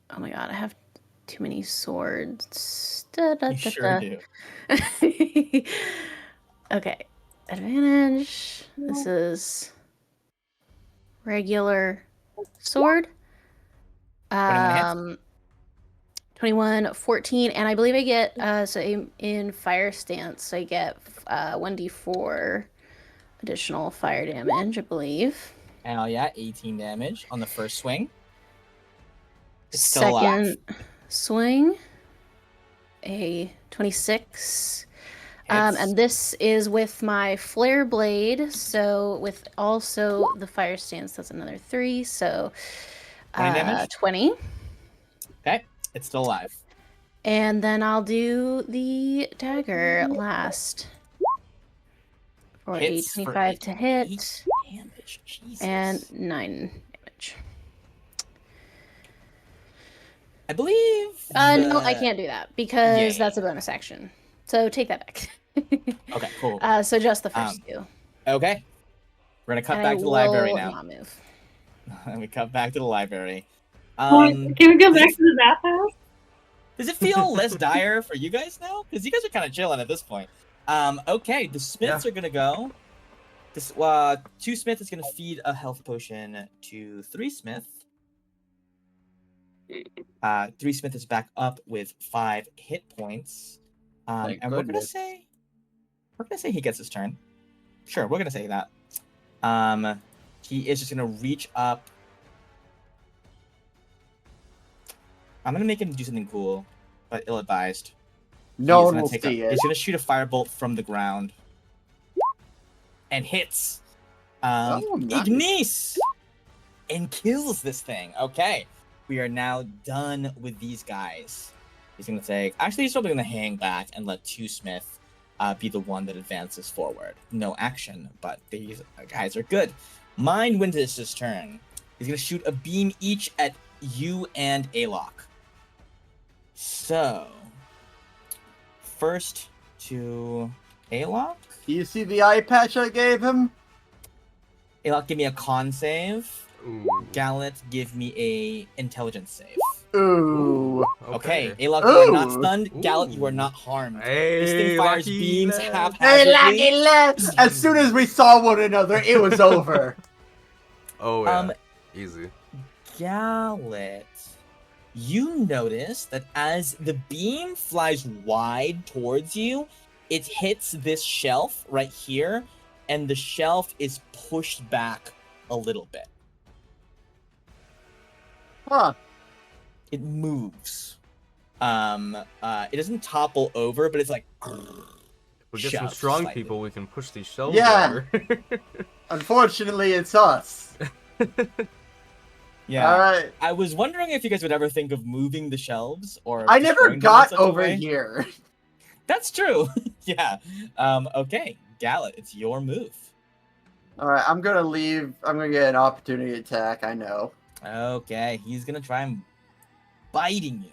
Oh my god, I have too many swords. You sure do. Okay. Advantage. This is regular sword. 21 hits. 21, 14, and I believe I get so in fire stance I get 1d4 additional fire damage, I believe. Hell yeah, 18 damage on the first swing. It's still Second alive. swing, a 26. Hits. And this is with my flare blade, so with also the fire stance, that's another 3, so 20 damage? 20. Okay, it's still alive. And then I'll do the dagger last. For Hits a for 25 to hit. 8 damage. Jesus. And 9 damage. I believe. No, I can't do that because Yeah. that's a bonus action. So take that back. Okay, cool. So just the first two. Okay. We're gonna cut And back I to the library will now. not move. And we cut back to the library. Can we go back to the bathhouse? Does it feel less dire for you guys now? Because you guys are kind of chilling at this point. Okay, the Smiths are gonna go. This 2 Smith is gonna feed a health potion to 3 Smith. 3 Smith is back up with 5 hit points. Thank And we're gonna goodness. say he gets his turn. Sure, we're gonna say that. He is just gonna reach up. I'm gonna make him do something cool, but ill-advised. No He's one gonna will take see it. He's gonna shoot a firebolt from the ground. And hits. Oh, nice. Ignis! And kills this thing. Okay. We are now done with these guys. He's gonna take. Actually, he's probably gonna hang back and let 2 Smith be the one that advances forward. No action, but these guys are good. Mind Windish's turn. He's gonna shoot a beam each at you and Alok. So, first to Alok. Do you see the eye patch I gave him? Alok, give me a con save. Ooh. Gallant, give me a intelligence save. Ooh. Okay, Alok, you are not Ooh. stunned. Gallant, you are Ooh. not harmed. Hey, This thing fires lucky beams lad. Hey, haphazardly. lucky left! As soon as we saw one another, it was over. Oh yeah. Easy. Gallant, you notice that as the beam flies wide towards you, it hits this shelf right here, and the shelf is pushed back a little bit. Huh. It moves. It doesn't topple over, but it's like If we get some shoved strong slightly. people, we can push these shelves Yeah. over. Unfortunately, it's us. Yeah. Alright. I was wondering if you guys would ever think of moving the shelves or I never destroying them in got such a over way. here. That's true. Yeah. Okay, Gallant, it's your move. Alright, I'm gonna leave. I'm gonna get an opportunity attack, I know. Okay, he's gonna try and biting you.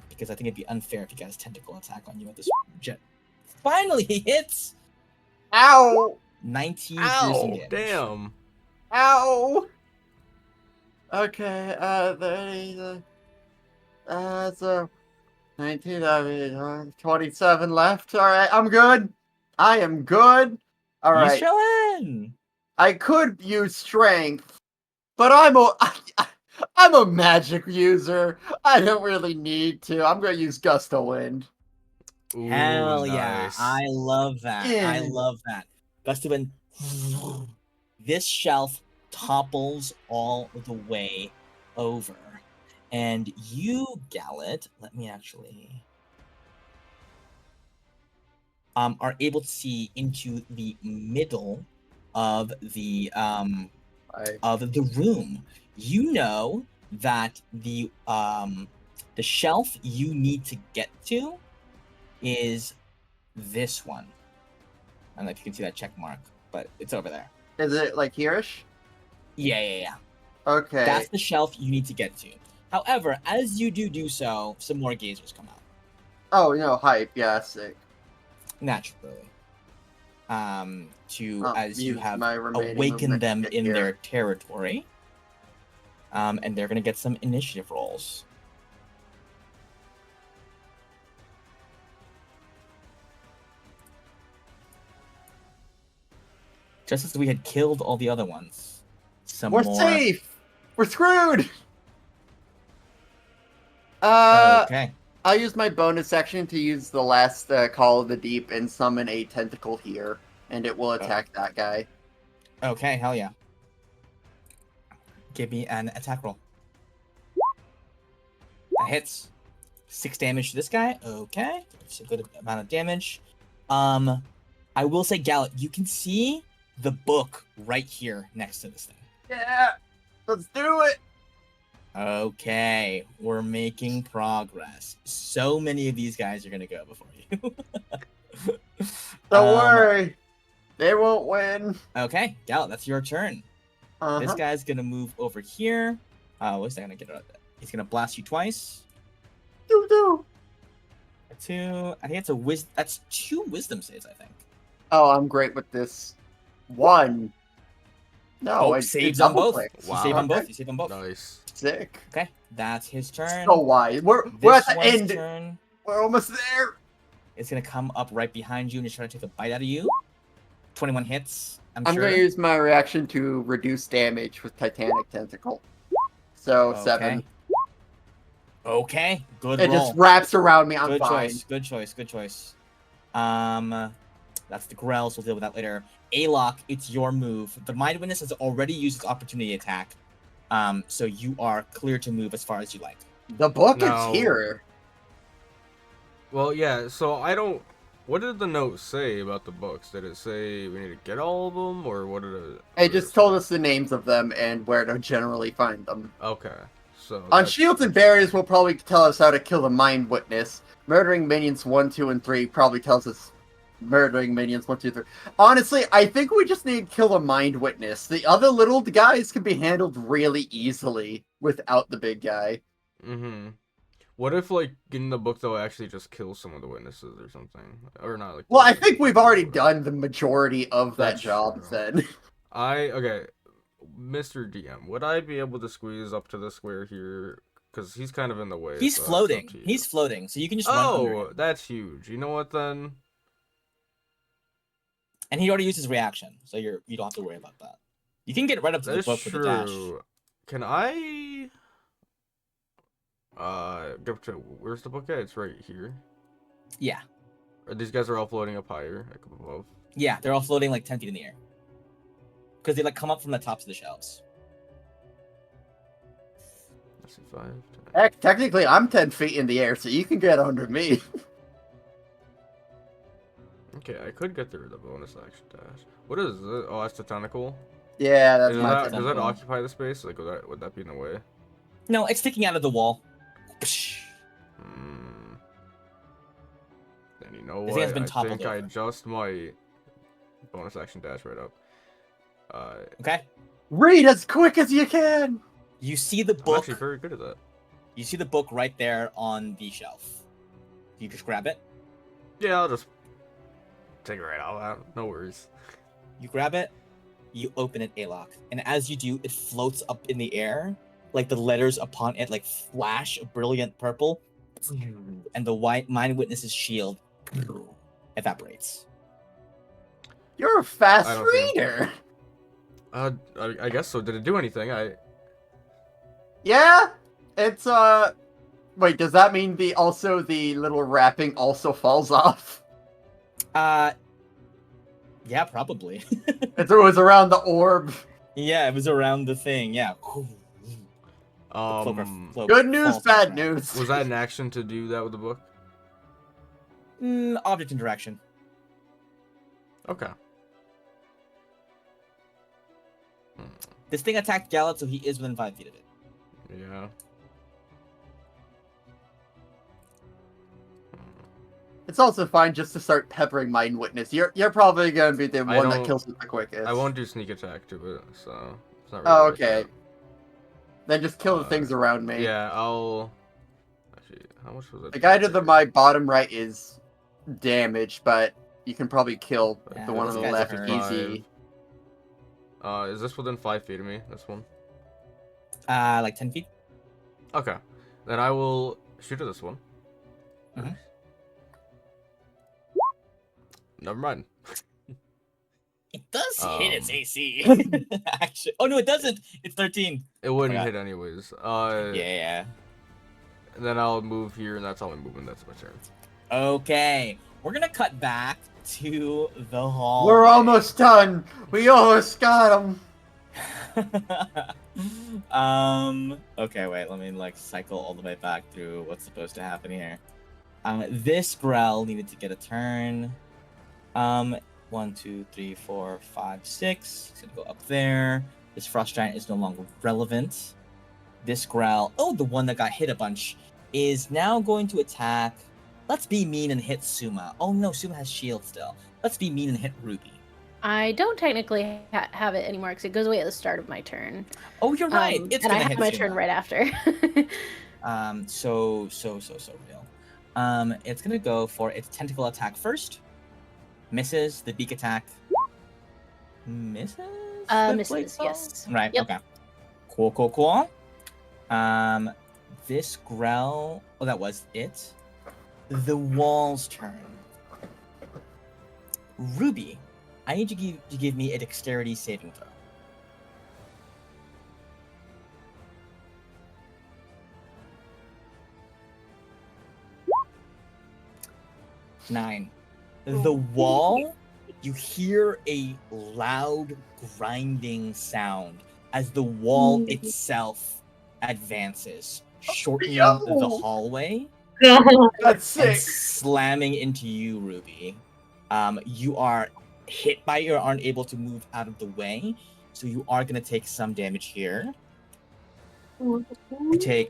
Because I think it'd be unfair if he got his tentacle attack on you at this jet. Finally, he hits. Ow! 19 piercing Ow! damage. Damn. Ow! Okay, so 19, 27 left. Alright, I'm good. I am good. Use Alright, chillin'. I could use strength, but I'm a magic user. I don't really need to. I'm gonna use gust of wind. Ooh, Hell yeah. nice. I love that. I Yeah. love that. Gust of wind. This shelf topples all the way over. And you, Gallet, let me actually are able to see into the middle of the room. You know that the shelf you need to get to is this one. I don't know if you can see that check mark, but it's over there. Is it like here-ish? Yeah. Okay. That's the shelf you need to get to. However, as you do so, some more gazers come out. Oh, no, hype. Yeah, sick. Naturally. As you Use have my remaining awakened movement to them get in here. their territory. And they're gonna get some initiative rolls. Just as we had killed all the other ones. We're More... safe! We're screwed! Okay. I'll use my bonus action to use the last Call of the Deep and summon a tentacle here, and it will attack that guy. Okay, hell yeah. Give me an attack roll. That hits. 6 damage to this guy. Okay. It's a good amount of damage. I will say, Gallet, you can see the book right here next to this thing. Yeah! Let's do it! Okay, we're making progress. So many of these guys are gonna go before you. Don't worry. They won't win. Okay, Gallet, that's your turn. Uh-huh. This guy's gonna move over here. What's that gonna get out of that? He's gonna blast you twice. Do. Two. I think it's a wisdom. That's 2 wisdom saves, I think. Oh, I'm great with this. 1. No, it saves on both. double-clicked. You save on Okay. both. You save on both. Nice. Sick. Okay, that's his turn. So wise. We're at This the one's end. turn. We're almost there. It's gonna come up right behind you and just try to take a bite out of you. 21 hits. I'm I'm sure. going to use my reaction to reduce damage with Titanic Tentacle. So, 7. Okay, good It roll. just wraps around me. I'm Good fine. choice. Good choice. Good choice. That's the Grells. We'll deal with that later. Alok, it's your move. The Mind Witness has already used its opportunity attack. So you are clear to move as far as you like. The book No. is here. Well, yeah, so I don't... What did the note say about the books? Did it say we need to get all of them, or what did it... It just told us the names of them and where to generally find them. Okay, so... On that's- Shields and Barriers will probably tell us how to kill the Mind Witness. Murdering Minions 1, 2, and 3 probably tells us murdering Minions 1, 2, 3. Honestly, I think we just need to kill the Mind Witness. The other little guys can be handled really easily without the big guy. Mm-hmm. What if, like, in the book, they'll actually just kill some of the witnesses or something? Or not, like... Well, I think we've already done the majority of that That's job, true. then. Okay, Mr. DM, would I be able to squeeze up to the square here? Because he's kind of in the way. He's so floating. that's up to you. He's floating, so you can just run under Oh, him. that's huge. You know what, then? And he already used his reaction, so you don't have to worry about that. You can get right up to the That's book with the dash. true. Can I... go to... Where's the book at? It's right here. Yeah. These guys are all floating up higher, like up above. Yeah, they're all floating like 10 feet in the air. Because they like come up from the tops of the shelves. Let's see, 5, 10. Heck, technically, I'm 10 feet in the air, so you can get under me. Okay, I could get through the bonus action dash. What is it? Oh, that's the tentacle. Yeah, that's Does my that, does that tentacle. occupy the space? Like, would that be in the way? No, it's sticking out of the wall. Hmm. Then you know This what? thing has been I toppled think I over. just might bonus action dash right up. Okay. Read as quick as you can! You see the I'm book. actually very good at that. You see the book right there on the shelf. You just grab it. Yeah, I'll just take it right out. No worries. You grab it, you open it A-lock, and as you do, it floats up in the air, like the letters upon it like flash a brilliant purple, and the white mind witness's shield evaporates. You're a I fast don't see reader. I guess so. Did it do anything? Yeah, it's Wait, does that mean the little wrapping also falls off? Yeah, probably. It was around the orb. Yeah, it was around the thing. Yeah. The cloak Good news, falls to the bad ground. news. Was that an action to do that with the book? Object interaction. Okay. This thing attacked Gallup, so he is within 5 feet of it. Yeah. It's also fine just to start peppering Mind Witness. You're probably gonna be the one that kills it the quickest. I won't do sneak attack to it, so it's not really. Oh, worth okay. it. Then just kill the things around me. Yeah, I'll. Actually, how much was it? The guy to my bottom right is damaged, but you can probably kill Yeah, the one on those the guys left are easy. Is this within 5 feet of me? This one. Like 10 feet. Okay, then I will shoot at this one. Mhm. Never mind. It does hit its Um, AC. Actually, oh no, it doesn't. It's 13. It wouldn't Forgot. hit anyways. Yeah. And then I'll move here, and that's all my movement. That's my turn. Okay, we're gonna cut back to the hall. We're almost done. We almost got him. Okay, wait. Let me like cycle all the way back through what's supposed to happen here. This Grell needed to get a turn. 1, 2, 3, 4, 5, 6. It's gonna go up there. This Frost Giant is no longer relevant. This Grell, the one that got hit a bunch, is now going to attack. Let's be mean and hit Suma. Oh no, Suma has shield still. Let's be mean and hit Ruby. I don't technically have it anymore because it goes away at the start of my turn. Oh, you're right. It's and gonna I have hit my Suma. turn right after. So real. It's gonna go for its tentacle attack first. Misses. The beak attack. Misses. The Misses, blade fall? yes. Right. Yep. Okay. Cool. This Grell. Oh, that was it. The wall's turn. Ruby, I need you to give me a dexterity saving throw. 9. The wall, you hear a loud grinding sound as the wall itself advances, shortening the hallway That's and sick. slamming into you, Ruby. You are hit by it or aren't able to move out of the way, so you are going to take some damage here. You take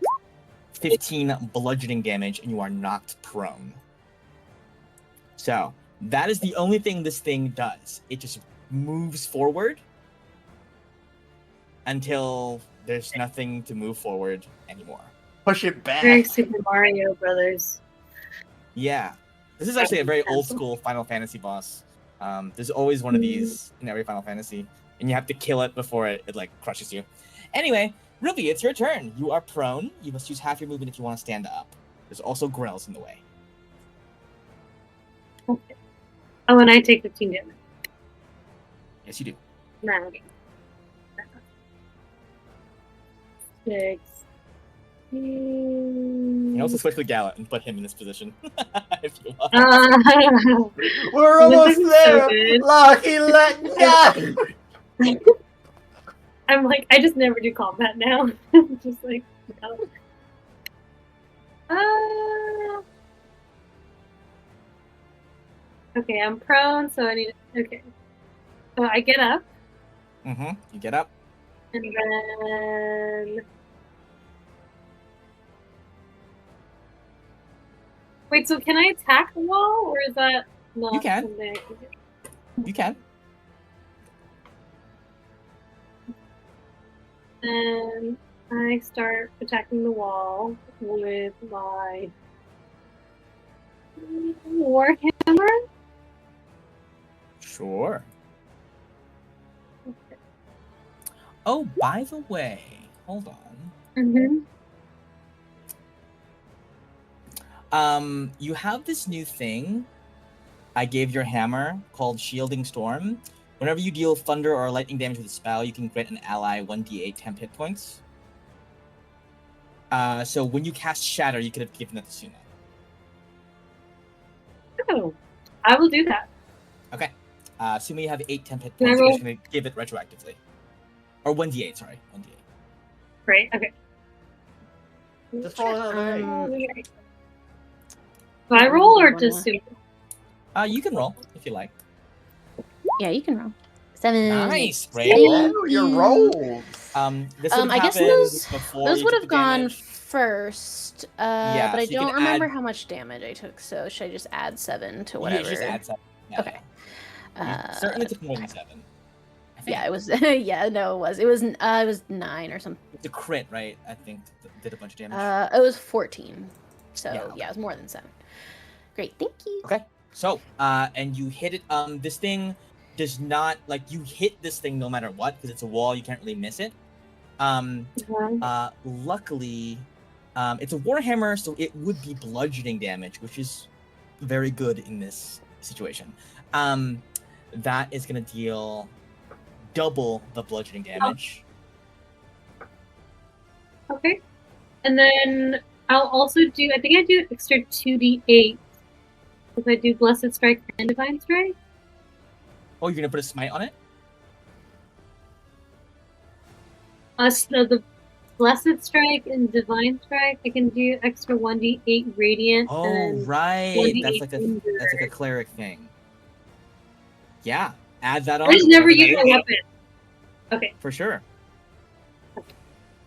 15 bludgeoning damage and you are knocked prone. So, that is the only thing this thing does. It just moves forward until there's nothing to move forward anymore. Push it back. Very Super Mario Brothers. Yeah. This is actually a very old school Final Fantasy boss. There's always one of these in every Final Fantasy, and you have to kill it before it like crushes you. Anyway, Ruby, it's your turn. You are prone. You must use half your movement if you want to stand up. There's also Grells in the way. Okay. Oh, and I take 15 damage. Yes, you do. Nah, okay. 6. You can also switch with Gallet and put him in this position if you want. We're almost This is there. so good. Lucky let down. I'm like, I just never do combat now. Just like, no. Okay, I'm prone, so I need. Okay, so I get up, You get up. and then. Wait, so can I attack the wall, or is that not You can. something I can do? You can. And I start attacking the wall with my Warhammer. Sure. Oh, by the way, hold on. Mm-hmm. You have this new thing I gave your hammer called Shielding Storm. Whenever you deal thunder or lightning damage with a spell, you can grant an ally 1d8 temp hit points. So when you cast Shatter, you could have given that to Suna. Oh, I will do that. Okay. Suna, you have 8 temp hit Can I points. I'm roll? just going to give it retroactively. Or 1d8, sorry. 1d8. Great. Okay. Just roll another eight. Okay. Do I roll or just Suna? You can roll if you like. Yeah, you can roll. 7. Nice, Thank Brady. Ooh, your you. rolls. This would have I guess happened before those you would took have the gone damage. first. Yeah, but I so you can don't remember add- how much damage I took. So should I just add 7 to Yeah, whatever? just add 7. Yeah, Okay. yeah. You certainly took more than 7. I think Yeah, it was. Yeah, no, it was. It was 9 or something. the crit, right? I think did a bunch of damage. It was 14. So Yeah, yeah, okay. it was more than 7. Great, thank you. Okay. So, and you hit it. This thing does not you hit this thing no matter what because it's a wall. You can't really miss it. Luckily, it's a warhammer, so it would be bludgeoning damage, which is very good in this situation. That is gonna deal double the bludgeoning damage. Okay. And then I'll also do. I think I do extra 2d8 if I do Blessed Strike and Divine Strike. Oh, you're gonna put a smite on it? So the Blessed Strike and Divine Strike, I can do extra 1d8 Radiant. Oh, and right. 1d8 That's like a cleric thing. Yeah, add that on. I just never whatever that use a is. weapon. Okay. For sure.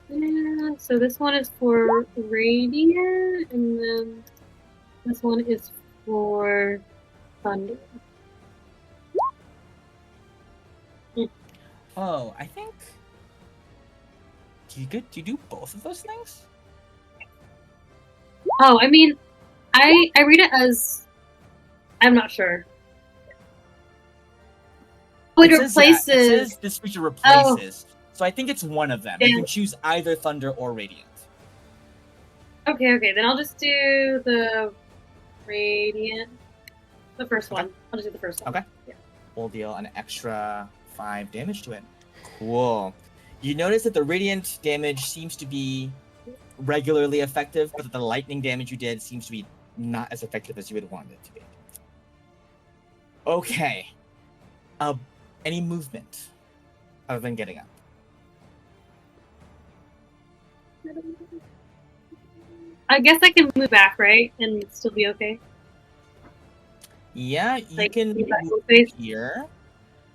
Yeah, so this one is for Radiant, and then this one is for Thunder. Oh, I think. Do you do both of those things? Oh, I mean, I read it as I'm not sure. Oh, it says, yeah, replaces. it says this feature replaces. So I think it's one of them. Yeah. You can choose either Thunder or Radiant. Okay, then I'll just do the Radiant. The first Okay. one. I'll just do the first one. Okay. Yeah. We'll deal an extra 5 damage to it. Cool. You notice that the Radiant damage seems to be regularly effective, but the lightning damage you did seems to be not as effective as you would want it to be. Okay. Any movement other than getting up? I guess I can move back, right? And still be okay? Yeah, you Like, can move back move a space? here.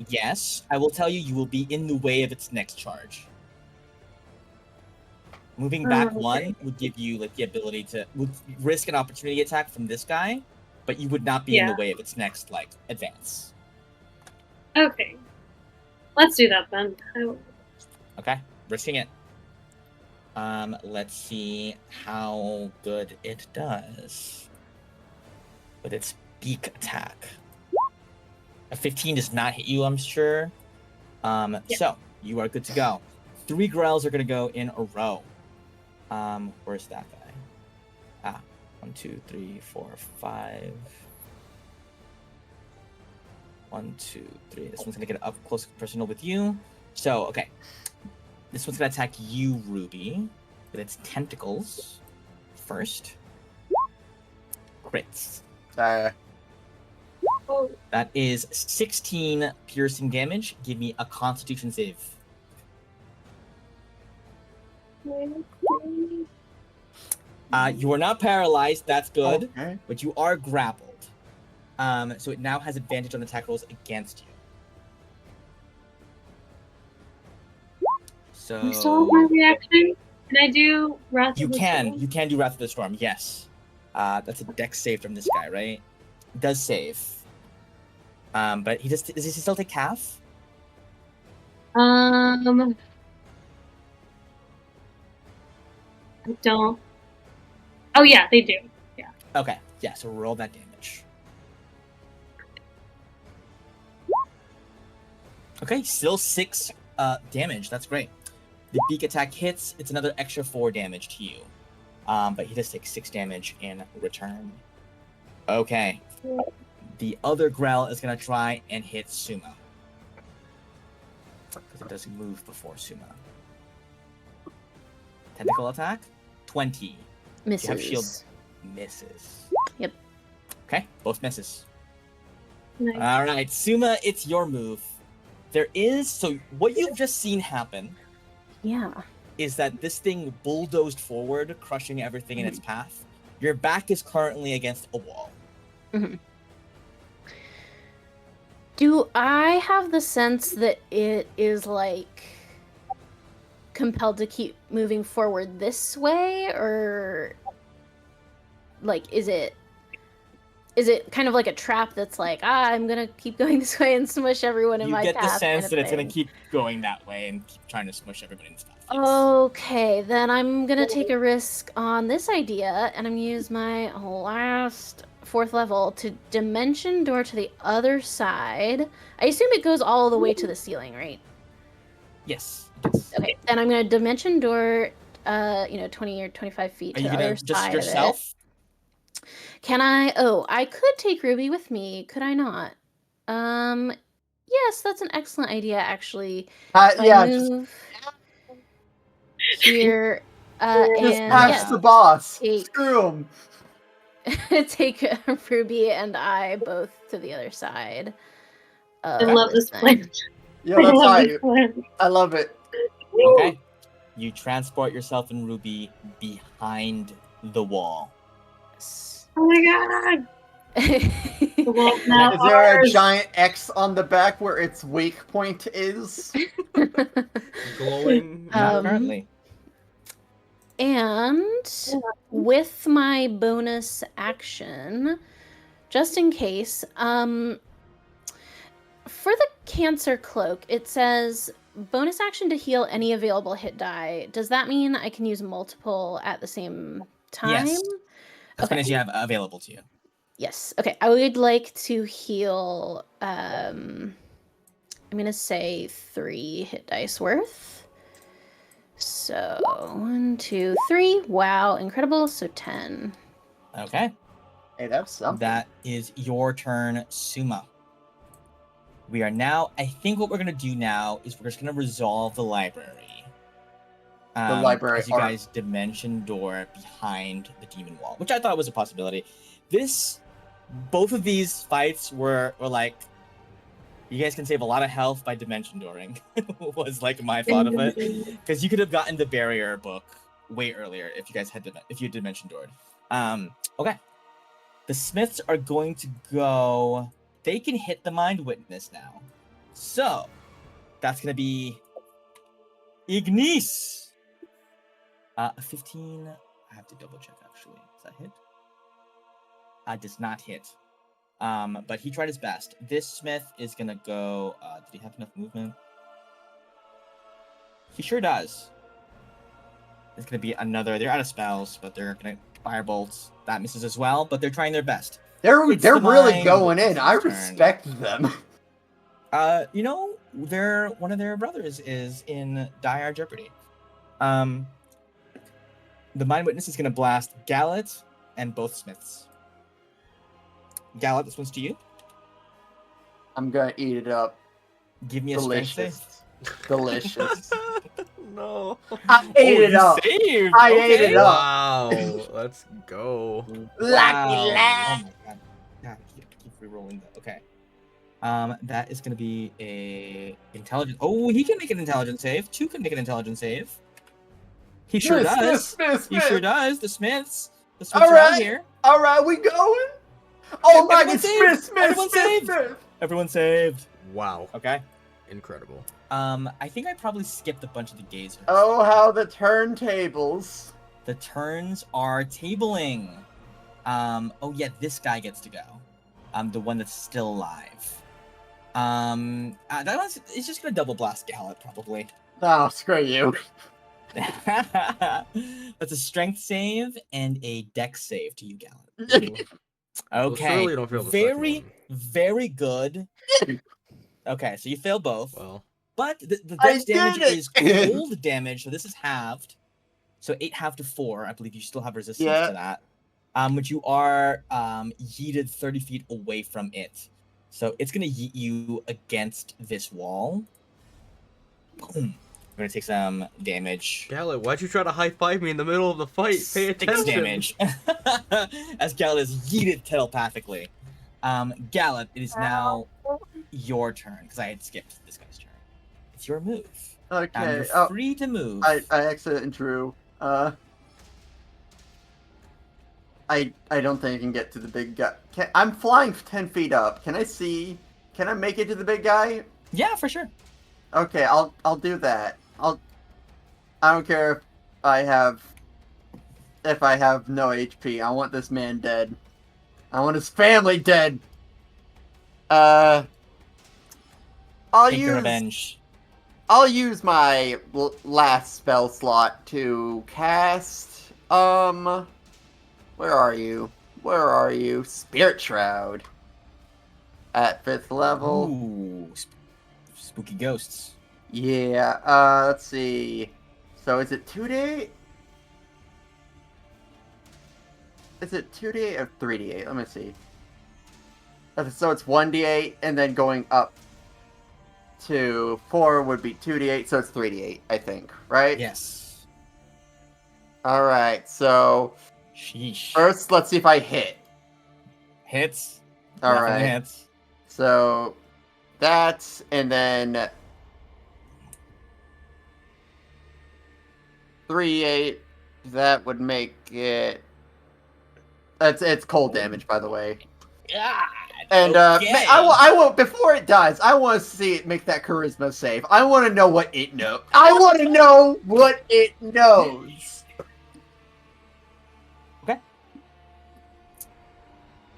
Yes, I will tell you, you will be in the way of its next charge. Moving back Okay. 1 would give you the ability to risk an opportunity attack from this guy, but you would not be in the Yeah. way of its next advance. Okay. Let's do that then. Okay, risking it. Let's see how good it does with its beak attack. A 15 does not hit you, I'm sure. Yeah. So you are good to go. 3 growls are gonna go in a row. Where's that guy? 1, 2, 3, 4, 5. 1, 2, 3. This one's gonna get up close and personal with you. So, okay. This one's gonna attack you, Ruby, with its tentacles first. Crits. Oh, That is 16 piercing damage. Give me a Constitution save. You are not paralyzed. That's good, Okay. but you are grappled. So it now has advantage on attack rolls against you. So I'm still on my reaction. Can I do Wrath you of the can Storm? do Wrath of the Storm. Yes, that's a dex save from this guy, right? It does save. But does he still take half? I don't. Oh yeah, they do. Yeah. Okay, yeah. So roll that damage. Okay, still 6 damage. That's great. The beak attack hits. It's another extra 4 damage to you. But he does take 6 damage in return. Okay. The other growl is gonna try and hit Sumo. Because it doesn't move before Sumo. Tentacle attack? 20. Misses. You have shield. Misses. Yep. Okay, both misses. Nice. Alright, Suma, it's your move. So what you've just seen happen Yeah. is that this thing bulldozed forward, crushing everything in its path. Your back is currently against a wall. Do I have the sense that it is like compelled to keep moving forward this way, or like is it kind of like a trap that's like, I'm gonna keep going this way and smush everyone in my You path? get the sense kind of that it's going thing? to keep going that way and keep trying to smush everybody in its path. Yes. Okay, then I'm gonna take a risk on this idea, and I'm gonna use my last 4th level to dimension door to the other side. I assume it goes all the way to the ceiling, right? Yes. Okay, then I'm gonna dimension door, 20 or 25 feet Are to you the going other to just side yourself? of it. Can I? Oh, I could take Ruby with me. Could I not? Yes, that's an excellent idea, actually. If Yeah, I move here, just and patch yes, the boss. take- Screw him. take Ruby and I both to the other side. I love this thing. plan. Yeah, I that's love how this plan. I love it. Okay. You transport yourself and Ruby behind the wall. Oh my god! The world's now Is there a ours. giant X on the back where its weak point is? Glowing. Not currently. And with my bonus action, just in case, for the cancer cloak, it says bonus action to heal any available hit die. Does that mean I can use multiple at the same time? Yes. As Okay. many as you have available to you. Yes. Okay. I would like to heal. I'm gonna say 3 hit dice worth. So 1, 2, 3. Wow, incredible. So 10. Okay. Hey, that's something. That is your turn, Suma. We are now. I think what we're gonna do now is we're just gonna resolve the library. Library as you guys dimension door behind the demon wall, which I thought was a possibility. Both of these fights were like, you guys can save a lot of health by dimension dooring. Was like my thought of it, because you could have gotten the barrier book way earlier if you guys had if you dimension doored. Okay, the Smiths are going to go. They can hit the mind witness now, so that's gonna be Ignis. 15. I have to double check actually. Does that hit? Does not hit. But he tried his best. This Smith is gonna go. Did he have enough movement? He sure does. It's gonna be another. They're out of spells, but they're gonna fire bolts. That misses as well, but they're trying their best. They're It's the really mind going in. I witness's turn. respect them. One of their brothers is in dire jeopardy. The mind witness is gonna blast Gallet and both Smiths. Gallet, this one's to you. I'm gonna eat it up. Give me a strength save. Delicious. Delicious. No. I ate it you up. saved. I Okay. ate it up. Wow. Let's go. Lucky Wow. lad. Oh my god. God, keep re-rolling that. Okay. That is gonna be a intelligence. Oh, he can make an intelligence save. 2 can make an intelligence save. He sure does. Smith. He sure does. The Smiths All are out right. here. All right, we going? Oh my Everyone God, saved. Smith. Everyone saved. Everyone saved. Wow. Okay. Incredible. I think I probably skipped a bunch of the gazers. Oh, how the turntables. The turns are tabling. Oh yeah, this guy gets to go. The one that's still alive. That one's it's just gonna double blast Gallet probably. Oh, screw you. That's a strength save and a dex save to you, Gallet. Well, Okay. surely you don't feel the second very, one. very good. Okay, so you fail both. Well, but the I dex damage did is it! cold damage, so this is halved. So 8 halved to 4. I believe you still have resistance Yeah. to that. But you are yeeted 30 feet away from it. So it's gonna yeet you against this wall. Boom. You're gonna take some damage. Gallet, why'd you try to high five me in the middle of the fight? Pay 6 attention. damage. As Gallet is yeeted telepathically. Gallet, it is now your turn, because I had skipped this guy's turn. It's your move. Okay. You're free to move. I accidentally drew. I don't think I can get to the big guy. I'm flying 10 feet up. Can I see? Can I make it to the big guy? Yeah, for sure. Okay, I'll do that. I don't care if I have no HP. I want this man dead. I want his family dead. I'll Take your revenge. I'll use my last spell slot to cast where are you? Where are you? Spirit Shroud. At 5th level. Ooh, spooky ghosts. Yeah, let's see. So is it 2d8? Is it 2d8 or 3d8? Let me see. Okay, so it's 1d8, and then going up to 4 would be 2d8, so it's 3d8, I think, right? Yes. Alright, so Sheesh. first, let's see if I hit. Hits. Alright. Definitely hits. So that, and then 3d8, that would make it... It's cold damage, by the way. God. And Okay. I will before it dies. I want to see it make that charisma save. I want to know what it knows. I want to know what it knows. Okay.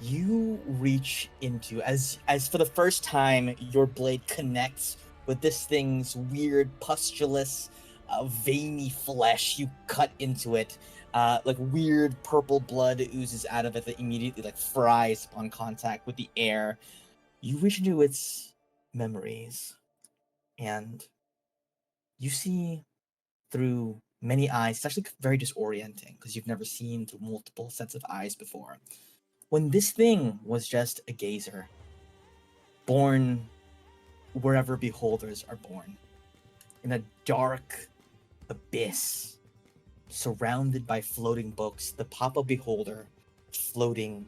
You reach into as for the first time, your blade connects with this thing's weird, pustulous, veiny flesh. You cut into it. Like weird purple blood oozes out of it that immediately like fries upon contact with the air. You reach into its memories, and you see through many eyes. It's actually very disorienting because you've never seen through multiple sets of eyes before. When this thing was just a gazer, born wherever beholders are born, in a dark abyss, surrounded by floating books, the Papa Beholder floating,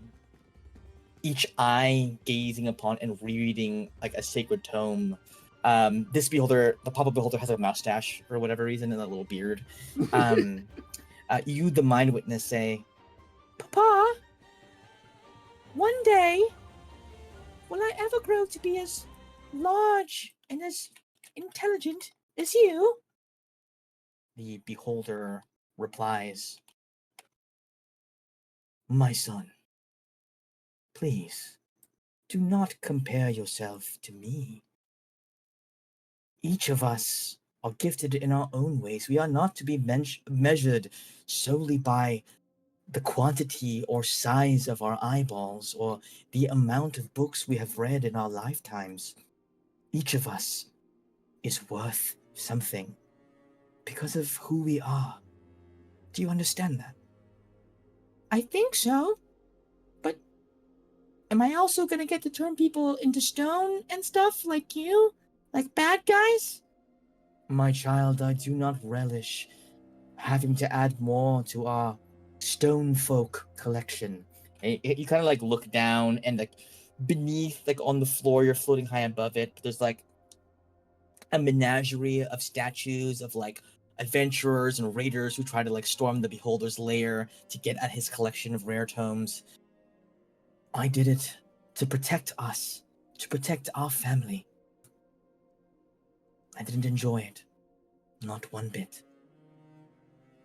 each eye gazing upon and reading like a sacred tome. This beholder, the Papa Beholder, has a mustache for whatever reason and a little beard. You, the mind witness, say, "Papa, one day, will I ever grow to be as large and as intelligent as you?" The beholder replies, "My son, please, do not compare yourself to me. Each of us are gifted in our own ways. We are not to be measured solely by the quantity or size of our eyeballs or the amount of books we have read in our lifetimes. Each of us is worth something because of who we are. Do you understand that?" "I think so. But am I also going to get to turn people into stone and stuff like you? Like bad guys?" "My child, I do not relish having to add more to our stone folk collection." And you kind of like look down, and like beneath, like on the floor, you're floating high above it, but there's like a menagerie of statues of like adventurers and raiders who try to like storm the beholder's lair to get at his collection of rare tomes. "I did it to protect us, to protect our family. I didn't enjoy it. Not one bit."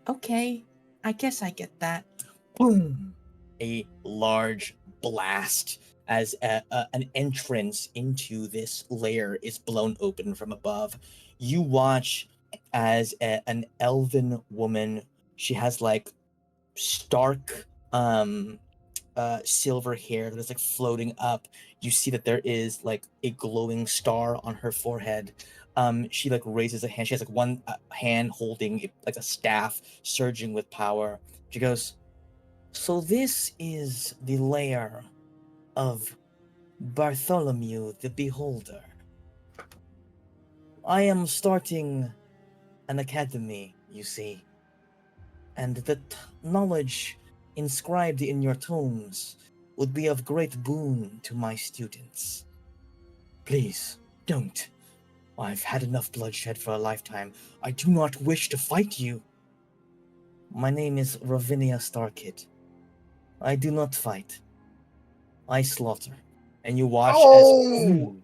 "Okay, I guess I get that." Boom! A large blast as an entrance into this lair is blown open from above. You watch as an elven woman, she has like stark silver hair that is like floating up. You see that there is like a glowing star on her forehead. She like raises a hand. She has like one hand holding like a staff, surging with power. She goes, "So this is the lair of Bartholomew the Beholder. I am starting an academy, you see, and the knowledge inscribed in your tomes would be of great boon to my students. Please, don't. I've had enough bloodshed for a lifetime. I do not wish to fight you. My name is Ravinia Starkid. I do not fight. I slaughter." And you watch Oh!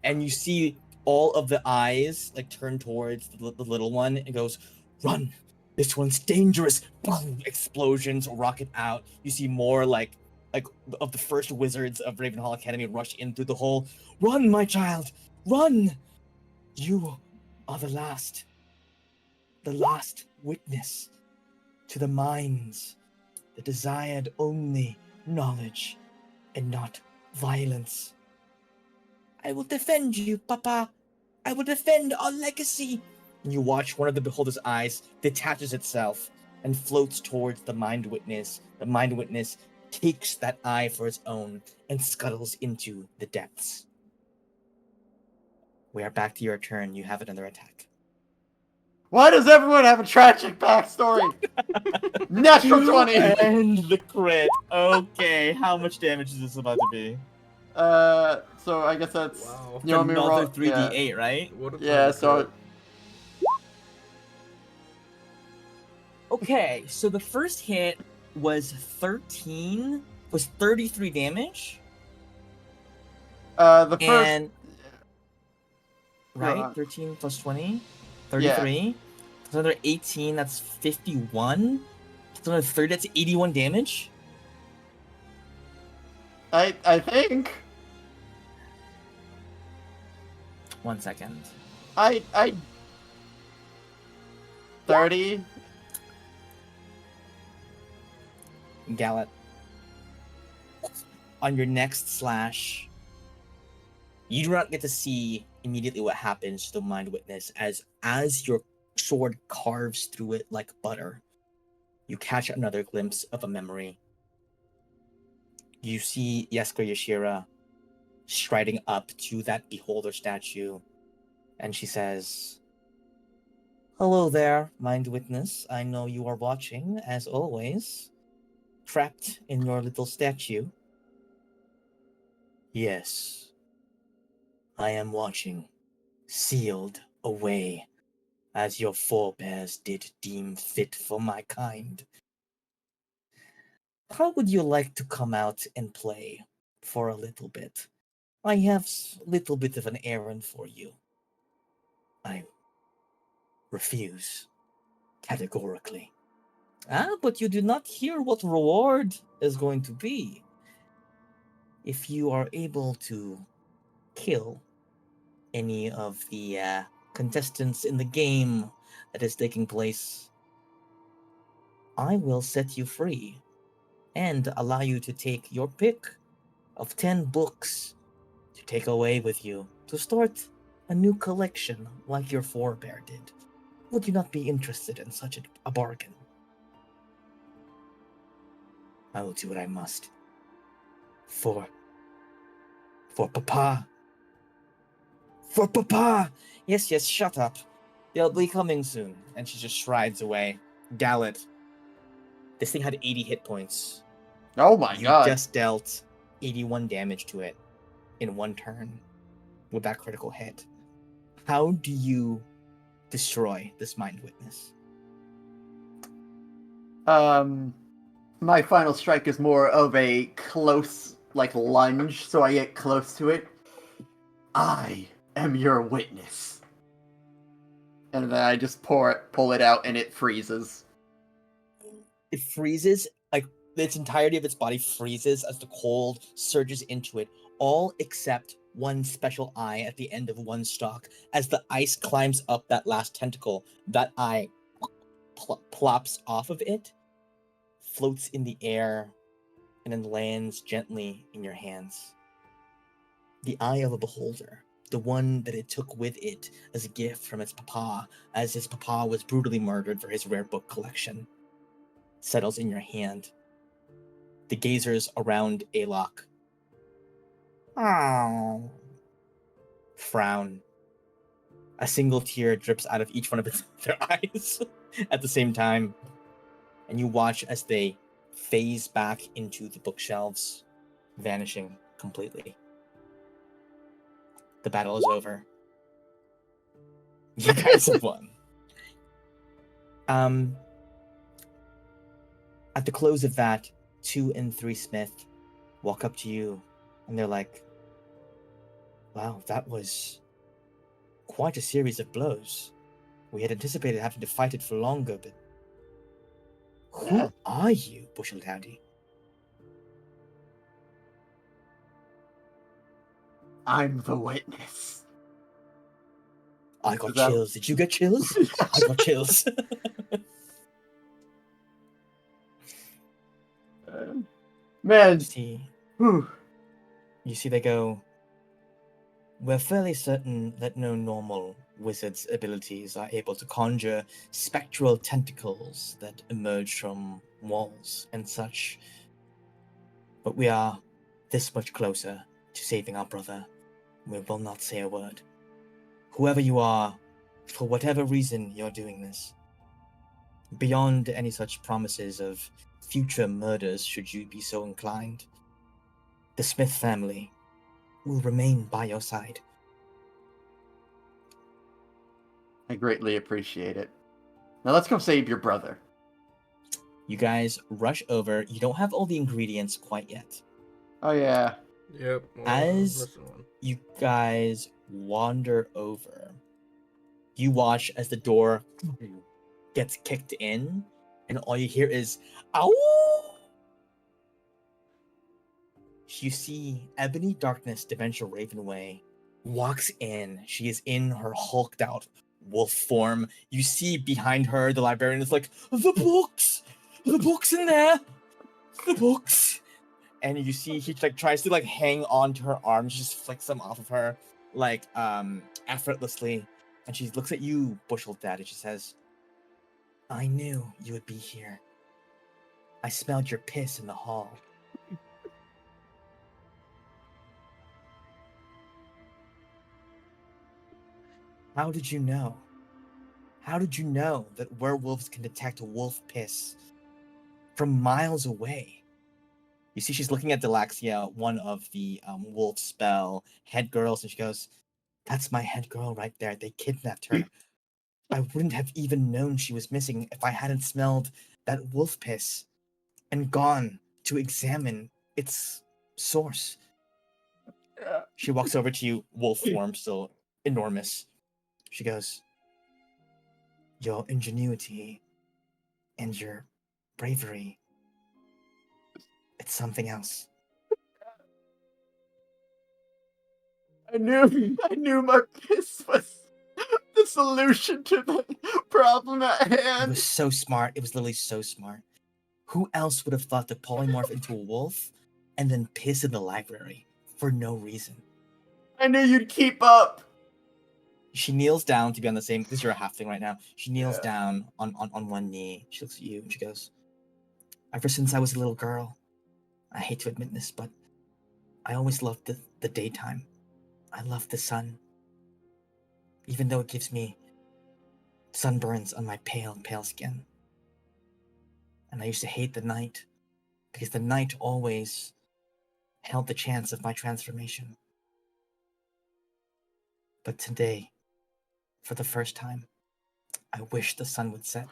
and you see all of the eyes like turn towards the little one and goes, "Run! This one's dangerous!" Boom! Explosions rocket out. You see more like of the first wizards of Ravenhall Academy rush in through the hole. "Run, my child! Run! You are the last witness to the minds that desired only knowledge and not violence. I will defend you, Papa. I will defend our legacy." And you watch one of the beholder's eyes detaches itself and floats towards the mind witness. The mind witness takes that eye for its own and scuttles into the depths. We are back to your turn. You have another attack. Why does everyone have a tragic backstory? Natural 20! And the crit. Okay, how much damage is this about to be? So I guess that's... Wow. You want me to roll? Another 3d8, right? What a Yeah, perfect so... crit. Okay, so the first hit was 33 damage. The first... And right, Uh, 13 plus 20, 33. That's another 18, that's 51. That's another 30, that's 81 damage. I think... 1 second. I 30. Gallet. On your next slash, you do not get to see immediately what happens to the mind witness as your sword carves through it like butter. You catch another glimpse of a memory. You see Yesker Yashira striding up to that beholder statue, and she says, "Hello there, mind witness. I know you are watching, as always, trapped in your little statue." "Yes, I am watching, sealed away, as your forebears did deem fit for my kind. How would you like to come out and play for a little bit? I have a little bit of an errand for you." I refuse, categorically. "Ah, but you do not hear what reward is going to be. If you are able to kill any of the contestants in the game that is taking place, I will set you free and allow you to take your pick of 10 books to take away with you to start a new collection like your forebear did. Would you not be interested in such a bargain?" "I will do what I must. For Papa. For Papa!" Yes, shut up. They'll be coming soon." And she just strides away. Gallet. This thing had 80 hit points. Oh my You god. just dealt 81 damage to it in one turn with that critical hit. How do you destroy this mind witness? My final strike is more of a close, like, lunge, so I get close to it. "I am your witness." And then I just pull it out, and it freezes. It freezes, like its entirety of its body freezes as the cold surges into it, all except one special eye at the end of one stalk. As the ice climbs up that last tentacle, that eye plops off of it, floats in the air, and then lands gently in your hands. The eye of a beholder, the one that it took with it as a gift from its papa, as his papa was brutally murdered for his rare book collection, settles in your hand. The gazers around Alok frown. A single tear drips out of each one of their eyes at the same time, and you watch as they phase back into the bookshelves, vanishing completely. The battle is over. You guys have won. At the close of that, 2 and 3 Smith walk up to you, and they're like, wow, that was quite a series of blows. We had anticipated having to fight it for longer, but who are you, Bushel Howdy? I'm the witness. I got Is that- chills. Did you get chills? I got chills. Man, You see they go, we're fairly certain that no normal wizard's abilities are able to conjure spectral tentacles that emerge from walls and such. But we are this much closer to saving our brother. We will not say a word. Whoever you are, for whatever reason you're doing this, beyond any such promises of future murders should you be so inclined, the Smith family will remain by your side. I greatly appreciate it. Now let's go save your brother. You guys rush over. You don't have all the ingredients quite yet. Oh yeah. Yep. As missing one. you guys wander over, you watch as the door gets kicked in, and all you hear is, ow! You see Ebony Darkness, Dementia Ravenway, walks in. She is in her hulked out wolf form. You see behind her, the librarian is like, the books! The books in there! The books! And you see he like tries to like hang on to her arms, just flicks them off of her, like effortlessly. And she looks at you, Bushel Dad, and she says, I knew you would be here. I smelled your piss in the hall. How did you know? How did you know that werewolves can detect wolf piss from miles away? You see she's looking at Delaxia, one of the wolf spell head girls, and she goes, that's my head girl right there. They kidnapped her. I wouldn't have even known she was missing if I hadn't smelled that wolf piss and gone to examine its source. She walks over to you, wolf form still enormous. She goes, your ingenuity and your bravery, it's something else. I knew my piss was the solution to the problem at It hand. was so smart. It was literally so smart. Who else would have thought to polymorph into a wolf and then piss in the library for no reason? I knew you'd keep up. She kneels down to be on the same, because you're a halfling right now. She kneels Yeah. down on one knee. She looks at you and she goes, ever since I was a little girl, I hate to admit this, but I always loved the daytime. I love the sun. Even though it gives me sunburns on my pale, pale skin. And I used to hate the night, because the night always held the chance of my transformation. But today, for the first time, I wish the sun would set,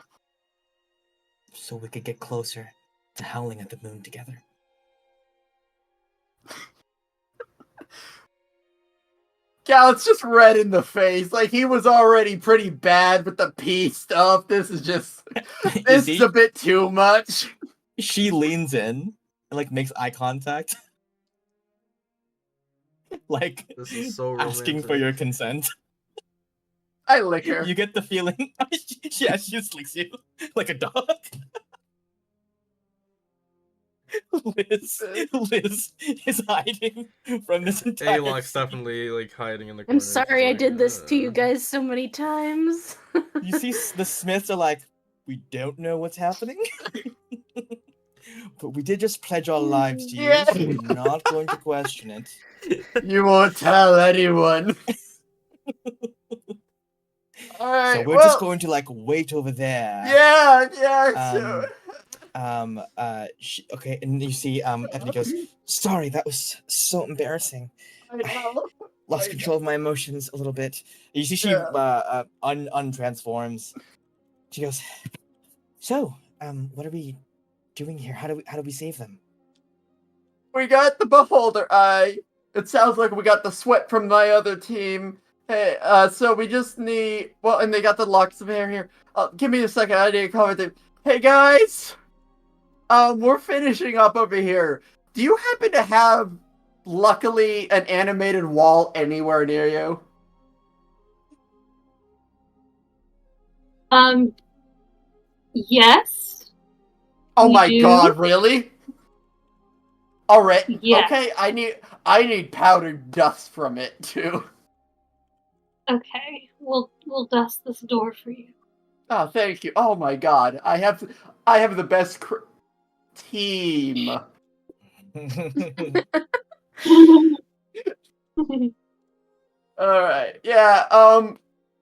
so we could get closer to howling at the moon together. Gallet's just red in the face. Like, he was already pretty bad with the pee stuff. This is just... this is a bit too much. She leans in and, like, makes eye contact. Like, This is so asking for romantic. your consent. I lick her. You get the feeling... yeah, she just licks you like a dog. Liz is hiding from this entire Alok's scene. definitely like hiding in the corner. I'm She's sorry I like, did this to you guys so many times. You see, the Smiths are like, we don't know what's happening, but we did just pledge our lives to you, Yeah. so we're not going to question it. You won't tell anyone. All right. So we're well, just going to like wait over there. Yeah. Sure. Okay, and you see, Ebony goes, sorry, that was so embarrassing. I know. Lost I control of my emotions a little bit. You see, she Yeah. untransforms. She goes, so, what are we doing here? How do we save them? We got the beholder eye. It sounds like we got the sweat from my other team. Hey, so we just need. Well, and they got the locks of hair here. Give me a second. I need to cover them. Hey guys, we're finishing up over here. Do you happen to have, luckily, an animated wall anywhere near you? Yes. Oh We my do? god, really? Alright, Yes. okay, I need powdered dust from it too. Okay. We'll dust this door for you. Oh, thank you. Oh my god, I have the best team. Alright, yeah,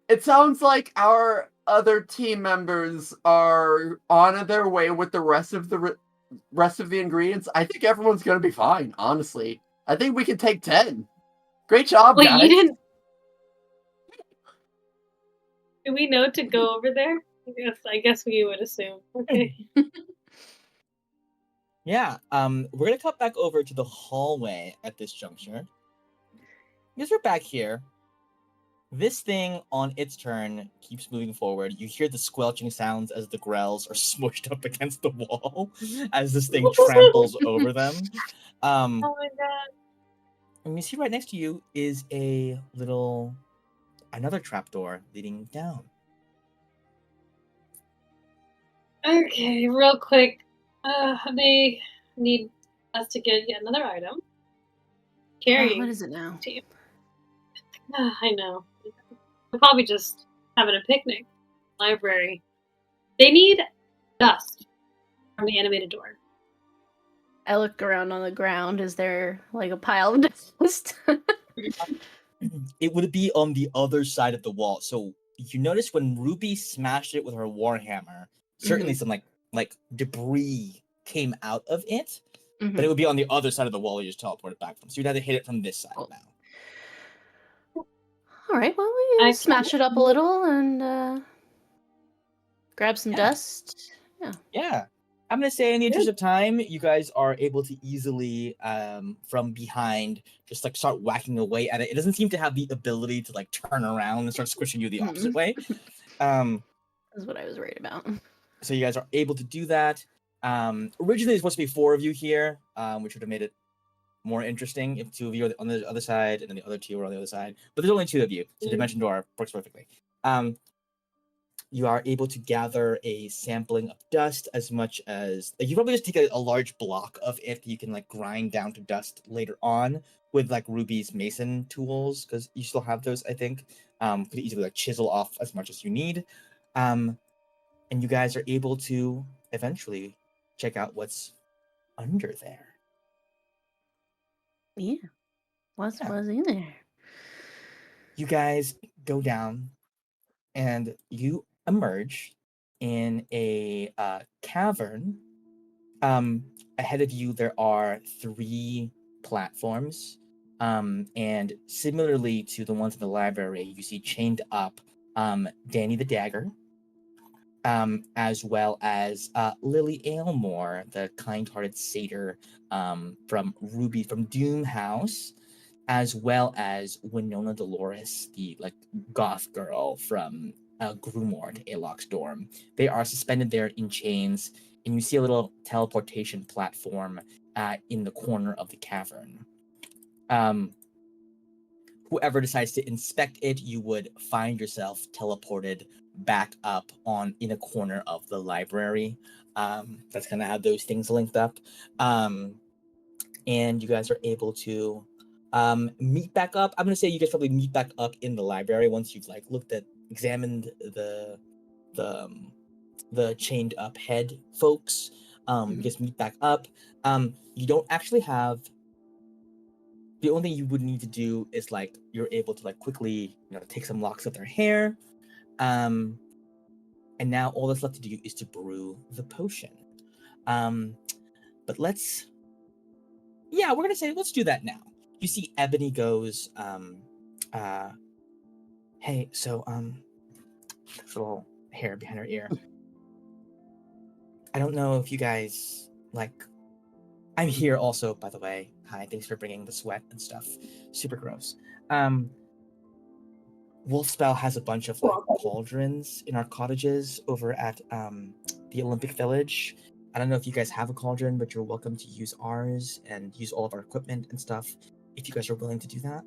it sounds like our other team members are on their way with the rest of the ingredients. I think everyone's gonna be fine, honestly. I think we can take 10. Great job, Wait, guys. you didn't. Do we know to go over there? I guess we would assume. Okay. Yeah, we're gonna cut back over to the hallway at this juncture. Because we're back here. This thing, on its turn, keeps moving forward. You hear the squelching sounds as the grells are smushed up against the wall as this thing tramples over them. Oh my god. And you see right next to you is another trapdoor leading down. Okay, real quick. They need us to get yet another item. Carrying. What is it now? Team. I know. We're probably just having a picnic. Library. They need dust from the animated door. I look around on the ground. Is there like a pile of dust? It would be on the other side of the wall. So you notice when Ruby smashed it with her warhammer, certainly some like debris came out of it, but it would be on the other side of the wall you just teleported back from. So you'd have to hit it from this side now. All right, well, we smash it up a little and grab some dust. Yeah. I'm going to say in the interest of time, you guys are able to easily, from behind, just like start whacking away at it. It doesn't seem to have the ability to like turn around and start squishing you the opposite way. That's what I was worried about. So you guys are able to do that. Originally, there's supposed to be 4 of you here, which would have made it more interesting if 2 of you are on the other side and then the other 2 are on the other side. But there's only 2 of you, so Dimension Door works perfectly. You are able to gather a sampling of dust as much as you probably just take a large block of it that you can like grind down to dust later on with like Ruby's mason tools, because you still have those, I think. Could easily like chisel off as much as you need. And you guys are able to eventually check out what's under there. Yeah. What's in there? You guys go down and you emerge in a cavern. Ahead of you, there are 3 platforms. And similarly to the ones in the library, you see chained up Danny the Dagger, as well as Lily Aylmore, the kind-hearted satyr from Doom House, as well as Winona Dolores, the like goth girl from Grumor to Alok's dorm. They are suspended there in chains, and you see a little teleportation platform in the corner of the cavern. whoever decides to inspect it, you would find yourself teleported back up in a corner of the library. That's gonna have those things linked up. And you guys are able to meet back up. I'm gonna say you guys probably meet back up in the library once you've like examined the chained up head folks. You just meet back up. You don't actually have. The only thing you would need to do is like you're able to like quickly take some locks of their hair, and now all that's left to do is to brew the potion. But we're gonna say let's do that now. You see, Ebony goes, hey, so this little hair behind her ear. I don't know if you guys like. I'm here also, by the way. Hi, thanks for bringing the sweat and stuff. Super gross. Wolfspell has a bunch of like cauldrons in our cottages over at the Olympic Village. I don't know if you guys have a cauldron, but you're welcome to use ours and use all of our equipment and stuff if you guys are willing to do that.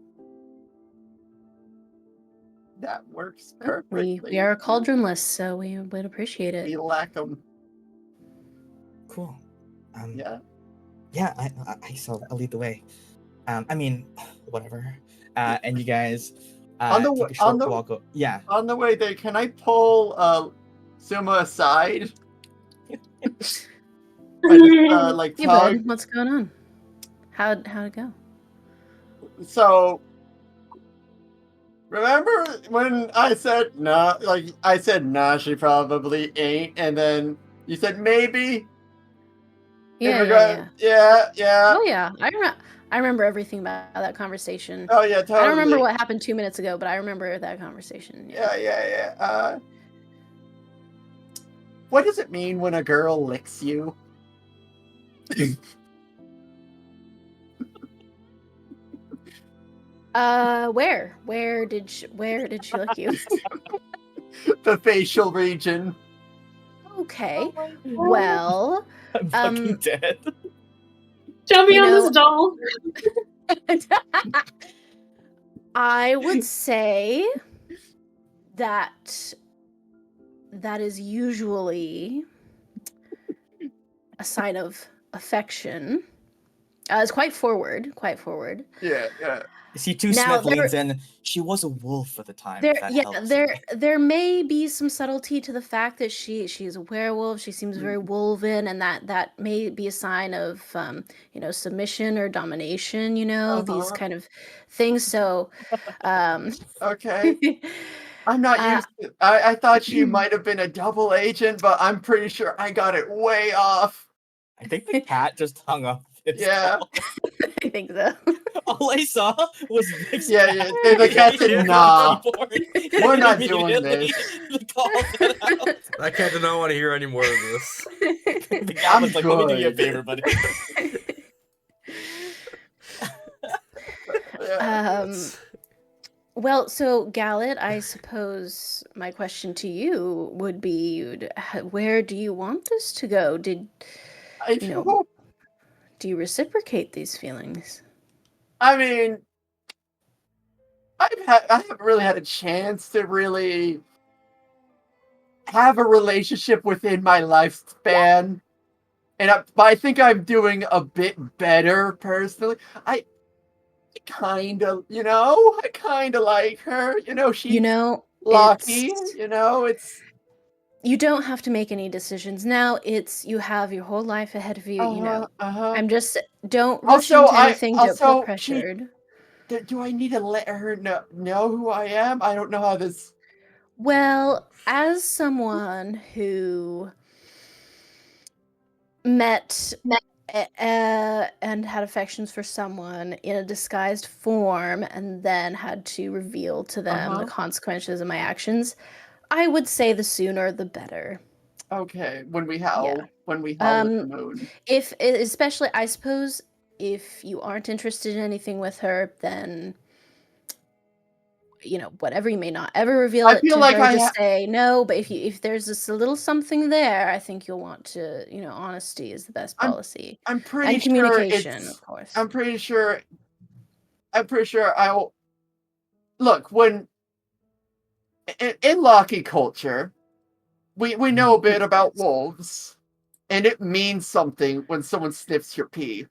That works perfectly. We are cauldronless, so we would appreciate it. We lack them. Cool. Yeah. Yeah, I'll lead the way. I mean, whatever. And you guys take a short walk. Yeah. On the way there, can I pull Suma aside? Like Hey, tug. bud, what's going on? How'd it go? So, remember when I said nah? Like I said nah, she probably ain't, and then you said maybe. Yeah. Yeah. Oh yeah, I remember everything about that conversation. Oh yeah, totally. I don't remember what happened 2 minutes ago, but I remember that conversation. Yeah. What does it mean when a girl licks you? Where did she lick you? The facial region. Okay. Well, I'm fucking dead. Show me on this doll. I would say that is usually a sign of affection. It's quite forward. Yeah. You see, Now, Smith leans in. She was a wolf at the time. There may be some subtlety to the fact that she's a werewolf. She seems very wolven, and that may be a sign of submission or domination. These kind of things. So, okay. I'm not used to. I thought she might have been a double agent, but I'm pretty sure I got it way off. I think the cat just hung up. Yeah. I think so. All I saw was Vic's Yeah. The cat said, nah. We're not doing this. That cat did not want to hear any more of this. The cat was like, let me do you a favor, buddy. Well, so Gallet, I suppose my question to you would be, where do you want this to go? Do you reciprocate these feelings? I mean, I haven't really had a chance to really have a relationship within my lifespan, but I think I'm doing a bit better personally. I kind of like her. She's lucky. It's. You don't have to make any decisions now. You have your whole life ahead of you. I'm just don't rush into anything. Don't feel pressured. Do I need to let her know who I am? I don't know how this. Well, as someone who met and had affections for someone in a disguised form and then had to reveal to them the consequences of my actions, I would say the sooner the better. Okay, when we howl at the moon. Especially, I suppose, if you aren't interested in anything with her, then whatever, you may not ever reveal it to her. Just say no. But if there's just a little something there, I think you'll want to. Honesty is the best policy. I'm pretty and communication, of course. I'm pretty sure I'll. look, when in Locky culture, we know a bit about wolves, and it means something when someone sniffs your pee.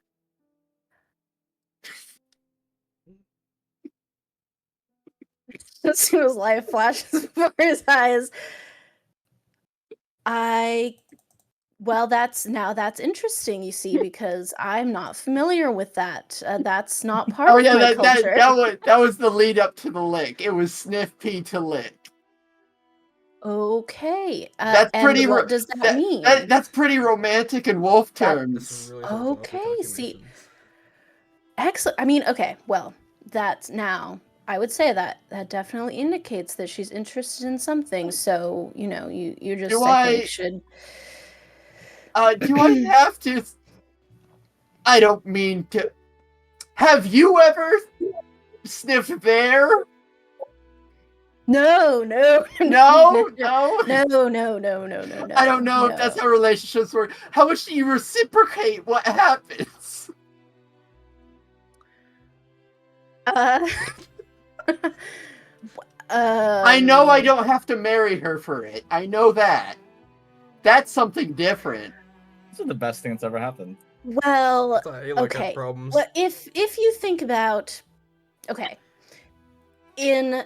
As soon as life flashes before his eyes, well, that's interesting, you see, because I'm not familiar with that. That's not part Oh of yeah, my that culture. that was the lead up to the lick. It was sniff pee to lick. Okay. That's And pretty. what does that mean? That's pretty romantic in wolf That- That's some terms. really philosophical Okay, see, calculations. excellent. I mean, okay, well, that's now. I would say that definitely indicates that she's interested in something. So, you Do just, I think, I should. do I have to? I don't mean to. Have you ever sniffed there? No, no, No, no, no. no, I don't know if that's no. how relationships work. How much do you reciprocate what happens? Uh, I know I um, don't have to marry her for it. I know that. That's something different. This is the best thing that's ever happened. well, That's how I look okay. at problems. Well, if you think about, okay, in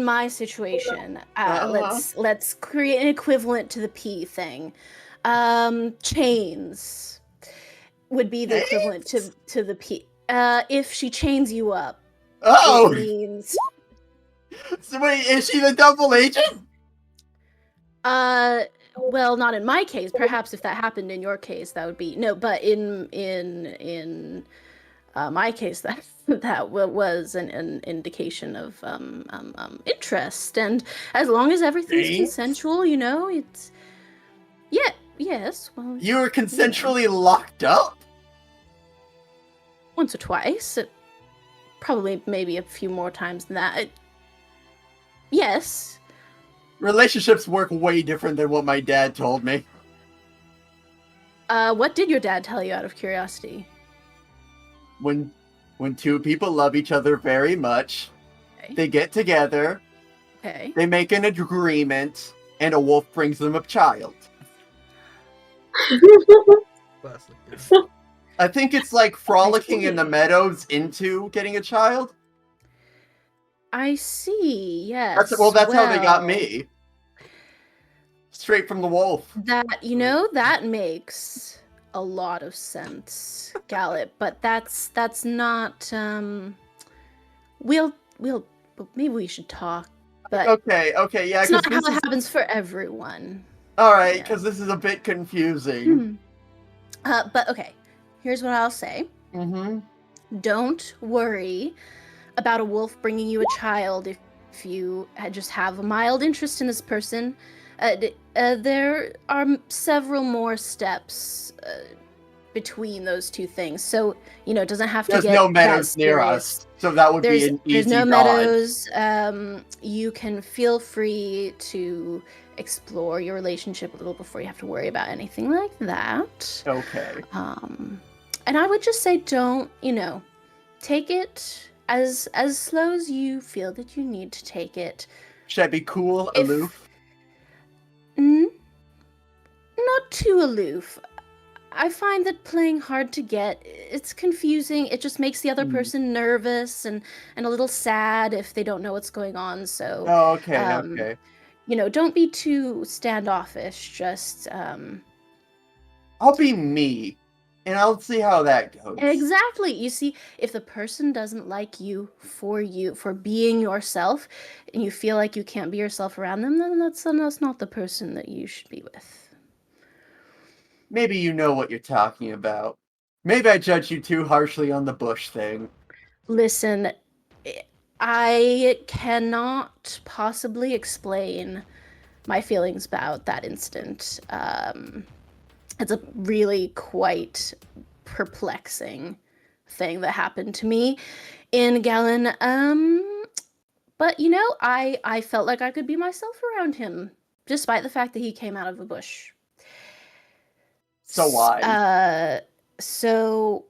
my situation, Uh-huh. let's create an equivalent to the P thing. Chains would be the equivalent to the P. If she chains you up, it Oh! means So wait, is she the double agent? well, not in my case. Perhaps if that happened in your case, that would be no. But in my case, that was an indication of interest, and as long as everything's Thanks. consensual, it's yes. Well, You were consensually locked up? once or twice, probably maybe a few more times than that. Yes. Relationships work way different than what my dad told me. What did your dad tell you out of curiosity? When two people love each other very much, Okay. they get together, Okay. they make an agreement, and a wolf brings them a child. Classic. I think it's like frolicking in the meadows into getting a child. I see. Yes. That's how they got me. Straight from the wolf. That makes a lot of sense, Gallup. But that's not. We'll maybe we should talk. But Okay, yeah, it's because not how it happens for everyone. all right, Yeah. because this is a bit confusing. But okay, here's what I'll say. Mm-hmm. Don't worry about a wolf bringing you a child if you just have a mild interest in this person. There are several more steps between those two things, so it doesn't have to There's get no that meadows near serious. us, so that would be an There's easy no dodge. meadows. You can feel free to explore your relationship a little before you have to worry about anything like that. Okay. And I would just say don't, take it as slow as you feel that you need to take it. Should I be cool, If- aloof? Not too aloof. I find that playing hard to get, it's confusing. It just makes the other person nervous and a little sad if they don't know what's going on. So, Oh, okay. Don't be too standoffish. Just I'll be me, and I'll see how that goes. exactly. You see, if the person doesn't like you for being yourself, and you feel like you can't be yourself around them, then that's not the person that you should be with. Maybe you know what you're talking about. Maybe I judge you too harshly on the bush thing. Listen, I cannot possibly explain my feelings about that incident. It's a really quite perplexing thing that happened to me in Gallon. But I felt like I could be myself around him, despite the fact that he came out of the bush. So wise. So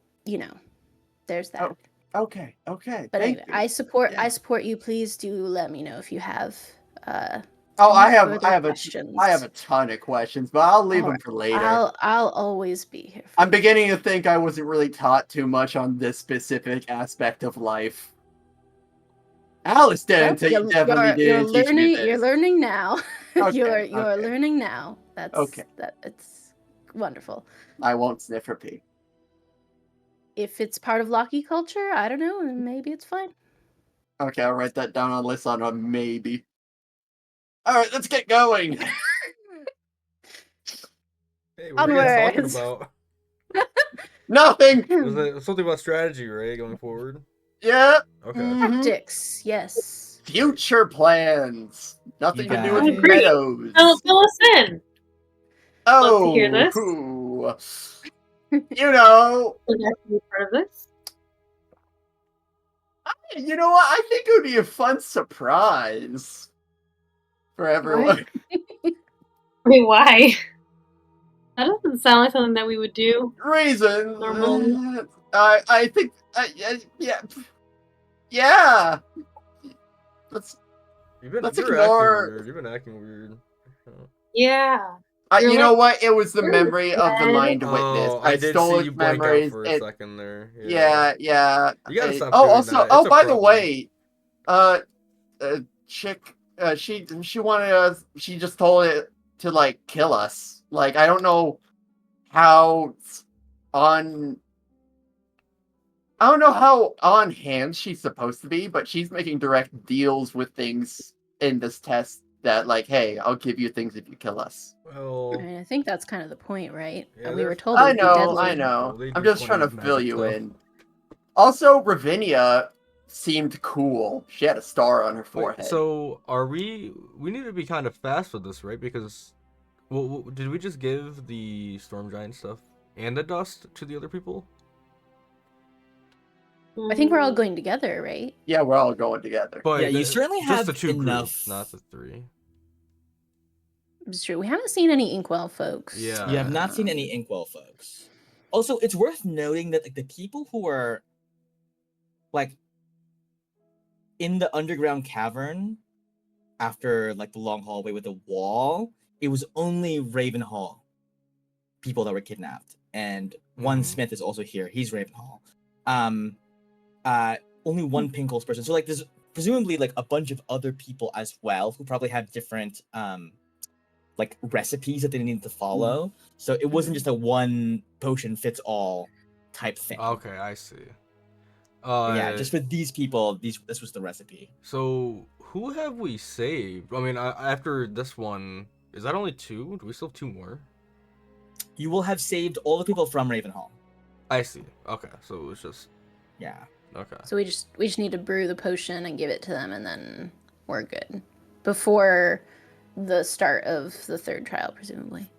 there's that. Okay. But Thank anyway, you. I support Yeah. you. Please do let me know if you have Oh, any I further have questions. a ton of questions, but I'll leave them Alright, for later. I'll always be here. For I'm you. beginning to think I wasn't really taught too much on this specific aspect of life. Alice Well, definitely didn't teach me this. You're learning now. Okay, you're okay. learning now. Okay. It's wonderful. I won't sniff or pee. If it's part of Locky culture, I don't know. Maybe it's fine. Okay, I'll write that down on the list on a maybe. Alright, let's get going. Hey, what are you guys talking Onwards. about? Nothing! Was it something about strategy, right? Going forward? Yeah. Okay. Mhm. Tactics, yes. Future plans. Nothing You to do with guys- Great. meadows. Fill us in. love to hear this. You know, Would like to be part of this. you know what? I think it would be a fun surprise for everyone. Wait, why? That doesn't sound like something that we would do. Reasons. Normally. I think. Yeah. Let's You're let's acting ignore. weird. You've been acting weird. Yeah. You're You know like, what? It was the you're memory of the dead. mind witness. Oh, I I did stole see its you blank out memories. for a second there. Yeah. You gotta stop Oh, doing also. that. Oh, It's a by the problem. way, chick. She wanted us. She just told it to like kill us. Like I don't know how on. I don't know how on hand she's supposed to be, but she's making direct deals with things in this test that like, hey, I'll give you things if you kill us. Well, I mean, I think that's kind of the point, right? yeah, We they're were told it I would be know. deadly. They I'm do just trying to funny fill magic you stuff. in. Also, Ravinia seemed cool. She had a star on her Wait, forehead. so are we? We need to be kind of fast with this, right? Because, well, did we just give the storm giant stuff and the dust to the other people? I think we're all going together, right? Yeah, we're all going together. But Yeah, you certainly just have the two enough. groups, not the three. It's true. We haven't seen any Inkwell folks. Yeah. You have not seen any Inkwell folks. Also, it's worth noting that like the people who are like in the underground cavern after like the long hallway with the wall, it was only Ravenhall people that were kidnapped. And one Mhm. Smith is also here. He's Ravenhall. Only one Pinkles person. So like there's presumably like a bunch of other people as well who probably have different like recipes that they need to follow. So it wasn't just a one potion fits all type thing. Okay, I see. Yeah, just for these people, this was the recipe. So who have we saved? I mean, after this one, is that only two? Do we still have two more? You will have saved all the people from Ravenhall. I see. Okay, so it was just Yeah. okay. So we just need to brew the potion and give it to them, and then we're good before the start of the third trial, presumably.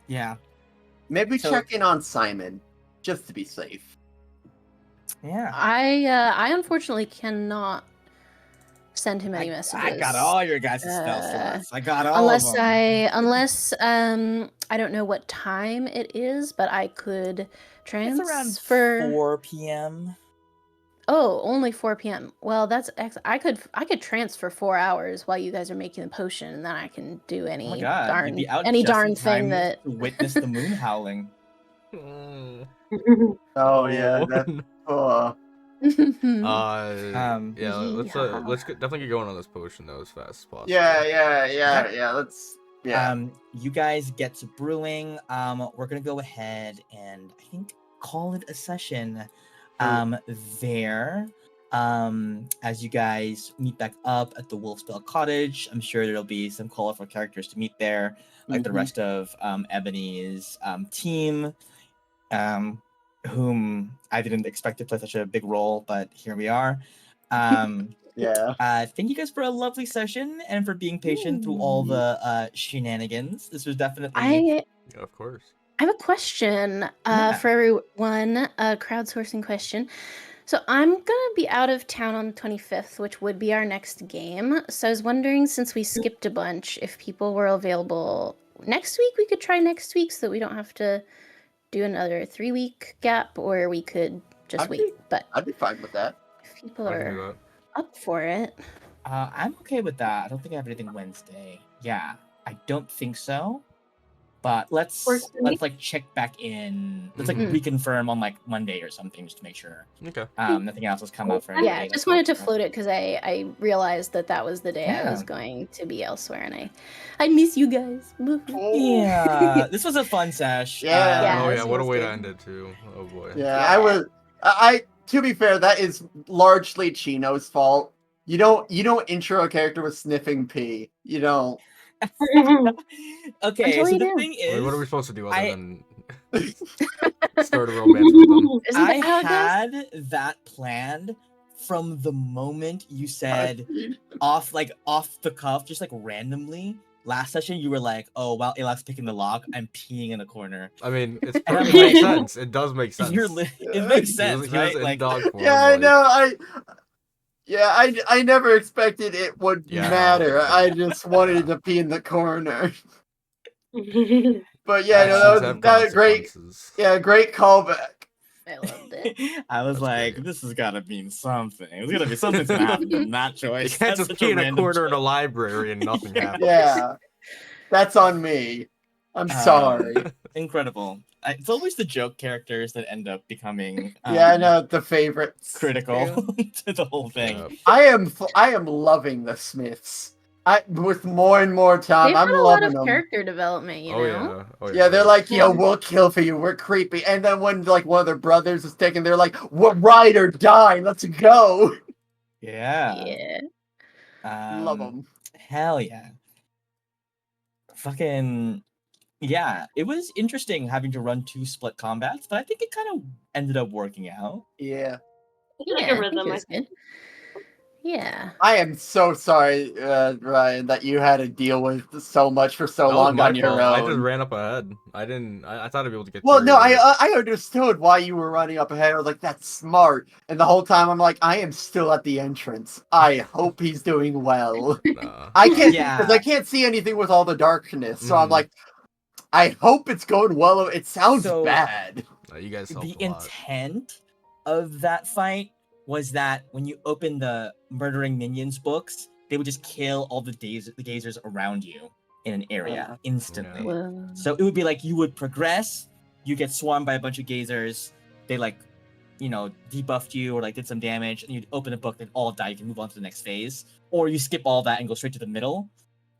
Yeah. Maybe So- check in on Simon, just to be safe. Yeah. I unfortunately cannot send him any messages. I got all your guys' spell slots. I got all unless of them. unless I don't know what time it is, but I could It's around transfer. 4 p.m. Oh, only 4 p.m. Well, I could transfer 4 hours while you guys are making the potion, and then I can do Oh any my god, darn you'd be out any just in darn thing time that. to witness the moon howling. Oh yeah, that's Yeah, let's Yeehaw. definitely get going on this potion though as fast as possible. yeah. Let's You guys get to brewing. We're gonna go ahead and I think call it a session. There. As you guys meet back up at the Wolfspell Cottage, I'm sure there'll be some colorful characters to meet there, like the rest of Ebony's team, whom I didn't expect to play such a big role, but here we are. Yeah. Thank you guys for a lovely session and for being patient through all the shenanigans. This was definitely I Yeah, of course. have a question Yeah. for everyone, a crowdsourcing question. So I'm gonna be out of town on the 25th, which would be our next game. So I was wondering, since we skipped a bunch, if people were available next week, we could try next week so that we don't have to do another 3-week gap, or we could just I'd wait. be- But I'd be fine with that. if people I can do are that. up for it, I'm okay with that. I don't think I have anything Wednesday. Yeah, I don't think so. But let's Works for me. like check back in. Let's like Mhm. reconfirm on like Monday or something just to make sure Okay. nothing else has come up for yeah, anybody. just wanted to float it because I realized that was the day I Yeah. was going to be elsewhere, and I miss you guys. Yeah, this was a fun sesh. Yeah. Yeah, Oh this yeah, what a was way to good. end it too. Oh boy. Yeah, Yeah. I was. I to be fair, that is largely Chino's fault. You don't intro a character with sniffing pee. You don't. Okay, Until so you the do. thing Wait, is, what are we supposed to do other I- than start a romance with them? Isn't I that how it goes? had that planned from the moment you said off the cuff, just like randomly. Last session, you were like, "Oh, while Alak's picking the lock, I'm peeing in a corner." I mean, And I'm it makes like- sense. It does make sense. It makes sense, He was right? in Like, dog form. Yeah, I like- know. I never expected it would Yeah, matter. no. I just wanted to pee in the corner. Mhm. But yeah, no, Actions that have was a great. consequences. Yeah, great callback. I loved it. I was That's like, great. this has got to mean something. There's gonna be something's gonna happen from that You choice. can't That's just such pee in a random corner in a choice. library and nothing happens. Yeah, that's on me. I'm sorry. Incredible. It's always the joke characters that end up becoming Yeah, I know the favorites. critical to the whole thing. Yeah. I am loving the Smiths. With more and more time, They've I'm had a lot loving of them. character development, you Oh know. yeah. Oh Yeah, they're like, yo, Yeah. we'll kill for you. We're creepy. And then when like one of their brothers is taken, they're like, we'll ride or die. Let's go. Yeah. Yeah. Love them. Hell yeah. Fucking yeah. It was interesting having to run 2 split combats, but I think it kind of ended up working out. Yeah. Like Yeah, a I think rhythm, it I was think. good. Yeah. I am so sorry, Ryan, that you had to deal with so much for so That was long my on your fault. own. I just ran up ahead. I didn't. I thought I'd be able to get. Well, through no, it. I understood why you were running up ahead. I was like, that's smart. And the whole time I'm like, I am still at the entrance. I hope he's doing well. Nah. I can't, Yeah. because I can't see anything with all the darkness. So I'm Mhm. like, I hope it's going well. It sounds So- bad. You guys helped The a lot. intent of that fight was that when you open the murdering minions books, they would just kill all the gazers around you in an area instantly. Whoa. So it would be like you would progress, you get swarmed by a bunch of gazers, they like, debuffed you or like did some damage, and you'd open a book, they'd all die, you can move on to the next phase. Or you skip all that and go straight to the middle,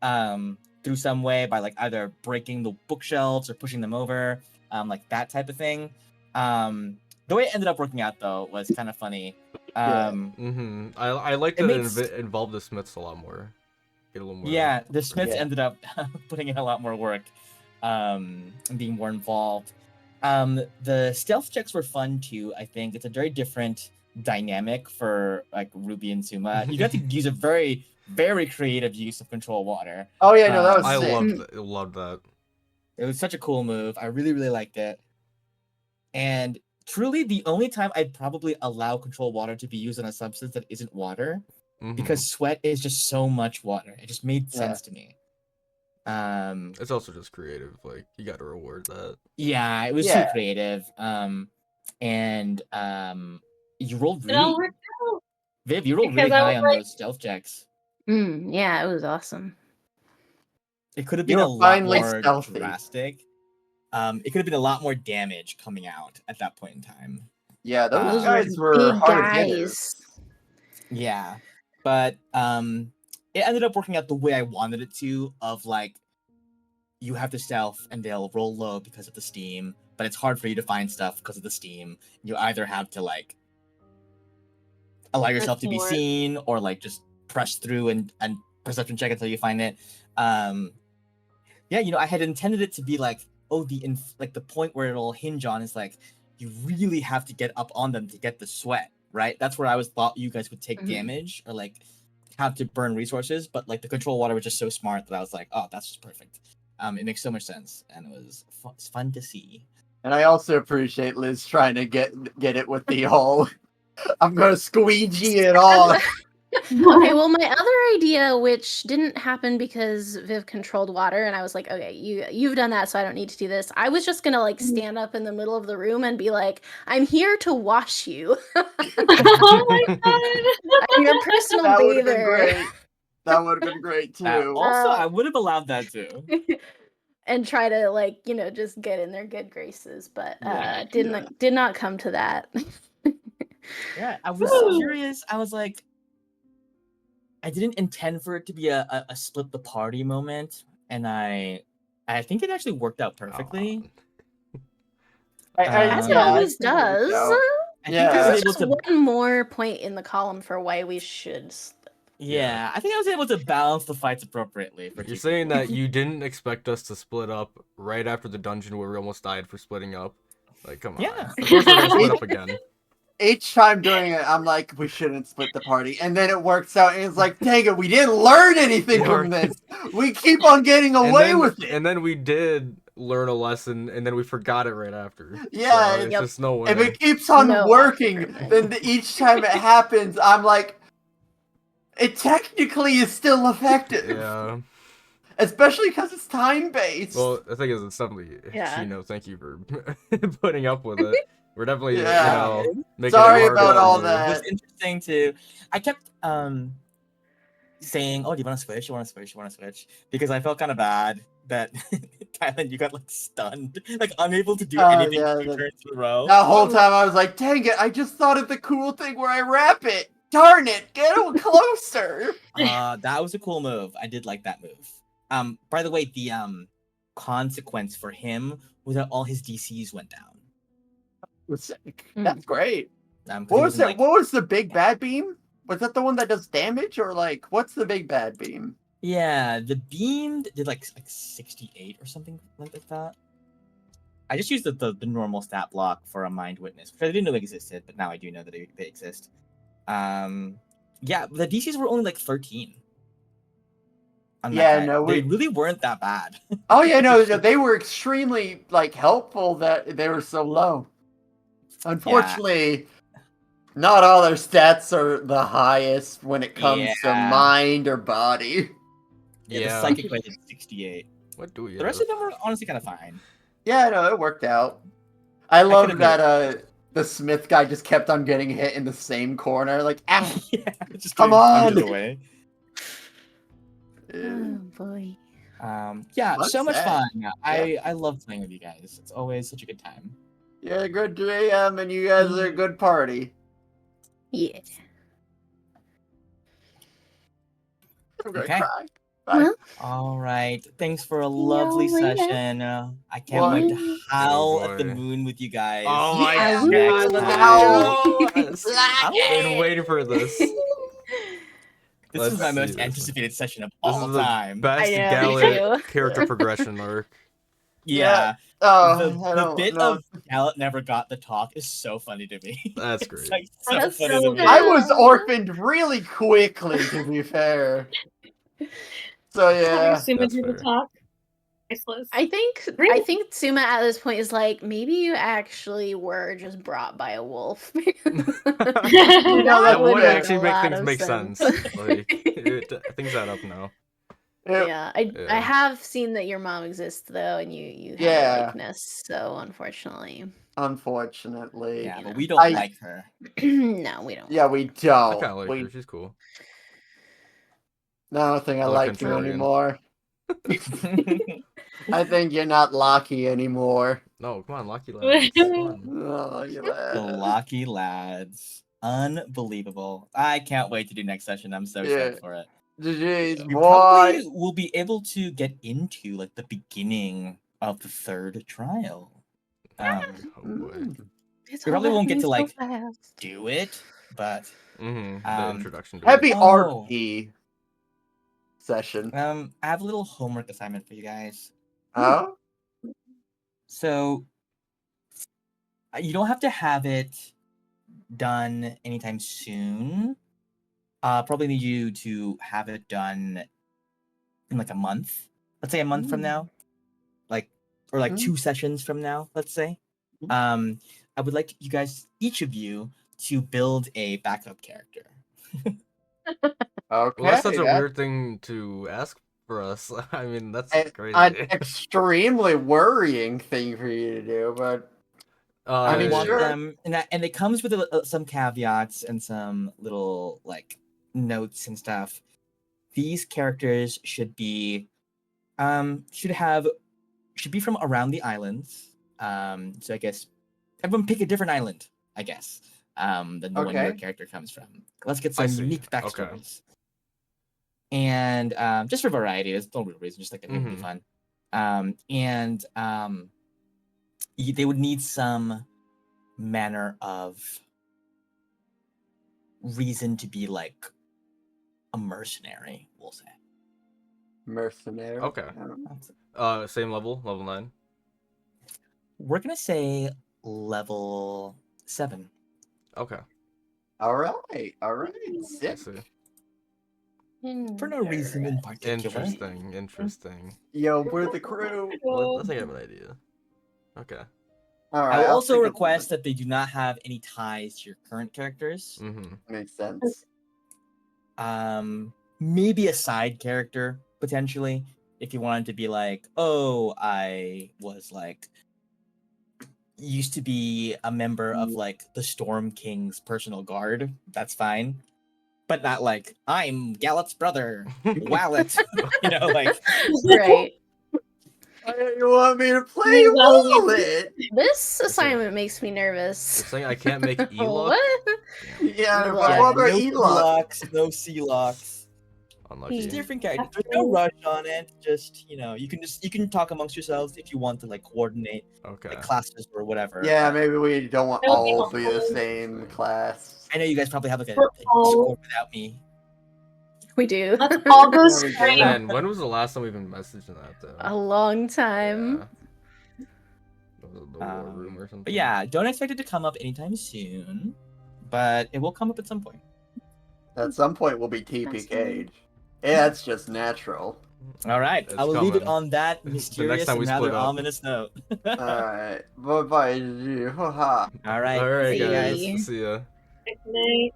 through some way by like either breaking the bookshelves or pushing them over, like that type of thing. The way it ended up working out though was kind of funny. I like It that makes- it involved the Smiths a lot more. Get a little more. Yeah, the Smiths Yeah. ended up putting in a lot more work, and being more involved. The stealth checks were fun too. I think it's a very different dynamic for like Ruby and Suma. You got to use a very, very creative use of control water. Oh, yeah, no, that was I sick. loved that. It was such a cool move. I really, really liked it. And truly, the only time I'd probably allow control water to be used on a substance that isn't water, Mhm. because sweat is just so much water. It just made sense to me. It's also just creative. Like you got to reward that. Yeah, it was Yeah. too creative. And you rolled It all really, worked out. Viv, you rolled Because really I high was on like- those stealth checks. Yeah, it was awesome. It could have You been a were lot finally more stealthy. drastic. It could have been a lot more damage coming out at that point in time. Yeah, those Those guys were big hard guys. hitters. Yeah, but it ended up working out the way I wanted it to. Of like, you have to stealth and they'll roll low because of the steam, but it's hard for you to find stuff because of the steam. You either have to like allow yourself to be more. seen, or like just press through and perception check until you find it. Yeah, I had intended it to be like, oh, the point where it'll hinge on is like you really have to get up on them to get the sweat, right? That's where I thought you guys would take Mhm. damage or like have to burn resources, but like the control water was just so smart that I was like, oh, that's just perfect. It makes so much sense, and it's fun to see. And I also appreciate Liz trying to get it with the whole I'm gonna squeegee it off. Okay, well, my other idea, which didn't happen because Viv controlled water, and I was like, okay, you've done that, so I don't need to do this. I was just gonna like stand up in the middle of the room and be like, I'm here to wash you. Oh my god. I'm your personal That would have been bather. great. That would have been great too. Also, I would have allowed that too. And try to like, just get in their good graces, but Yeah. did not come to that. Yeah, I was Woo. curious. I was like, I didn't intend for it to be a split the party moment, and I think it actually worked out perfectly. As it Yeah, always I think it worked does. out. I Yeah. think I was It's able just to. one more point in the column for why we should split. Yeah, I think I was able to balance the fights appropriately. For You're two saying people. that you didn't expect us to split up right after the dungeon where we almost died for splitting up. Like, come on. Yeah. Of course we're gonna split up again. Each time doing it, I'm like, we shouldn't split the party, and then it works out, and it's like, dang it, we didn't learn anything from this. We keep on getting away with it. And then we did learn a lesson, and then we forgot it right after. Yeah, So it's Yep. just no If winning. it keeps on No working, improvement. then each time it happens, I'm like, it technically is still effective. Yeah. Especially because it's time based. Well, the thing is, it's definitely Yeah. Chino. Thank you for putting up with it. We're definitely, Yeah. making Sorry it harder about for all you. that. It was interesting to. I kept saying, "Oh, do you want to switch? You want to switch? You want to switch?" Because I felt kind of bad that Kylan, you got like stunned, like unable to do anything yeah, 2 turns in a row. That whole time I was like, dang it, I just thought of the cool thing where I wrap it. Darn it, get closer. That was a cool move. I did like that move. By the way, the consequence for him was that all his DCs went down. Was sick. That's great. 'Cause What he was wasn't, it? What was the big bad beam? Was that the one that does damage, or like what's the big bad beam? Yeah, the beam did like 68 or something like that. I just used the normal stat block for a mind witness, which I didn't know existed, but now I do know that they exist. Yeah, the DCs were only like 13. On that Yeah, guy. no, They really weren't that bad. Oh yeah, no, they were extremely like helpful that they were so low. Unfortunately, not all their stats are the highest when it comes to Yeah. mind or body. Yeah, the Yeah. psychic rated 68. What do we The rest of them were honestly kind of fine. Yeah, no, it worked out. I could've love made that the Smith guy just kept on getting hit in the same corner, like, ah, Yeah, just Come getting on! punches away. Oh boy. Yeah, What's so much that? fun. I love playing with you guys. It's always such a good time. You're a good DM and you guys are a good party. Yeah. I'm gonna Okay. cry. Bye. Well, All right. Thanks for a lovely yeah. session. I can't wait to Yeah. howl Oh, at the boy. moon with you guys. Oh my Yeah, god! next let's time. go! Yes. I've been waiting for this. This Let's is my see most this. anticipated session of This all is the time. best I know, me Gallet too. character progression arc. Yeah. Oh, I The don't bit know. of Gallet never got the talk is so funny to me. That's It's, great. like, so That's funny so to me. good. I was orphaned really quickly, to be fair. So Having yeah. Suma That's do the fair. talk. Priceless. I think Suma at this point is like, maybe you actually were just brought by a wolf. You know, That would make actually a make lot things of make sense. Like, things add up now. Yeah, I Yeah. have seen that your mom exists though, and you have Yeah. a likeness. So unfortunately, Unfortunately. Yeah, you but know. we don't like her. No, we don't. Yeah, we I don't. kind of like We her. She's cool. I don't think I Look like you contrarian. anymore. I think you're not Locky anymore. No, come on, Lucky Lads. Come on. Oh, you The Lucky Lads. Unbelievable. I can't wait to do next session. I'm so Yeah. excited for it. Jeez, We boy. probably will be able to get into like the beginning of the third trial. Oh boy. It's We all probably won't get happening to so like fast. do it, but The introduction to Heavy it. Oh. RP session. I have a little homework assignment for you guys. Oh? So you don't have to have it done anytime soon. Probably need you to have it done in like a month. Let's say a month from now. Or 2 sessions from now, let's say. I would like you guys, each of you, to build a backup character. Okay. Well, that's such a that- weird thing to ask for us. I mean, that's An crazy. extremely worrying thing for you to do, but I I mean, want sure. them, and it comes with some caveats and some little like notes and stuff. These characters should be, should be from around the islands. So I guess everyone pick a different island. I guess than the one your Okay. character comes from. Let's get I some see. unique Okay. backstories. And just for variety, there's no real reason, just like it would be Mhm. fun. And they would need some manner of reason to be like a mercenary, we'll say. Mercenary. Okay. I don't know. Same level, level 9. We're gonna say level 7. Okay. All right. I Sick. see. For no reason in particular. Interesting. Yo, we're the crew. Well, I think I have an idea. Okay. All I right. will I'll also think of request that they do not have any ties to your current characters. Mm-hmm. something. Makes sense. Maybe a side character potentially, if you wanted to be like, oh, I was like used to be a member of like the Storm King's personal guard. That's fine, but not like I'm Gallet's brother, Wallet. You know, like Right. Why don't you want me to play Me, Wallet. Wallet? This assignment makes me nervous. You're saying I can't make E-Look? What? Damn. Yeah, Good but luck. what about no Elon? locks, no C locks. Unlucky. It's different characters. There's no rush on it. Just you can talk amongst yourselves if you want to like coordinate Okay. like classes or whatever. Yeah, maybe we don't want That would be all be the helpful. same class. I know you guys probably have like a We're all- Discord without me. We do. Let's all go Yeah, we do. straight. Man, when was the last time we've been messaging that though? A long time. Yeah. Was it the war room or something? But yeah, don't expect it to come up anytime soon, but it will come up at some point. At some point, we'll be TPK'd. Yeah, that's just natural. All right, It's I will leave it coming. on that The next mysterious time and we rather split up. ominous note. Alright. Bye bye. Ha ha. All right, All right, see you guys. Bye. See ya. Good night.